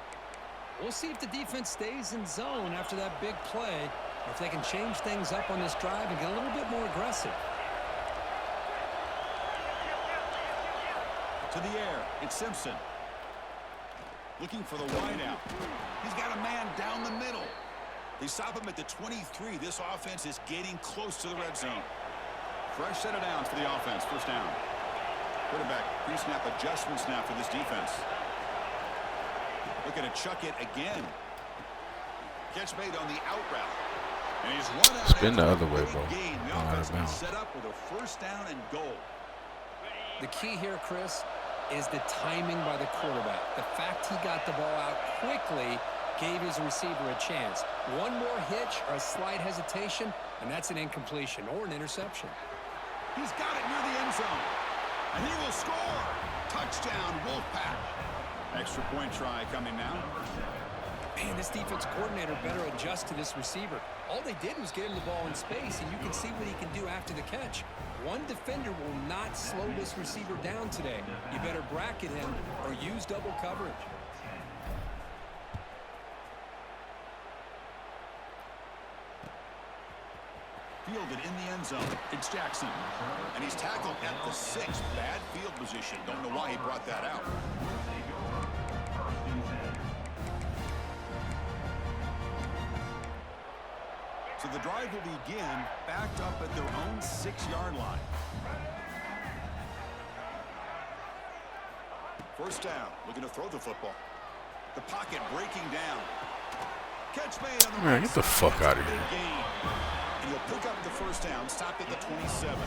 We'll see if the defense stays in zone after that big play, or if they can change things up on this drive and get a little bit more aggressive. To the air, it's Simpson. Looking for the wideout. He's got a man down the middle. They stop him at the 23. This offense is getting close to the red zone. Fresh set of downs for the offense. First down. Quarterback pre-snap adjustments now for this defense. Looking to chuck it again. Catch made on the out route. And he's run out. Spin the other way, bro. The offense is set up with a first down and goal. The key here, Chris, is the timing by the quarterback. The fact he got the ball out quickly gave his receiver a chance. One more hitch or a slight hesitation, and that's an incompletion or an interception. He's got it near the end zone. And he will score. Touchdown, Wolfpack. Extra point try coming now. Man, this defense coordinator better adjust to this receiver. All they did was get him the ball in space, and you can see what he can do after the catch. One defender will not slow this receiver down today. You better bracket him or use double coverage. Fielded in the end zone. It's Jackson. And he's tackled at the 6. Bad field position. Don't know why he brought that out. So the drive will begin backed up at their own 6-yard line. First down. Looking to throw the football. The pocket breaking down. Catch made on the Man, get the fuck out of here. And he'll pick up the first down, stopped at the 27.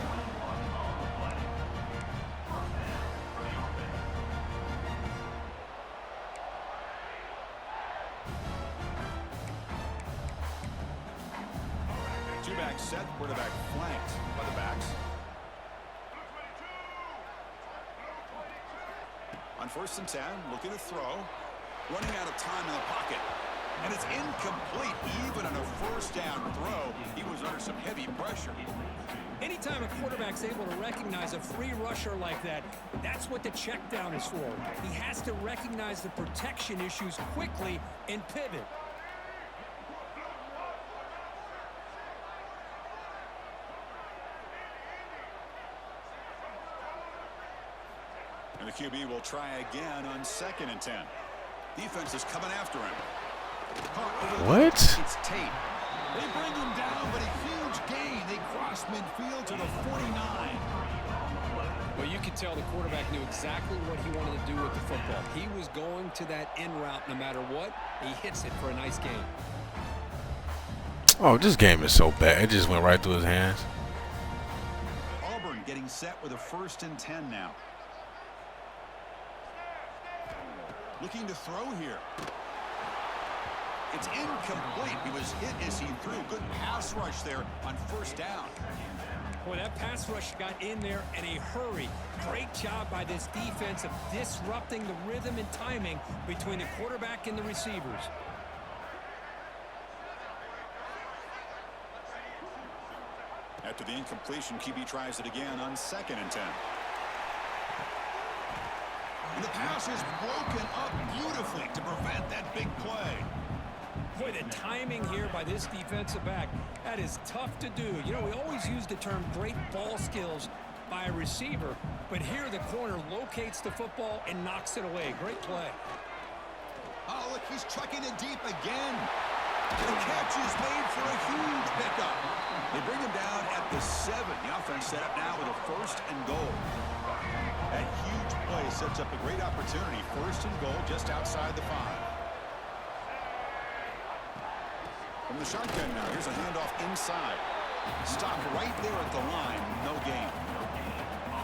Two-back set, quarterback flanked by the backs. On first and 10, looking to throw. Running out of time in the pocket. And it's incomplete. Even on a first down throw, he was under some heavy pressure. Anytime a quarterback's able to recognize a free rusher like that, that's what the check down is for. He has to recognize the protection issues quickly and pivot. And the QB will try again on 2nd and 10. Defense is coming after him. What? It's Tate. They bring him down, but a huge gain. They cross midfield to the 49. Well, you could tell the quarterback knew exactly what he wanted to do with the football. He was going to that in route no matter what. He hits it for a nice gain. Oh, this game is so bad. It just went right through his hands. Auburn getting set with a 1st and 10 now. Looking to throw here. It's incomplete. He was hit as he threw. Good pass rush there on first down. Boy, that pass rush got in there in a hurry. Great job by this defense of disrupting the rhythm and timing between the quarterback and the receivers. After the incompletion, QB tries it again on 2nd and 10. And the pass is broken up beautifully to prevent that big play. Boy, the timing here by this defensive back, that is tough to do. You know, we always use the term great ball skills by a receiver, but here the corner locates the football and knocks it away. Great play. Oh, look, he's trucking it deep again. The catch is made for a huge pickup. They bring him down at the 7. The offense set up now with a 1st and goal. That huge play sets up a great opportunity. 1st and goal just outside the 5. From the shotgun now, here's a handoff inside. Stop right there at the line. No gain.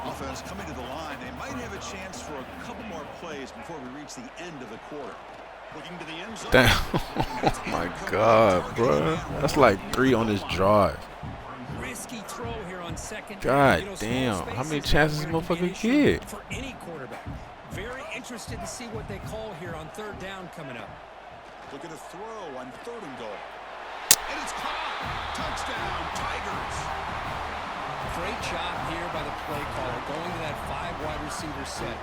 Offense coming to the line. They might have a chance for a couple more plays before we reach the end of the quarter. Looking to the end zone. Damn. Oh my God, bro. That's like 3 on this drive. Risky throw here on 2nd. God damn. How many chances this motherfucker get? For any quarterback. Very interested to see what they call here on 3rd down coming up. Look at a throw on 3rd and goal. And it's caught. Touchdown, Tigers. Great job here by the play caller going to that 5 wide receiver set.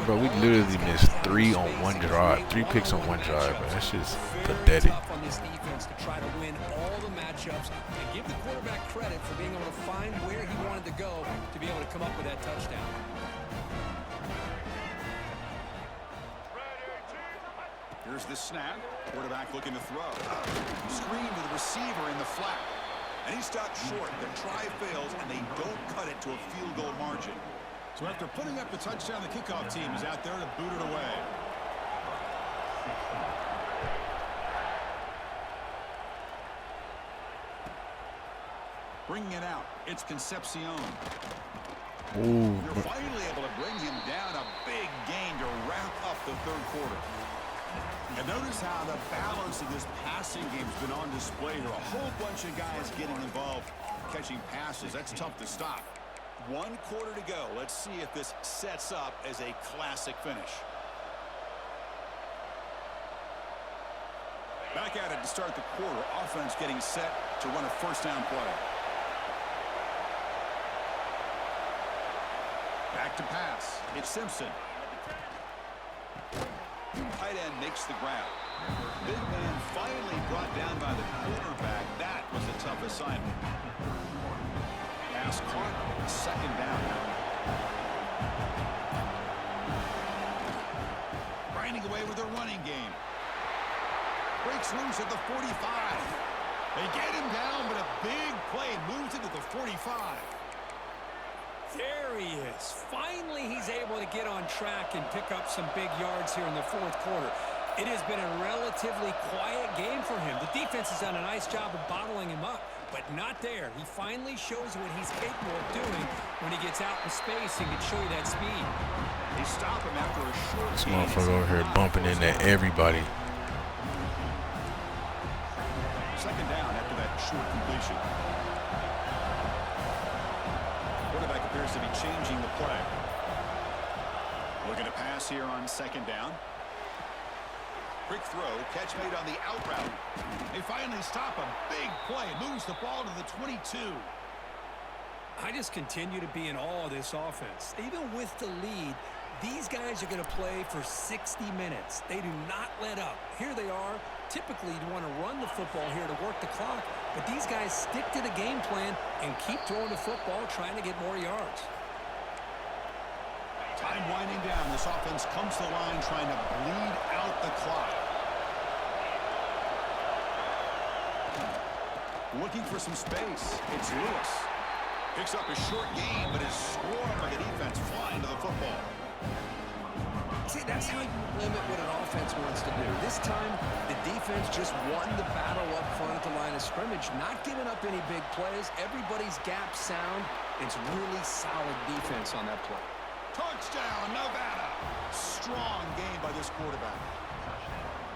Bro, we literally missed 3 on one drive. 3 picks on one drive, bro. That's just pathetic. Tough on this defense to try to win all the matchups and give the quarterback credit for being able to find where he wanted to go to be able to come up with that touchdown. Here's the snap. Quarterback looking to throw. Screen to the receiver in the flat. And he stopped short. The try fails, and they don't cut it to a field goal margin. So after putting up the touchdown, the kickoff team is out there to boot it away. Bringing it out, it's Concepcion. Ooh. You're finally able to bring him down. A big gain to wrap up the 3rd quarter. And notice how the balance of this passing game has been on display here. A whole bunch of guys getting involved catching passes. That's tough to stop. 1 quarter to go. Let's see if this sets up as a classic finish. Back at it to start the quarter. Offense getting set to run a 1st down play. Back to pass. It's Simpson. Tight end makes the grab. Big man finally brought down by the quarterback. That was a tough assignment. Pass caught. 2nd down. Grinding away with a running game. Breaks loose at the 45. They get him down, but a big play moves it to the 45. There he is. Finally, he's able to get on track and pick up some big yards here in the 4th quarter. It has been a relatively quiet game for him. The defense has done a nice job of bottling him up, but not there. He finally shows what he's capable of doing when he gets out in space and can show you that speed. They stop him after a short This gain. motherfucker over here bumping into everybody. 2nd down after that short completion. Quarterback appears to be changing the play. Looking to pass here on 2nd down. Quick throw, catch made on the out route. They finally stop a big play. Moves the ball to the 22. I just continue to be in awe of this offense. Even with the lead, these guys are going to play for 60 minutes. They do not let up. Here they are. Typically, you want to run the football here to work the clock, but these guys stick to the game plan and keep throwing the football, trying to get more yards. Time winding down. This offense comes to the line trying to bleed out the clock. Looking for some space. It's Lewis. Picks up a short gain, but is scored by the defense flying to the football. See, that's how you limit what an offense wants to do. This time, the defense just won the battle up front at the line of scrimmage, not giving up any big plays. Everybody's gap sound. It's really solid defense on that play. Touchdown, Nevada. Strong game by this quarterback.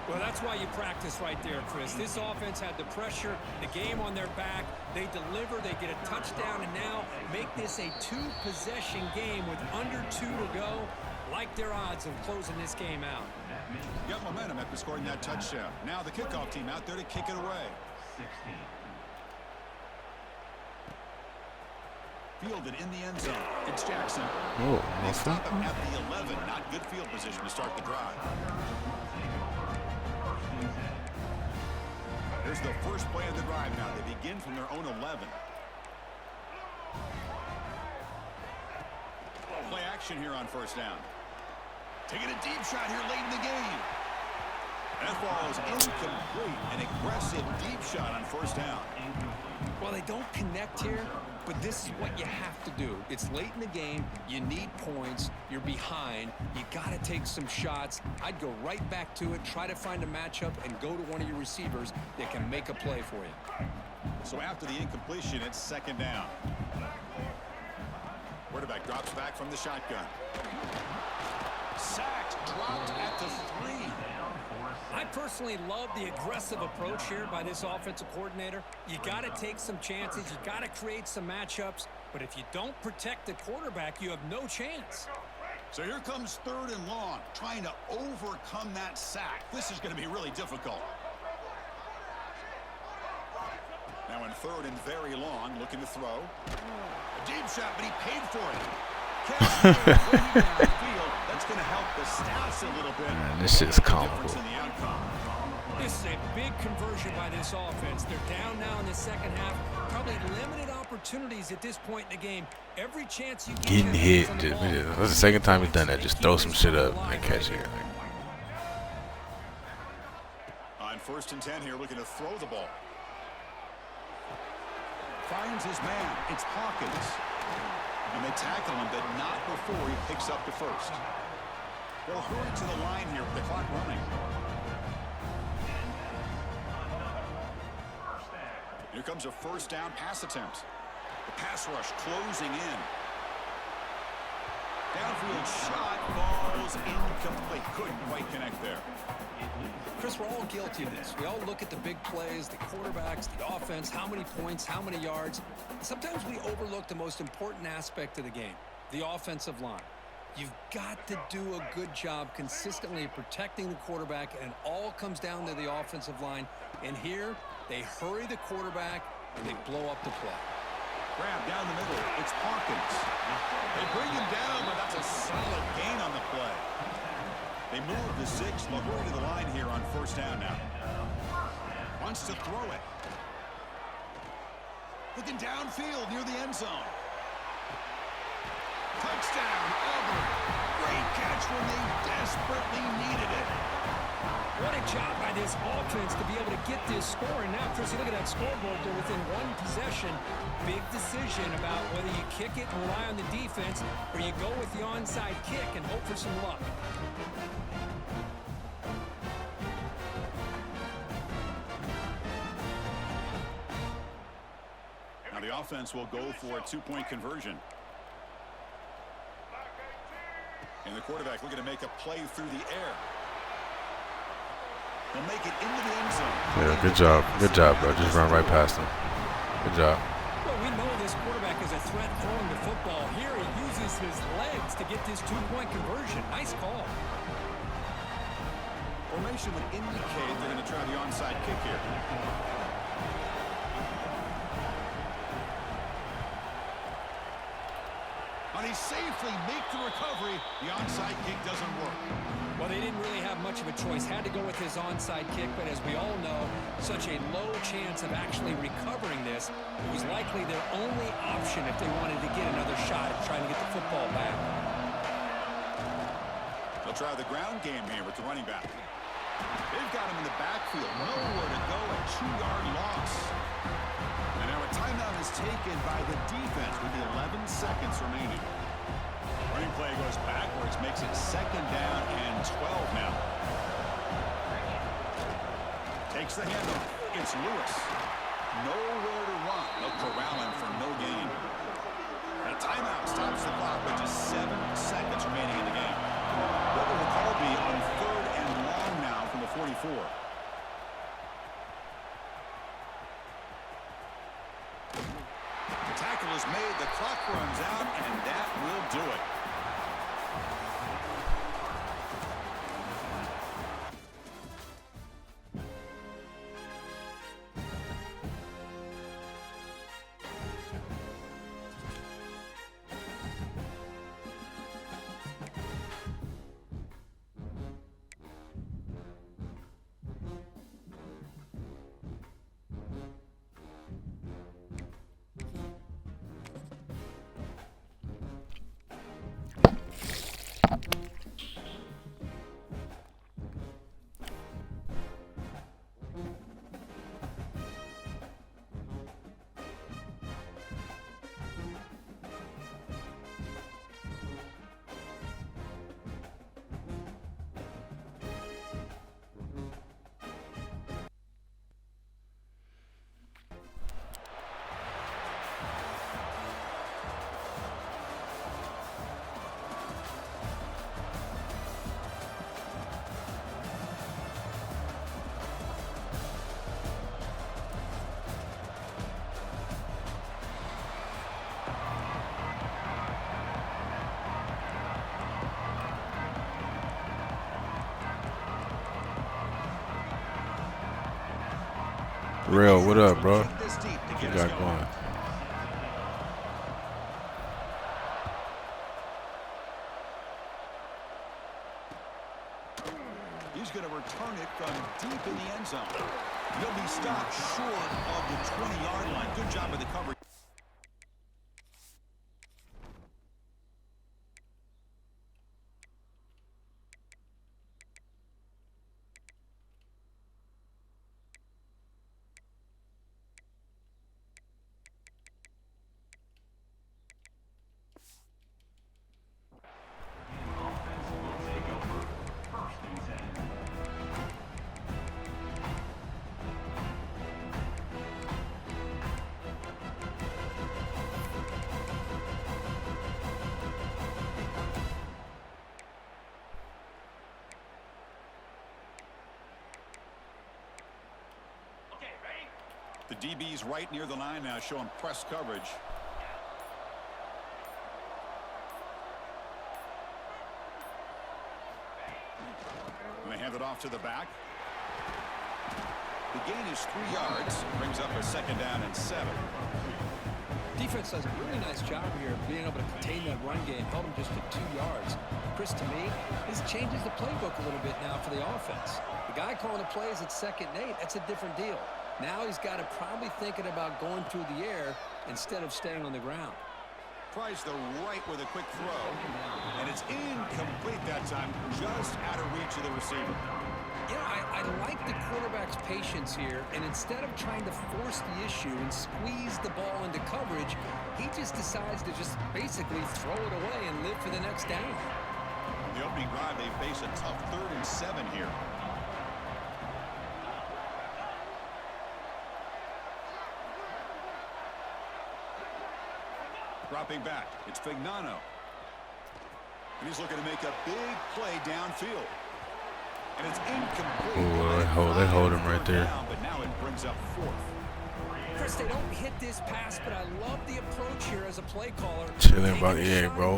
Well, that's why you practice right there, Chris. This offense had the pressure, the game on their back. They deliver, they get a touchdown, and now make this a 2-possession game with under 2 to go. Like their odds of closing this game out. Got momentum after scoring that touchdown. Now the kickoff team out there to kick it away. 16. Fielded in the end zone. It's Jackson. Oh, They stop him at the 11. Not good field position to start the drive. There's the first play of the drive now. They begin from their own 11. Play action here on 1st down. Taking a deep shot here late in the game. And that ball is incomplete. An aggressive deep shot on 1st down. Well, they don't connect here, but this is what you have to do. It's late in the game. You need points. You're behind. You got to take some shots. I'd go right back to it, try to find a matchup, and go to one of your receivers that can make a play for you. So after the incompletion, it's second down. Quarterback drops back from the shotgun. Sacked, dropped at the 3. I personally love the aggressive approach here by this offensive coordinator. You got to take some chances. You got to create some matchups. But if you don't protect the quarterback, you have no chance. So here comes 3rd and long, trying to overcome that sack. This is going to be really difficult. Now in 3rd and very long, looking to throw. A deep shot, but he paid for it. That's going to help the stats a little bit. Man, this shit's comical. This is a big conversion by this offense. They're down now in the second half. Probably limited opportunities at this point in the game. Every chance you get. Getting hit. That's the second time he's done that. Just throw some shit up and catch it. On 1st and 10 here, looking to throw the ball. Finds his man. It's Hawkins. And they tackle him, but not before he picks up the 1st. They'll hurry to the line here with the clock running. Here comes a 1st down pass attempt. The pass rush closing in. Downfield shot falls incomplete. Couldn't quite connect there. Chris, we're all guilty of this. We all look at the big plays, the quarterbacks, the offense, how many points, how many yards. Sometimes we overlook the most important aspect of the game, the offensive line. You've got to do a good job consistently protecting the quarterback, and it all comes down to the offensive line. And here, they hurry the quarterback, and they blow up the play. Grab down the middle. It's Hawkins. They bring him down, but that's a solid gain on the play. They move the 6. They'll hurry to the line here on 1st down now. Wants to throw it. Looking downfield near the end zone. Touchdown, Auburn. Great catch when they desperately needed it. What a job by this offense to be able to get this score. And now, Chris, you look at that scoreboard. They're within 1 possession. Big decision about whether you kick it and rely on the defense or you go with the onside kick and hope for some luck. Now the offense will go for a 2-point conversion. And the quarterback looking to make a play through the air. They'll make it into the end zone. Yeah, good job. Good job, bro. Just run right past him. Good job. Well, we know this quarterback is a threat throwing the football. Here he uses his legs to get this 2-point conversion. Nice call. Formation would indicate they're going to try the onside kick here. But he safely makes the recovery. The onside kick doesn't work. Well, they didn't really have much of a choice. Had to go with his onside kick, but as we all know, such a low chance of actually recovering this. It was likely their only option if they wanted to get another shot at trying to get the football back. They'll try the ground game here with the running back. They've got him in the backfield. Nowhere to go, a 2-yard loss. And now a timeout is taken by the defense with the 11 seconds remaining. Running play goes backwards, makes it 2nd down and 12 now. Takes the handoff. It's Lewis. Nowhere to run. They'll corral him for no gain. And a timeout stops the clock with just 7 seconds remaining in the game. What will the call be on 3rd and long now from the 44? The tackle is made, the clock runs out, and that will do it. Real, what up, bro? Take this deep to What get you us got going. going? He's going to return it from deep in the end zone. He'll be stopped short of the 20-yard line. Good job of the coverage. The DB's right near the line now, showing press coverage. And they hand it off to the back. The gain is 3 yards. Brings up a 2nd down and 7. Defense does a really nice job here of being able to contain that run game, held them just to 2 yards. Chris, to me, this changes the playbook a little bit now for the offense. The guy calling the plays at 2nd and 8, that's a different deal. Now he's got to probably thinking about going through the air instead of staying on the ground. Tries the right with a quick throw, and it's incomplete that time, just out of reach of the receiver. You know, I like the quarterback's patience here, and instead of trying to force the issue and squeeze the ball into coverage, he just decides to just basically throw it away and live for the next down. The opening drive, they face a tough 3rd and 7 here. Dropping back, it's Fignano. And he's looking to make a big play downfield. And it's incomplete. Ooh, they hold him right there. But now it brings up 4th. Chris, they don't hit this pass, but I love the approach here as a play caller. Chilling about bro.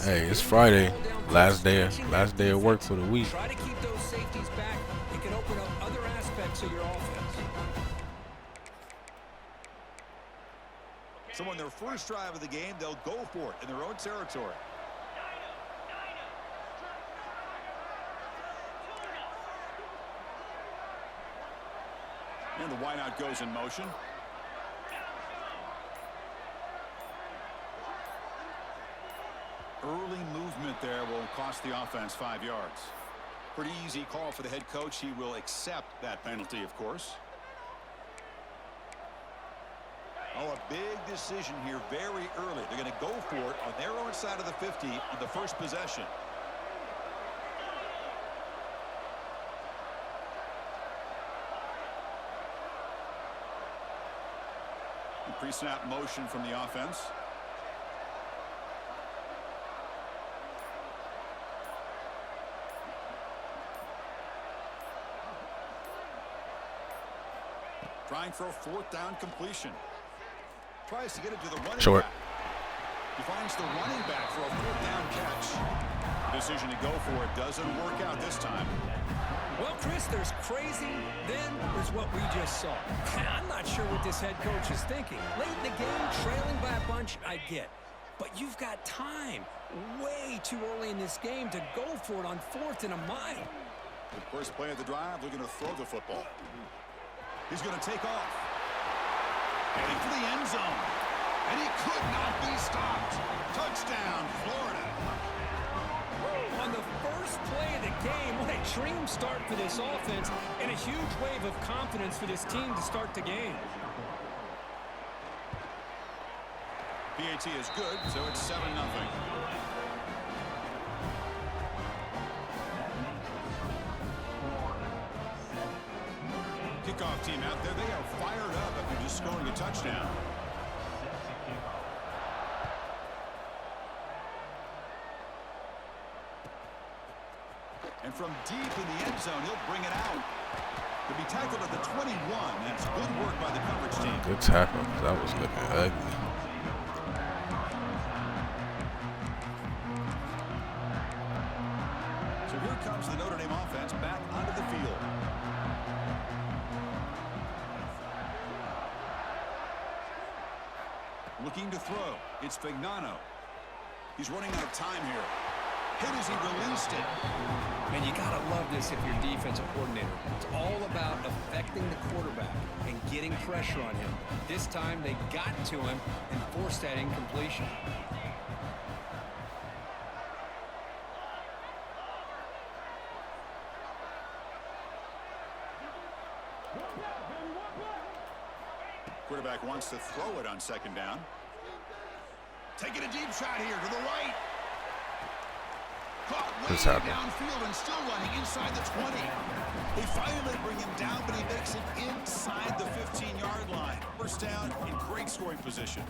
Hey, it's Friday. Last day of work for the week. Try to keep those safeties back. It can open up other aspects of your offense. So on their first drive of the game, they'll go for it in their own territory. And the wideout goes in motion. Early movement there will cost the offense 5 yards. Pretty easy call for the head coach. He will accept that penalty, of course. Oh, a big decision here very early. They're going to go for it on their own side of the 50 on the first possession. Pre-snap motion from the offense. Trying for a 4th down completion. Tries to get it to the running Short. back. He finds the running back for a 4th down catch. Decision to go for it doesn't work out this time. Well, Chris, there's crazy, then there's what we just saw. I'm not sure what this head coach is thinking. Late in the game, trailing by a bunch, I get. But you've got time, way too early in this game, to go for it on 4th and a mile. The first play of the drive, looking to throw the football. He's going to take off. Heading for the end zone. And he could not be stopped. Touchdown, Florida. On the first play of the game, what a dream start for this offense and a huge wave of confidence for this team to start the game. PAT is good, so it's 7-0. Kickoff team out there. They are fired up after just scoring a touchdown. And from deep in the end zone, he'll bring it out. He'll be tackled at the 21. That's good work by the coverage team. Good tackle. That was looking ugly. So here comes the Notre Dame offense back onto the field. Looking to throw. It's Fignano. He's running out of time here. Hit as he released it. And you got to love this if you're defensive coordinator. It's all about affecting the quarterback and getting pressure on him. This time they got to him and forced that incompletion. Quarterback wants to throw it on second down. Taking a deep shot here to the right. Caught way downfield and still running inside the 20. They finally bring him down, but he makes it inside the 15-yard line. First down in great scoring position.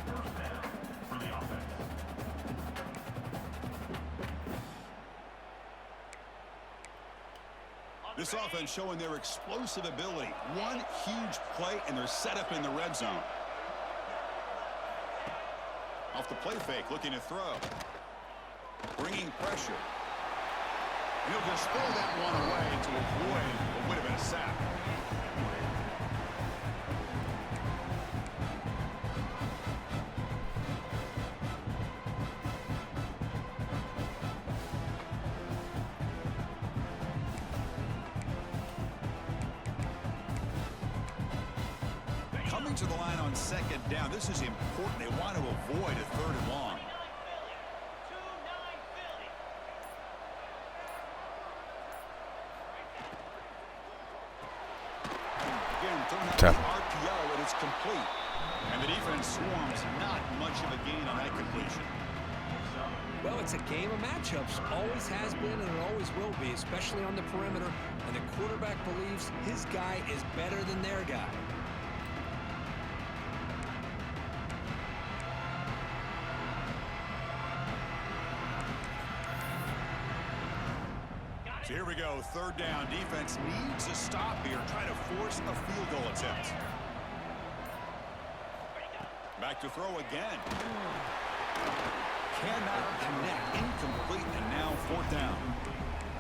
This offense showing their explosive ability. One huge play, and they're set up in the red zone. Off the play fake, looking to throw. Bringing pressure. And he'll just throw that one away to avoid what would have been a sack. Coming to the line on second down. This is important. They want to avoid a third and long. Again, throwing out the RPO, and it's complete. And the defense swarms. Not much of a gain on that completion. Well, it's a game of matchups. Always has been and it always will be, especially on the perimeter. And the quarterback believes his guy is better than their guy. So here we go, third down. Defense needs a stop here, trying to force a field goal attempt. Back to throw again. Cannot connect, incomplete, and now fourth down.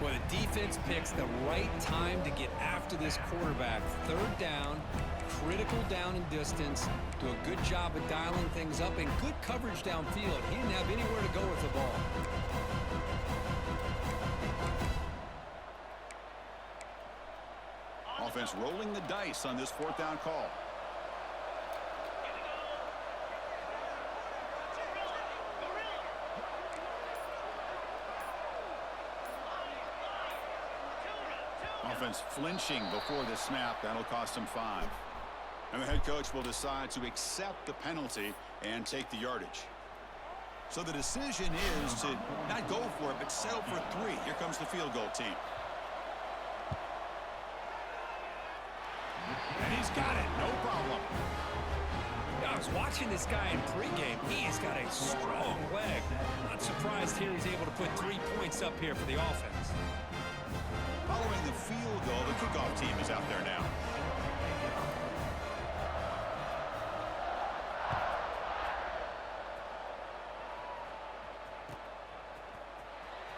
Well, the defense picks the right time to get after this quarterback. Third down, critical down and distance. Do a good job of dialing things up and good coverage downfield. He didn't have anywhere to go with the ball. Offense rolling the dice on this fourth down call. Offense flinching before the snap. That'll cost him 5. And the head coach will decide to accept the penalty and take the yardage. So the decision is to not go for it, but settle for 3. Here comes the field goal team. And he's got it, no problem. I was watching this guy in pregame. He has got a strong leg. Not surprised here he's able to put 3 points up here for the offense. Following the field goal, the kickoff team is out there now.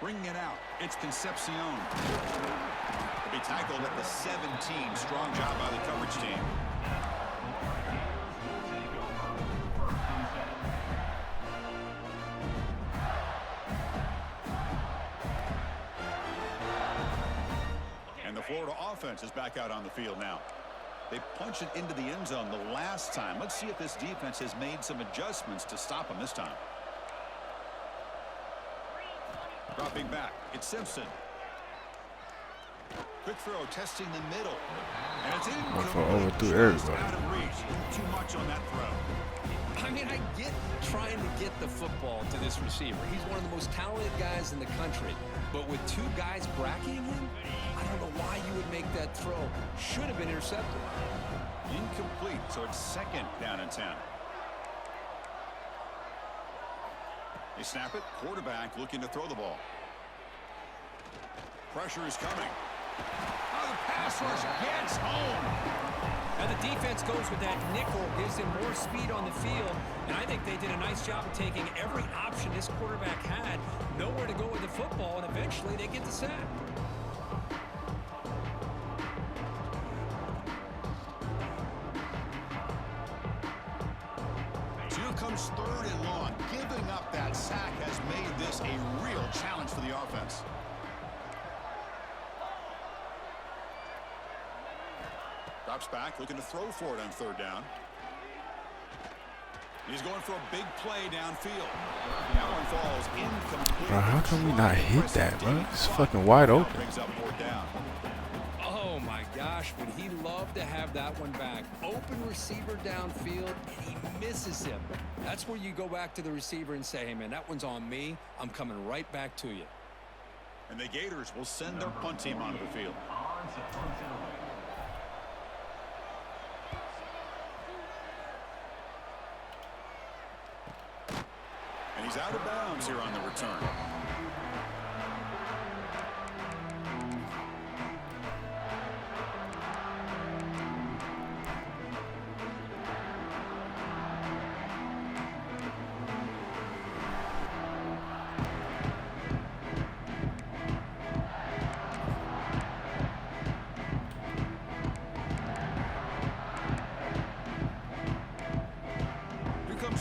Bringing it out, it's Concepcion. He'll be tackled at the 17. Strong job by the coverage team. And the Florida offense is back out on the field now. They punched it into the end zone the last time. Let's see if this defense has made some adjustments to stop them this time. Dropping back, it's Simpson. Quick throw, testing the middle. And it's in. Out of reach. Too much on that throw. I mean, I get trying to get the football to this receiver. He's one of the most talented guys in the country. But with 2 guys bracketing him, I don't know why you would make that throw. Should have been intercepted. Incomplete, so it's second down and 10. They snap it. Quarterback looking to throw the ball. Pressure is coming. Oh, the pass rush gets home. And the defense goes with that nickel, gives him more speed on the field. And I think they did a nice job of taking every option this quarterback had. Nowhere to go with the football, and eventually they get the sack. So here comes third That sack has made this a real challenge for the offense. Drops back, looking to throw for it on third down. He's going for a big play downfield. That one falls incomplete. Bro, how can we not hit that, bro? It's fucking wide open. Brings up fourth down. Oh, my gosh, would he love to have that one back. Open receiver downfield, and he misses him. That's where you go back to the receiver and say, hey, man, that one's on me. I'm coming right back to you. And the Gators will send their punt team onto the field. And he's out of bounds here on the return.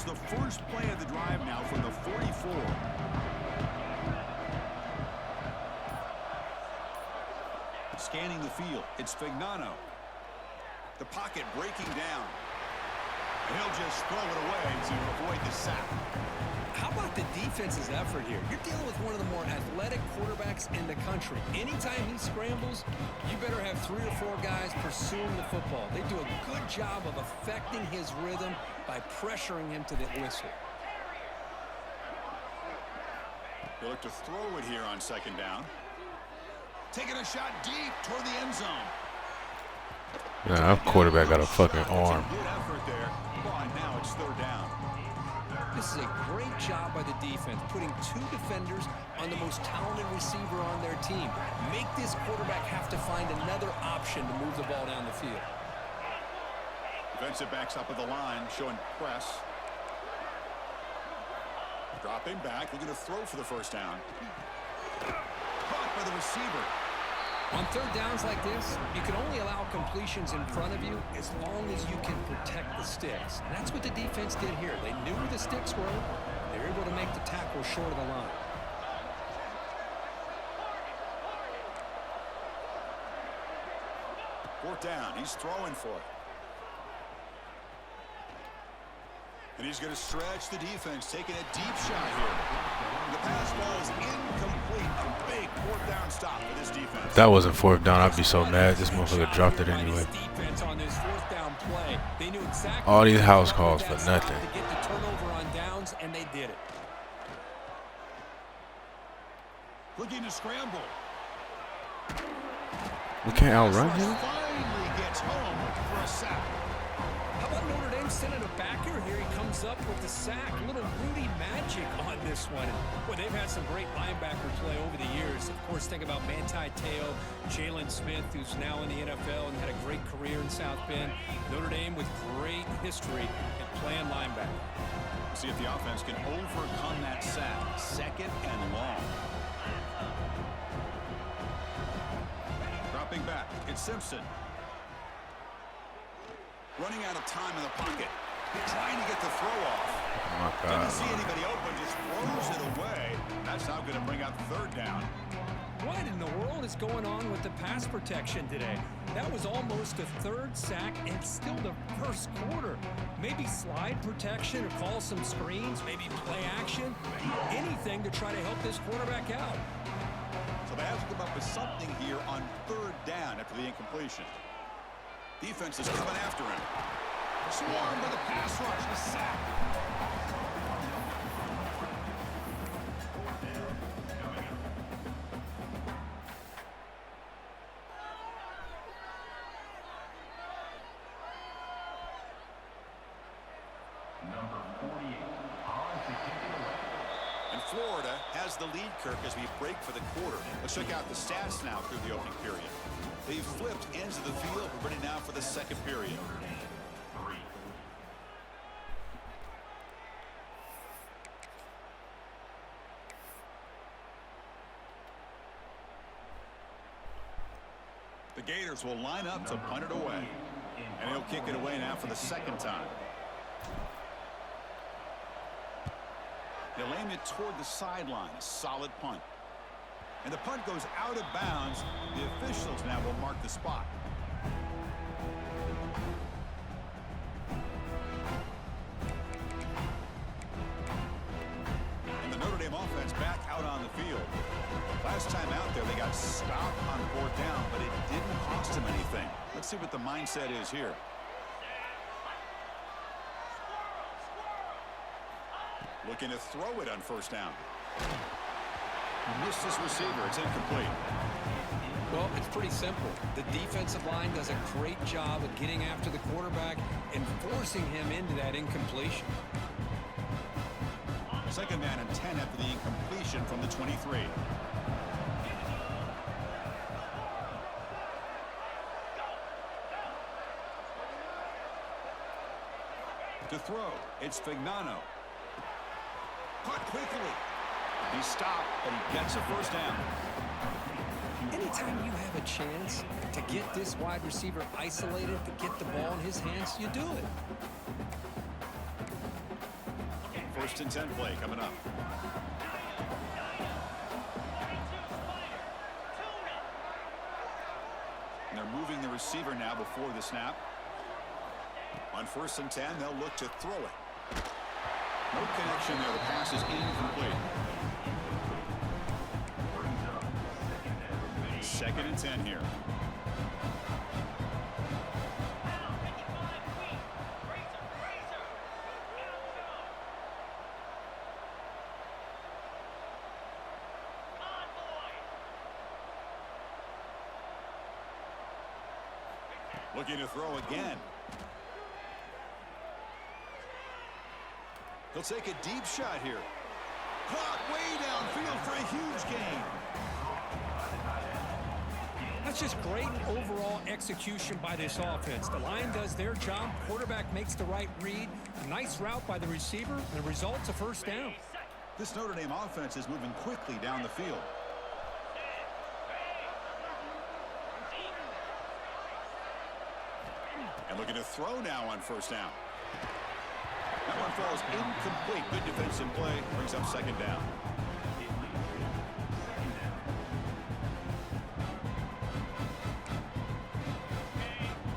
The first play of the drive now from the 44. Scanning the field, it's Fignano. The pocket breaking down. He'll just throw it away to avoid the sack. How about the defense's effort here? You're dealing with one of the more athletic quarterbacks in the country. Anytime he scrambles, you better have 3 or 4 guys pursuing the football. They do a good job of affecting his rhythm by pressuring him to the whistle. He'll look to throw it here on second down. Taking a shot deep toward the end zone. Yeah, that quarterback got a fucking arm. Good effort there. And now it's third down. This is a great job by the defense, putting 2 defenders on the most talented receiver on their team. Make this quarterback have to find another option to move the ball down the field. Defensive backs up at the line, showing press. Dropping back, looking to throw for the first down. Caught by the receiver. On third downs like this, you can only allow completions in front of you as long as you can protect the sticks. And that's what the defense did here. They knew where the sticks were. They were able to make the tackle short of the line. Fourth down, he's throwing for it. And he's going to stretch the defense, taking a deep shot here. The pass ball is incomplete. A big fourth down stop for this defense. If that wasn't fourth down, I'd be so mad. This motherfucker dropped it anyway. All these house calls for nothing. To get the turnover on downs, and they did it. Looking to scramble. We can't outrun him. Finally gets home for a sack. How about Notre Dame sending a backer? Here he comes up with the sack. A little Rudy magic on this one. Well, they've had some great linebacker play over the years. Of course, think about Manti Te'o, Jalen Smith, who's now in the NFL and had a great career in South Bend. Notre Dame with great history in playing linebacker. See if the offense can overcome that sack. Second and long. Dropping back, it's Simpson. Running out of time in the pocket. Trying to get the throw off. Oh my God. Doesn't see anybody open, just throws it away. That's now going to bring up third down. What in the world is going on with the pass protection today? That was almost a third sack and still the first quarter. Maybe slide protection or call some screens, maybe play action. Anything to try to help this quarterback out. So they have to come up with something here on third down after the incompletion. Defense is coming after him. Swarmed by the pass rush, the sack. Number 48, on to kick it away. And Florida has the lead, Kirk, as we break for the quarter. Let's check out the stats now through the opening period. They've flipped ends of the field. We're ready now for the second period. The Gators will line up to punt it away. And he'll kick it away now for the second time. They'll aim it toward the sideline. A solid punt. And the punt goes out of bounds. The officials now will mark the spot. And the Notre Dame offense back out on the field. Last time out there, they got stopped on 4th down, but it didn't cost them anything. Let's see what the mindset is here. Looking to throw it on 1st down. Missed his receiver. It's incomplete. Well, it's pretty simple. The defensive line does a great job of getting after the quarterback and forcing him into that incompletion. 2nd man and 10 after the incompletion from the 23. To throw, it's Fignano. Caught quickly. He stopped, but he gets a 1st down. Anytime you have a chance to get this wide receiver isolated, to get the ball in his hands, you do it. 1st and 10 play coming up. And they're moving the receiver now before the snap. On 1st and 10, they'll look to throw it. No connection there. The pass is incomplete. 2nd and 10 here. Looking to throw again. He'll take a deep shot here. Caught way downfield for a huge gain. That's just great overall execution by this offense. The line does their job. Quarterback makes the right read. Nice route by the receiver. And the result's a 1st down. This Notre Dame offense is moving quickly down the field. And looking to throw now on 1st down. That one falls incomplete. Good defensive play. Brings up 2nd down.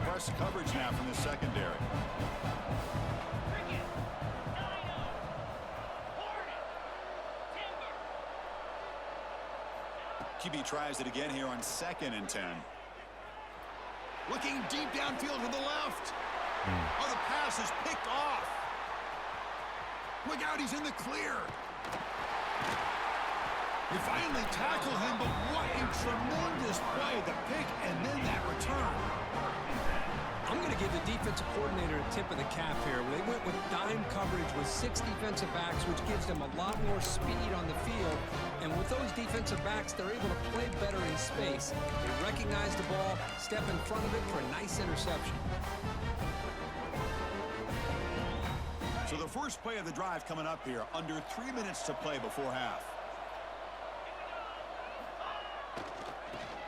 Press coverage now from the secondary. QB tries it again here on 2nd and 10. Looking deep downfield to the left. Oh, the pass is picked off. Look out, he's in the clear. They finally tackle him, but what a tremendous play. The pick and then that return. I'm going to give the defensive coordinator a tip of the cap here. They went with dime coverage with 6 defensive backs, which gives them a lot more speed on the field. And with those defensive backs, they're able to play better in space. They recognize the ball, step in front of it for a nice interception. So the first play of the drive coming up here, under 3 minutes to play before half.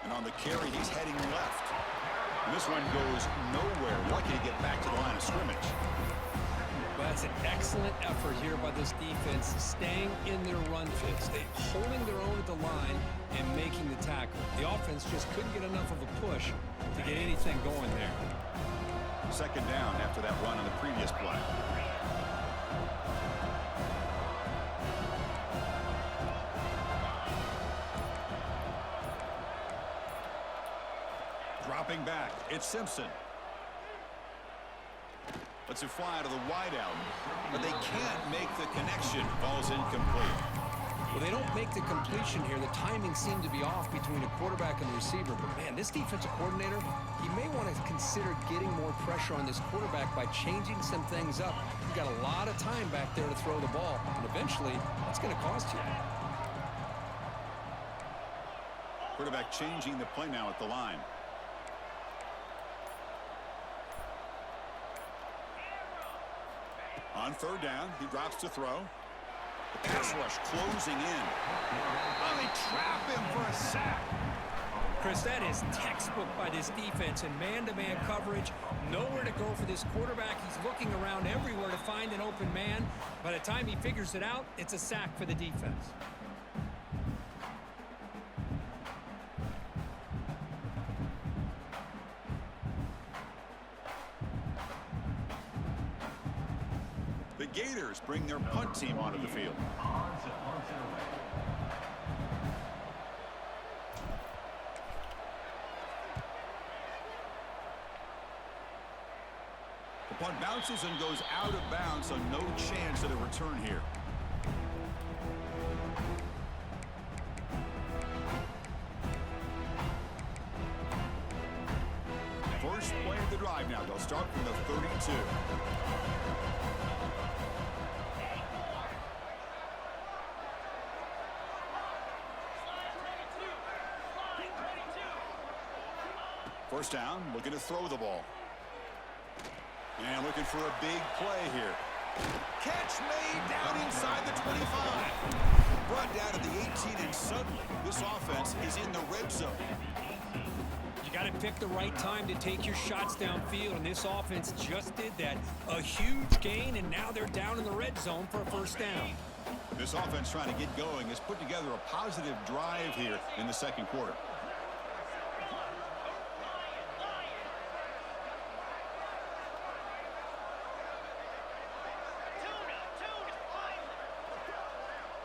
And on the carry, he's heading left. And this one goes nowhere. Lucky to get back to the line of scrimmage. Well, that's an excellent effort here by this defense, staying in their run fits. They holding their own at the line and making the tackle. The offense just couldn't get enough of a push to get anything going there. 2nd down after that run on the previous play. Dropping back, it's Simpson. Lets it fly to the wideout, but they can't make the connection. Ball's incomplete. Well, they don't make the completion here. The timing seemed to be off between a quarterback and the receiver. But, man, this defensive coordinator, he may want to consider getting more pressure on this quarterback by changing some things up. You've got a lot of time back there to throw the ball, and eventually that's going to cost you. Quarterback changing the play now at the line. On 3rd down, he drops to throw. The pass rush closing in. Oh, they trap him for a sack. Chris, that is textbook by this defense and man-to-man coverage. Nowhere to go for this quarterback. He's looking around everywhere to find an open man. By the time he figures it out, it's a sack for the defense. The Gators bring their punt team onto the field. The punt bounces and goes out of bounds, so no chance at a return here. First play of the drive now. They'll start from the 32. First down, looking to throw the ball. And looking for a big play here. Catch made down inside the 25. Brought down to the 18, and suddenly this offense is in the red zone. You got to pick the right time to take your shots downfield, and this offense just did that. A huge gain, and now they're down in the red zone for a first down. This offense trying to get going has put together a positive drive here in the second quarter.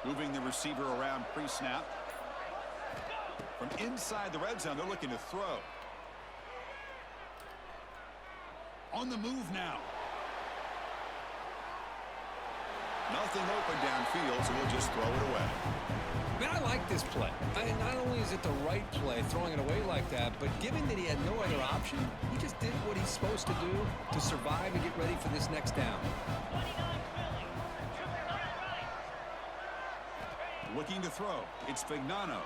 Moving the receiver around pre-snap. From inside the red zone, they're looking to throw. On the move now. Nothing open downfield, so we'll just throw it away. Man, I like this play. Not only is it the right play, throwing it away like that, but given that he had no other option, he just did what he's supposed to do to survive and get ready for this next down. Looking to throw. It's Vignano.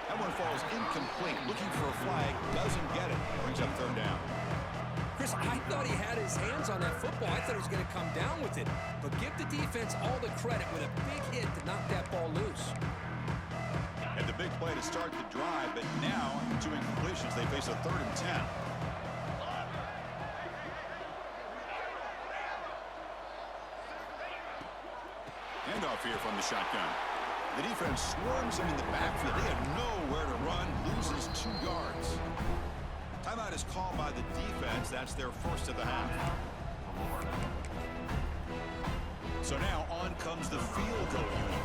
That one falls incomplete. Looking for a flag. Doesn't get it. Brings up third down. Chris, I thought he had his hands on that football. I thought he was going to come down with it. But give the defense all the credit with a big hit to knock that ball loose. And the big play to start the drive, but now, two incompletions, they face a 3rd and 10. Handoff here from the shotgun. The defense swarms him in the backfield. They have nowhere to run. Loses 2 yards. Timeout is called by the defense. That's their first of the half. So now on comes the field goal unit.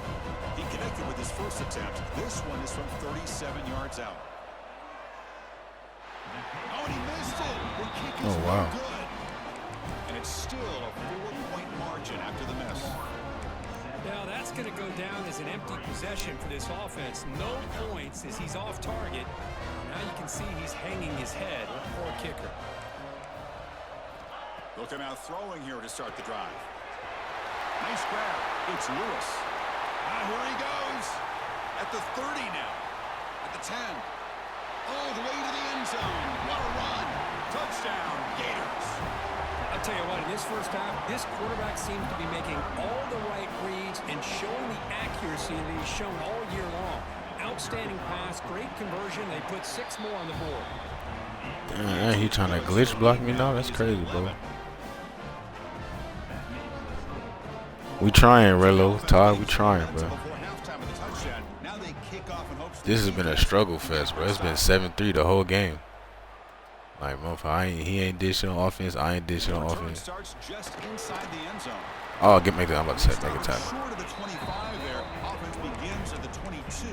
He connected with his first attempt. This one is from 37 yards out. Oh, and he missed it. The kick is no good. And it's still a 4-point margin after the miss. Now that's going to go down as an empty possession for this offense. No points as he's off target. Now you can see he's hanging his head. Poor kicker. They'll come out throwing here to start the drive. Nice grab. It's Lewis. Here he goes. At the 30 now. At the 10. All the way to the end zone. What a run. Touchdown, Gators. I'll tell you what, in this first half, this quarterback seems to be making all the right reads and showing the accuracy that he's shown all year long. Outstanding pass, great conversion. They put 6 more on the board. Damn, he trying to glitch block me now? That's crazy, bro. We trying, Rello. Todd, we trying, bro. This has been a struggle fest, bro. It's been 7-3 the whole game. Like, motherfucker, he ain't did shit on offense. I ain't did shit on offense. Oh, make that. I'm about to say, make a tackle. Short of the 25 there. Offense begins at the 22.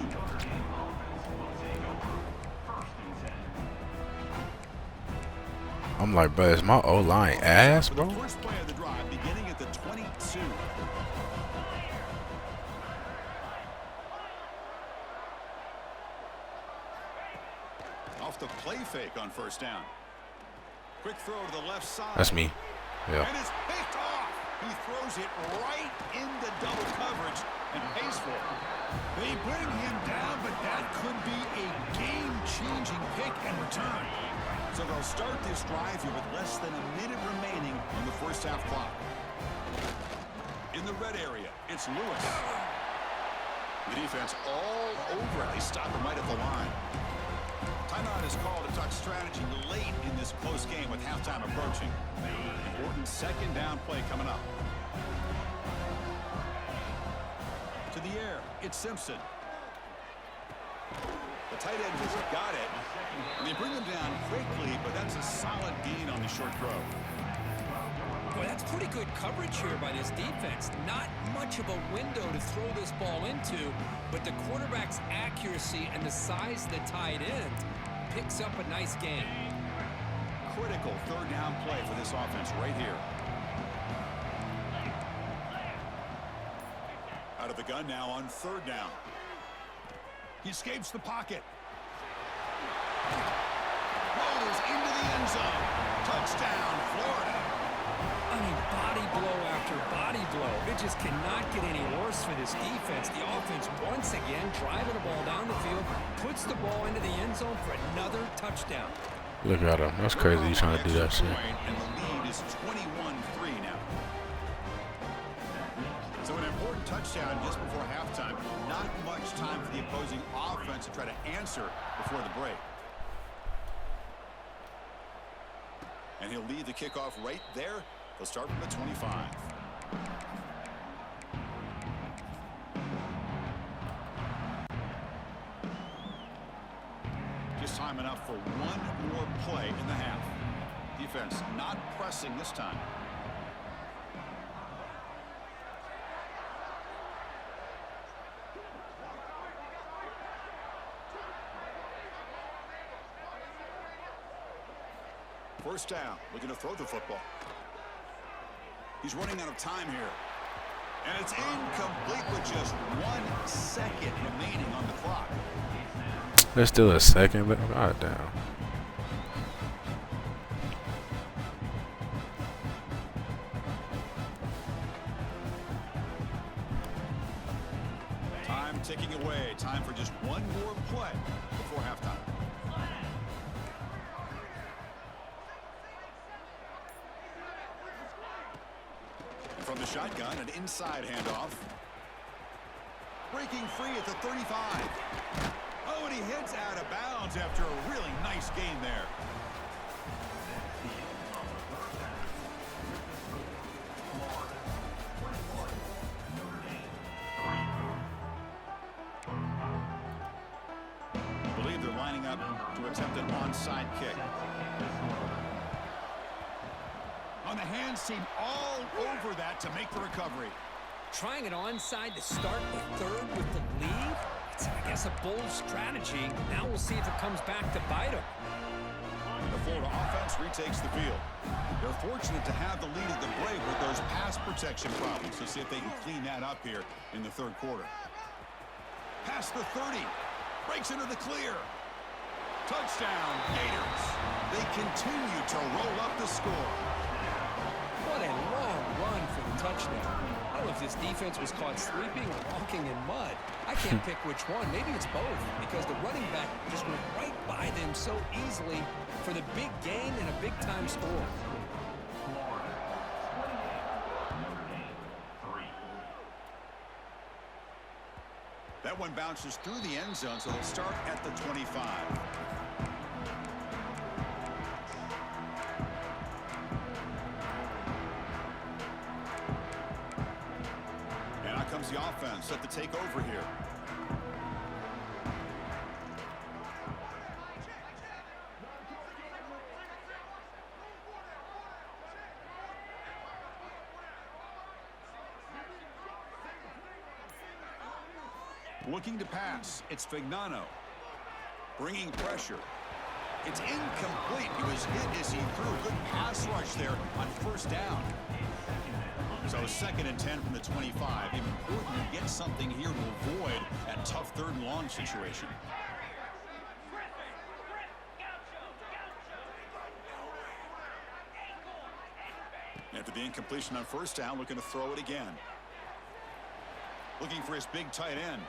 I'm like, bro, is my O-line ass, bro? First play of the drive beginning at the 22. Off the play fake on first down. Quick throw to the left side. That's me. Yeah. And it's picked off. He throws it right into double coverage and pays for it. They bring him down, but that could be a game-changing pick and return. So they'll start this drive here with less than a minute remaining on the first half clock. In the red area, it's Lewis. The defense all over it. They stop him right at the line. Timeout is called to talk strategy late in this close game with halftime approaching. Important second down play coming up. To the air, it's Simpson. The tight end has got it. And they bring him down quickly, but that's a solid gain on the short throw. Boy, that's pretty good coverage here by this defense. Not much of a window to throw this ball into, but the quarterback's accuracy and the size of the tight end picks up a nice gain. Critical third down play for this offense right here. Out of the gun now on third down. He escapes the pocket. Motors into the end zone. Touchdown, Florida. I mean, body blow after body blow. It just cannot get any worse for this defense. The offense, once again, driving the ball down the field, puts the ball into the end zone for another touchdown. Look at him. That's crazy. He's trying to do that shit. And the lead is 21-3 now. So an important touchdown just before halftime. Not much time for the opposing offense to try to answer before the break. And he'll lead the kickoff right there. They'll start from the 25. Just time enough for one more play in the half. Defense not pressing this time. First down, looking to throw the football. He's running out of time here. And it's incomplete with just 1 second remaining on the clock. There's still a second, but god damn. Time ticking away. Time for just one more play before halftime. From the shotgun, an inside handoff. Breaking free at the 35. Oh, and he hits out of bounds after a really nice gain there. I believe they're lining up to attempt an onside kick. On the hands team all over that to make the recovery. Trying it onside to start the third with the lead? It's, I guess, a bold strategy. Now we'll see if it comes back to bite them. The Florida offense retakes the field. They're fortunate to have the lead at the break with those pass protection problems. So see if they can clean that up here in the third quarter. Past the 30. Breaks into the clear. Touchdown, Gators. They continue to roll up the score. What a long run for the touchdown. I don't know if this defense was caught sleeping or walking in mud. I can't pick which one. Maybe it's both, because the running back just went right by them so easily for the big gain and a big-time score. That one bounces through the end zone, so they'll start at the 25. The offense set to take over here. Looking to pass. It's Fignano. Bringing pressure. It's incomplete. He was hit as he threw a good pass rush there on first down. So 2nd and 10 from the 25. Important to get something here to avoid that tough third and long situation. After the incompletion on first down, looking to throw it again. Looking for his big tight end.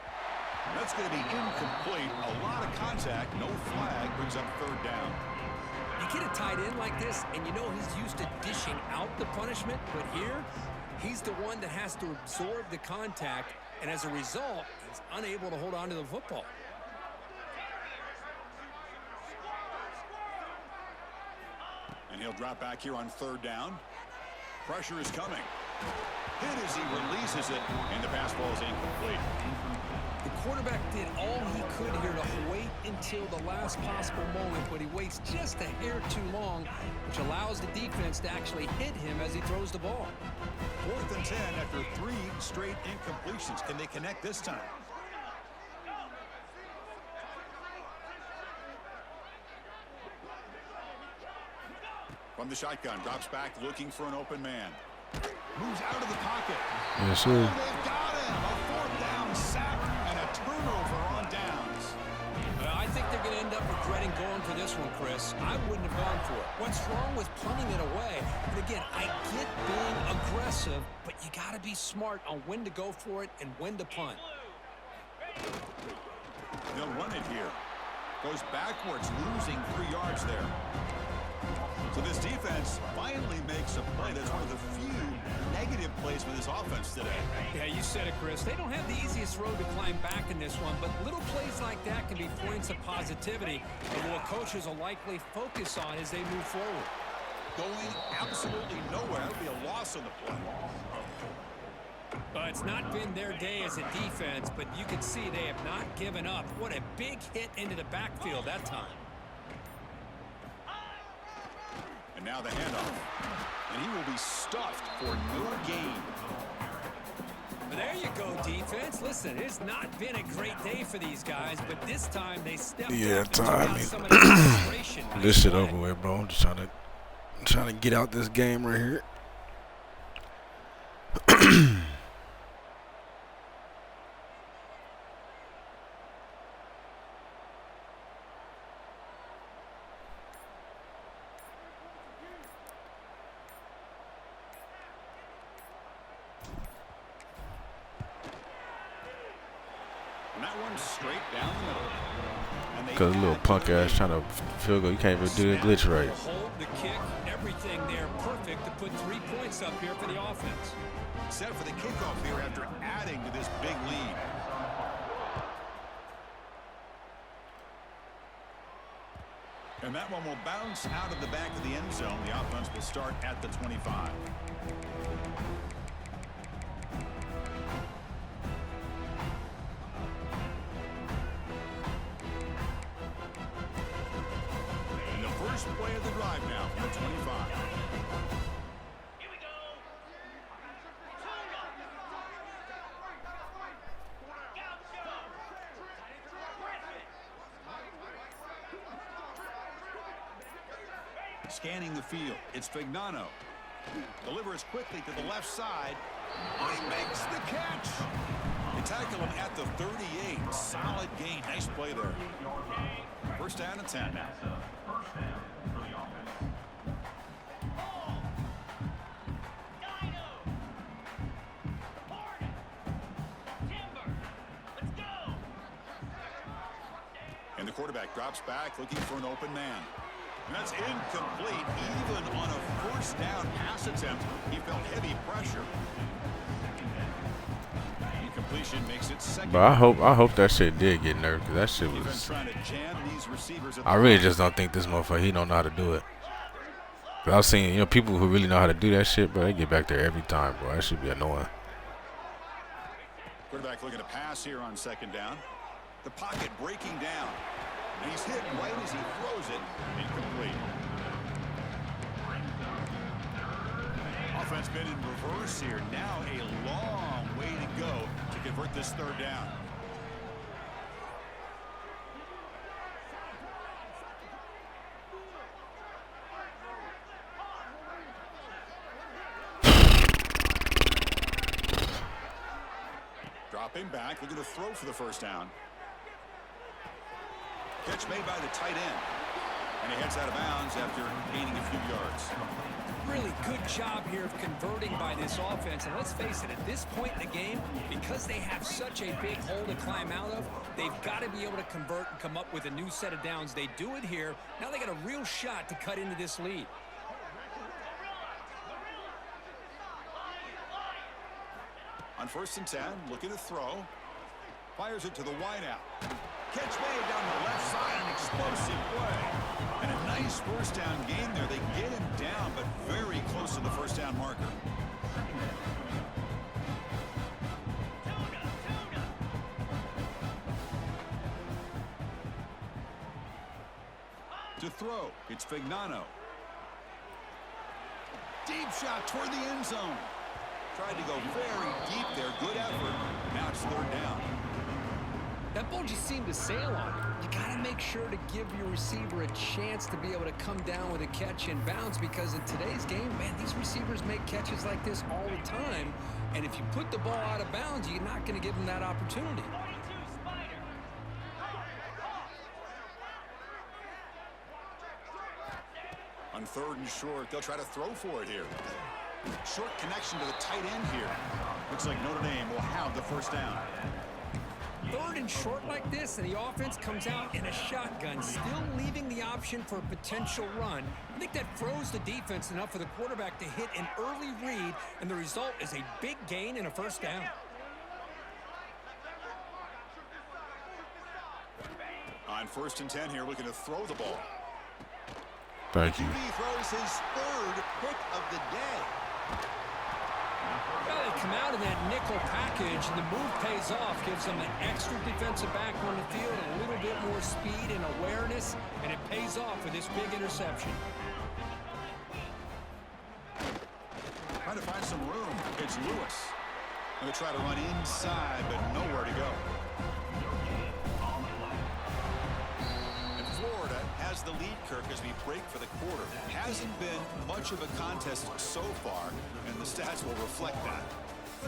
That's going to be incomplete. A lot of contact. No flag. Brings up third down. You get a tight end like this, and you know he's used to dishing out the punishment, but here, he's the one that has to absorb the contact and as a result, he's unable to hold on to the football. And he'll drop back here on 3rd down. Pressure is coming. Hit as he releases it, and the pass ball is incomplete. The quarterback did all he could here to wait until the last possible moment, but he waits just a hair too long, which allows the defense to actually hit him as he throws the ball. 4th and 10 after 3 straight incompletions. Can they connect this time? From the shotgun, drops back, looking for an open man. Moves out of the pocket. Yes, sir. They've got him. A 4th down sack and a turnover on downs. I think they're going to end up regretting going for this one, Chris. I wouldn't have gone for it. What's wrong with punting it away? And again, I get being aggressive, but you got to be smart on when to go for it and when to punt. They'll run it here. Goes backwards, losing 3 yards there. So this defense finally makes a play. That's one of the few negative plays for this offense today. Yeah, you said it, Chris. They don't have the easiest road to climb back in this one, but little plays like that can be points of positivity and what coaches will likely focus on as they move forward. Going absolutely nowhere. That would be a loss on the play. It's not been their day as a defense, but you can see they have not given up. What a big hit into the backfield that time. And now the handoff. And he will be stuffed for no gain. There you go, defense. Listen, it's not been a great day for these guys, but this time they stepped up and took out some of the frustration. This shit over with, bro. I'm just trying to get out this game right here. Straight down the middle. Because a little punk ass trying to field goal, you can't even do the glitch right. The hold, the kick, everything there perfect to put 3 points up here for the offense. Set for the kickoff here after adding to this big lead. And that one will bounce out of the back of the end zone. The offense will start at the 25. First play of the drive now from the 25. Here we go. Scanning the field, it's Fignano. Delivers quickly to the left side. Oh, he makes the catch. They tackle him at the 38. Solid gain. Nice play there. First down and 10 now. And the quarterback drops back, looking for an open man. And that's incomplete. Even on a first down pass attempt, he felt heavy pressure. Incompletion makes it second. But I hope that shit did get nerfed, because that shit was. I really just don't think this motherfucker, he don't know how to do it. But I've seen, people who really know how to do that shit, bro, they get back there every time, bro. That should be annoying. Quarterback looking to pass here on second down. The pocket breaking down. And he's hit right as he throws it. Incomplete. Offense been in reverse here. Now a long way to go to convert this third down. Dropping back, looking to throw for the first down. Catch made by the tight end. And he heads out of bounds after gaining a few yards. Really good job here of converting by this offense. And let's face it, at this point in the game, because they have such a big hole to climb out of, they've got to be able to convert and come up with a new set of downs. They do it here. Now they got a real shot to cut into this lead. On On 1st and 10, looking to throw. Fires it to the wideout. Catch made down the left side, an explosive play. And a nice first down gain there. They get him down, but very close to the first down marker. To throw, it's Fignano. Deep shot toward the end zone. Tried to go very deep there. Good effort. Now it's 3rd down. That ball just seemed to sail on him. You got to make sure to give your receiver a chance to be able to come down with a catch and bounce, because in today's game, man, these receivers make catches like this all the time. And if you put the ball out of bounds, you're not going to give them that opportunity. On 3rd and short, they'll try to throw for it here. Short connection to the tight end here. Looks like Notre Dame will have the first down. 3rd and short like this, and the offense comes out in a shotgun, still leaving the option for a potential run. I think that froze the defense enough for the quarterback to hit an early read, and the result is a big gain and a first down. On 1st and 10 here, looking to throw the ball. Thank you. QB throws his 3rd pick of the day. Well, they come out in that nickel package, and the move pays off, gives them an extra defensive back on the field, a little bit more speed and awareness, and it pays off with this big interception. Trying to find some room. It's Lewis. Going to try to run inside, but nowhere to go. And Florida has the lead, Kirk, as we break for the quarter. Hasn't been much of a contest so far, and the stats will reflect that.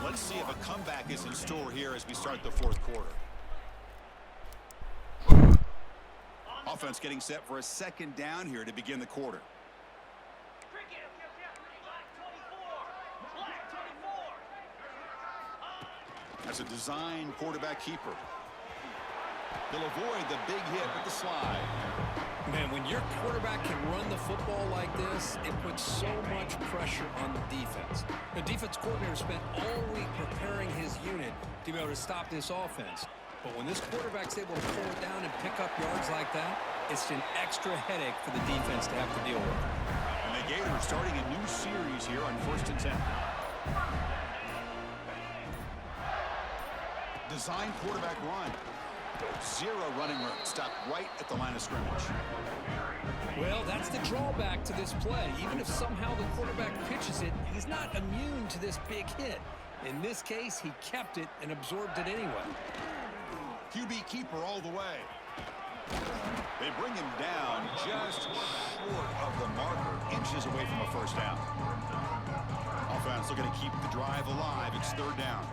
Let's see if a comeback is in store here as we start the 4th quarter. Offense getting set for a 2nd down here to begin the quarter. That's a design quarterback keeper. They'll avoid the big hit with the slide. Man, when your quarterback can run the football like this, it puts so much pressure on the defense. The defense coordinator spent all week preparing his unit to be able to stop this offense. But when this quarterback's able to pull it down and pick up yards like that, it's an extra headache for the defense to have to deal with. And the Gators starting a new series here on 1st and 10. Design quarterback run. 0 running room. Stop right at the line of scrimmage. Well, that's the drawback to this play. Even if somehow the quarterback pitches it, he's not immune to this big hit. In this case, he kept it and absorbed it anyway. QB keeper all the way. They bring him down just short of the marker, inches away from a first down. Offense looking to keep the drive alive. It's 3rd down.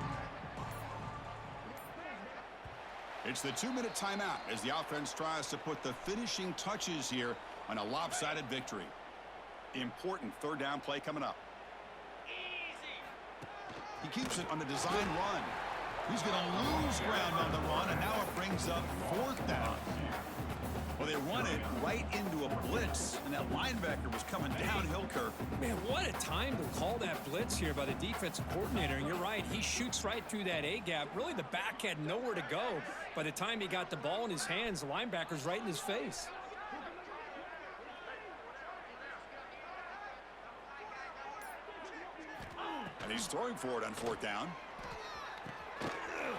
It's the 2-minute timeout as the offense tries to put the finishing touches here on a lopsided victory. Important 3rd down play coming up. He keeps it on the design run. He's going to lose ground on the run, and now it brings up 4th down. Well, they run it right into a blitz, and that linebacker was coming downhill, Kirk. Man, what a time to call that blitz here by the defensive coordinator. And you're right, he shoots right through that A-gap. Really, the back had nowhere to go. By the time he got the ball in his hands, the linebacker's right in his face. And he's throwing for it on 4th down.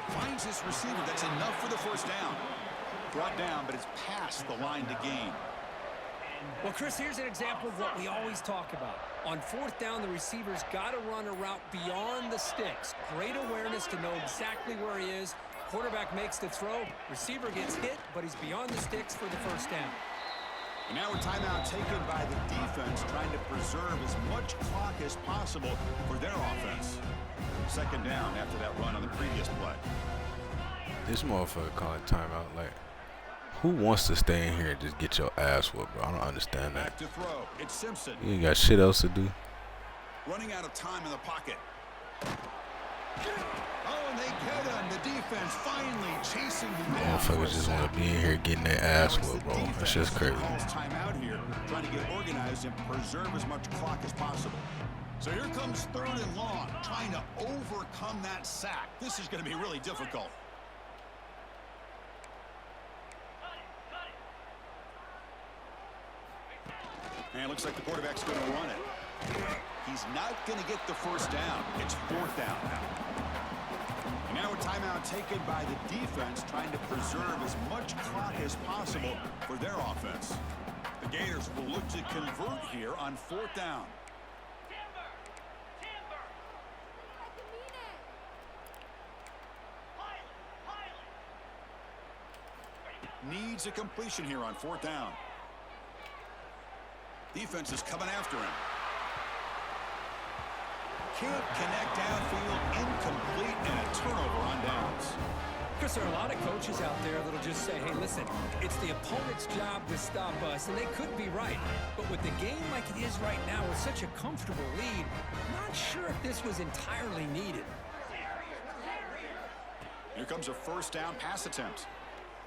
Finds his receiver. That's enough for the first down. Brought down, but it's past the line to gain. Well, Chris, here's an example of what we always talk about. On 4th down, the receiver's got to run a route beyond the sticks. Great awareness to know exactly where he is. Quarterback makes the throw. Receiver gets hit, but he's beyond the sticks for the first down. And now a timeout taken by the defense, trying to preserve as much clock as possible for their offense. 2nd down after that run on the previous play. This motherfucker calling timeout. Like, who wants to stay in here and just get your ass whooped, bro? I don't understand that. Back to throw. It's Simpson. You ain't got shit else to do. Running out of time in the pocket. Oh, and they get him. The defense finally chasing him down. Motherfuckers just want to be in here getting their ass whooped, bro. That's just crazy. Calls timeout here, trying to get organized and preserve as much clock as possible. So here comes 3rd and long, trying to overcome that sack. This is going to be really difficult. And it looks like the quarterback's going to run it. He's not going to get the first down. It's 4th down. And now a timeout taken by the defense, trying to preserve as much clock as possible for their offense. The Gators will look to convert here on 4th down. Needs a completion here on 4th down. Defense is coming after him. Can't connect downfield, incomplete, and a turnover on downs. Because there are a lot of coaches out there that'll just say, hey, listen, it's the opponent's job to stop us, and they could be right. But with the game like it is right now with such a comfortable lead, I'm not sure if this was entirely needed. Here comes a 1st down pass attempt.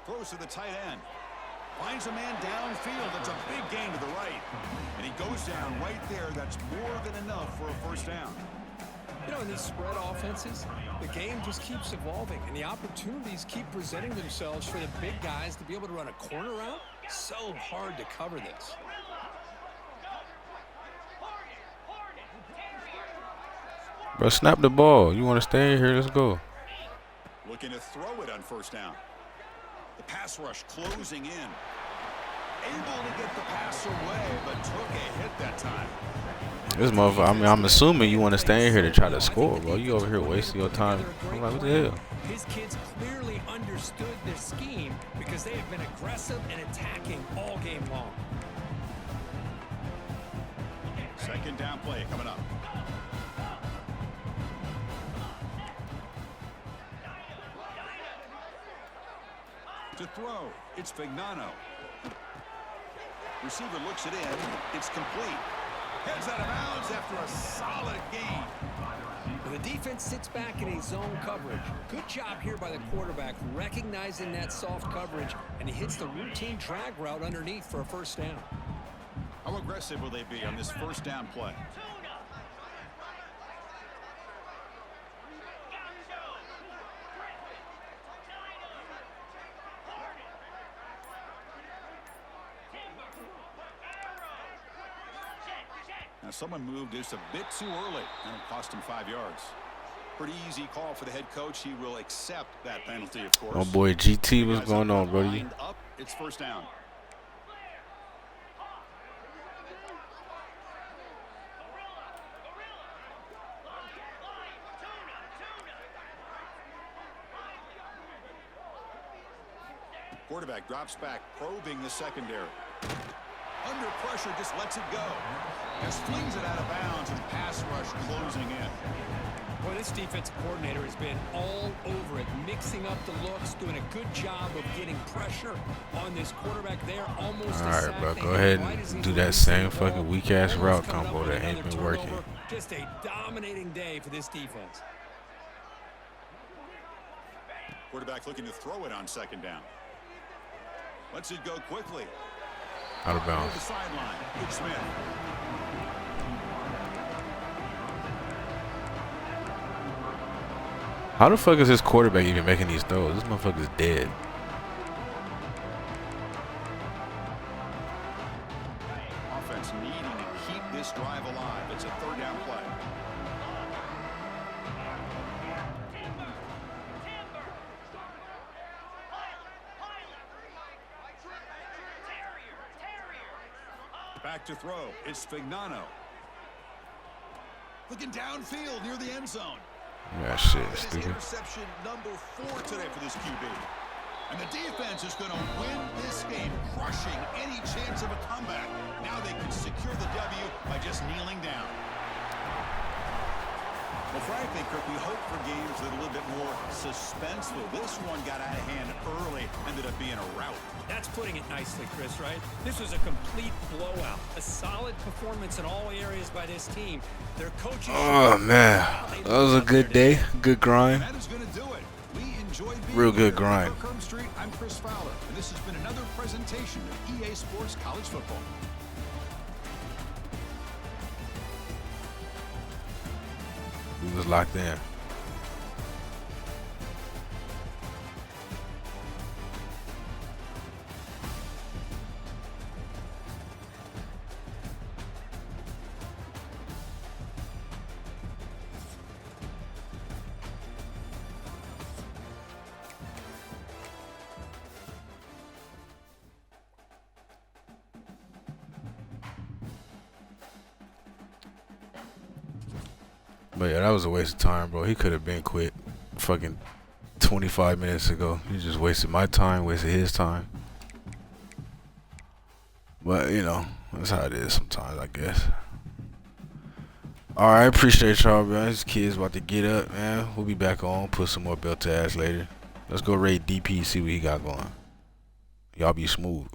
Throws to the tight end. Finds a man downfield. That's a big gain to the right. And he goes down right there. That's more than enough for a 1st down. You know, in these spread offenses, the game just keeps evolving, and the opportunities keep presenting themselves for the big guys to be able to run a corner route. So hard to cover this. Bro, snap the ball. You want to stay here? Let's go. Looking to throw it on 1st down. The pass rush closing in. Able to get the pass away, but took a hit that time. This motherfucker, I mean, I'm assuming you want to stay in here to try to score, bro. You over here wasting your time. I'm like, what the hell? His kids clearly understood this scheme because they have been aggressive and attacking all game long. 2nd down play coming up. To throw, it's Fignano. Receiver looks it in. It's complete. Heads out of bounds after a solid gain. The defense sits back in a zone coverage. Good job here by the quarterback, recognizing that soft coverage, and he hits the routine drag route underneath for a 1st down. How aggressive will they be on this 1st down play? Now someone moved just a bit too early, and it cost him 5 yards. Pretty easy call for the head coach. He will accept that penalty, of course. Oh boy, GT, what's going on, bro? Up, it's 1st down. Quarterback drops back, probing the secondary. Under pressure, just lets it go. Just flings it out of bounds, and pass rush closing in. Boy, this defensive coordinator has been all over it, mixing up the looks, doing a good job of getting pressure on this quarterback there. Almost all right, bro, go ahead and do that same fucking weak-ass route combo that ain't been working. Just a dominating day for this defense. Quarterback looking to throw it on 2nd down. Lets it go quickly. Out of bounds. The sideline. Good Smith. How the fuck is this quarterback even making these throws? This motherfucker's dead. Offense needing to keep this drive alive. It's a 3rd down play. Back to throw. It's Fignano. Looking downfield near the end zone. Yeah, shit, That is stupid. interception number 4 today for this QB. And the defense is going to win this game, crushing any chance of a comeback. Now they can secure the W by just kneeling down. Well, frankly, Kirk, we hope for games that are a little bit more suspenseful. This one got out of hand early, ended up being a rout. That's putting it nicely, Chris, right? This was a complete blowout. A solid performance in all areas by this team. Their coaches... Oh, man. That was a good day. Good grind. That is going to do it. We enjoyed being Real good here. grind. Kirk Street, I'm Chris Fowler, and this has been another presentation of EA Sports College Football. We was locked in. But yeah, that was a waste of time, bro. He could have been quit fucking 25 minutes ago. He just wasted my time, wasted his time. But, you know, that's how it is sometimes, I guess. Alright, appreciate y'all, man. This kid's about to get up, man. We'll be back on, put some more belt to ass later. Let's go raid DP, see what he got going. Y'all be smooth.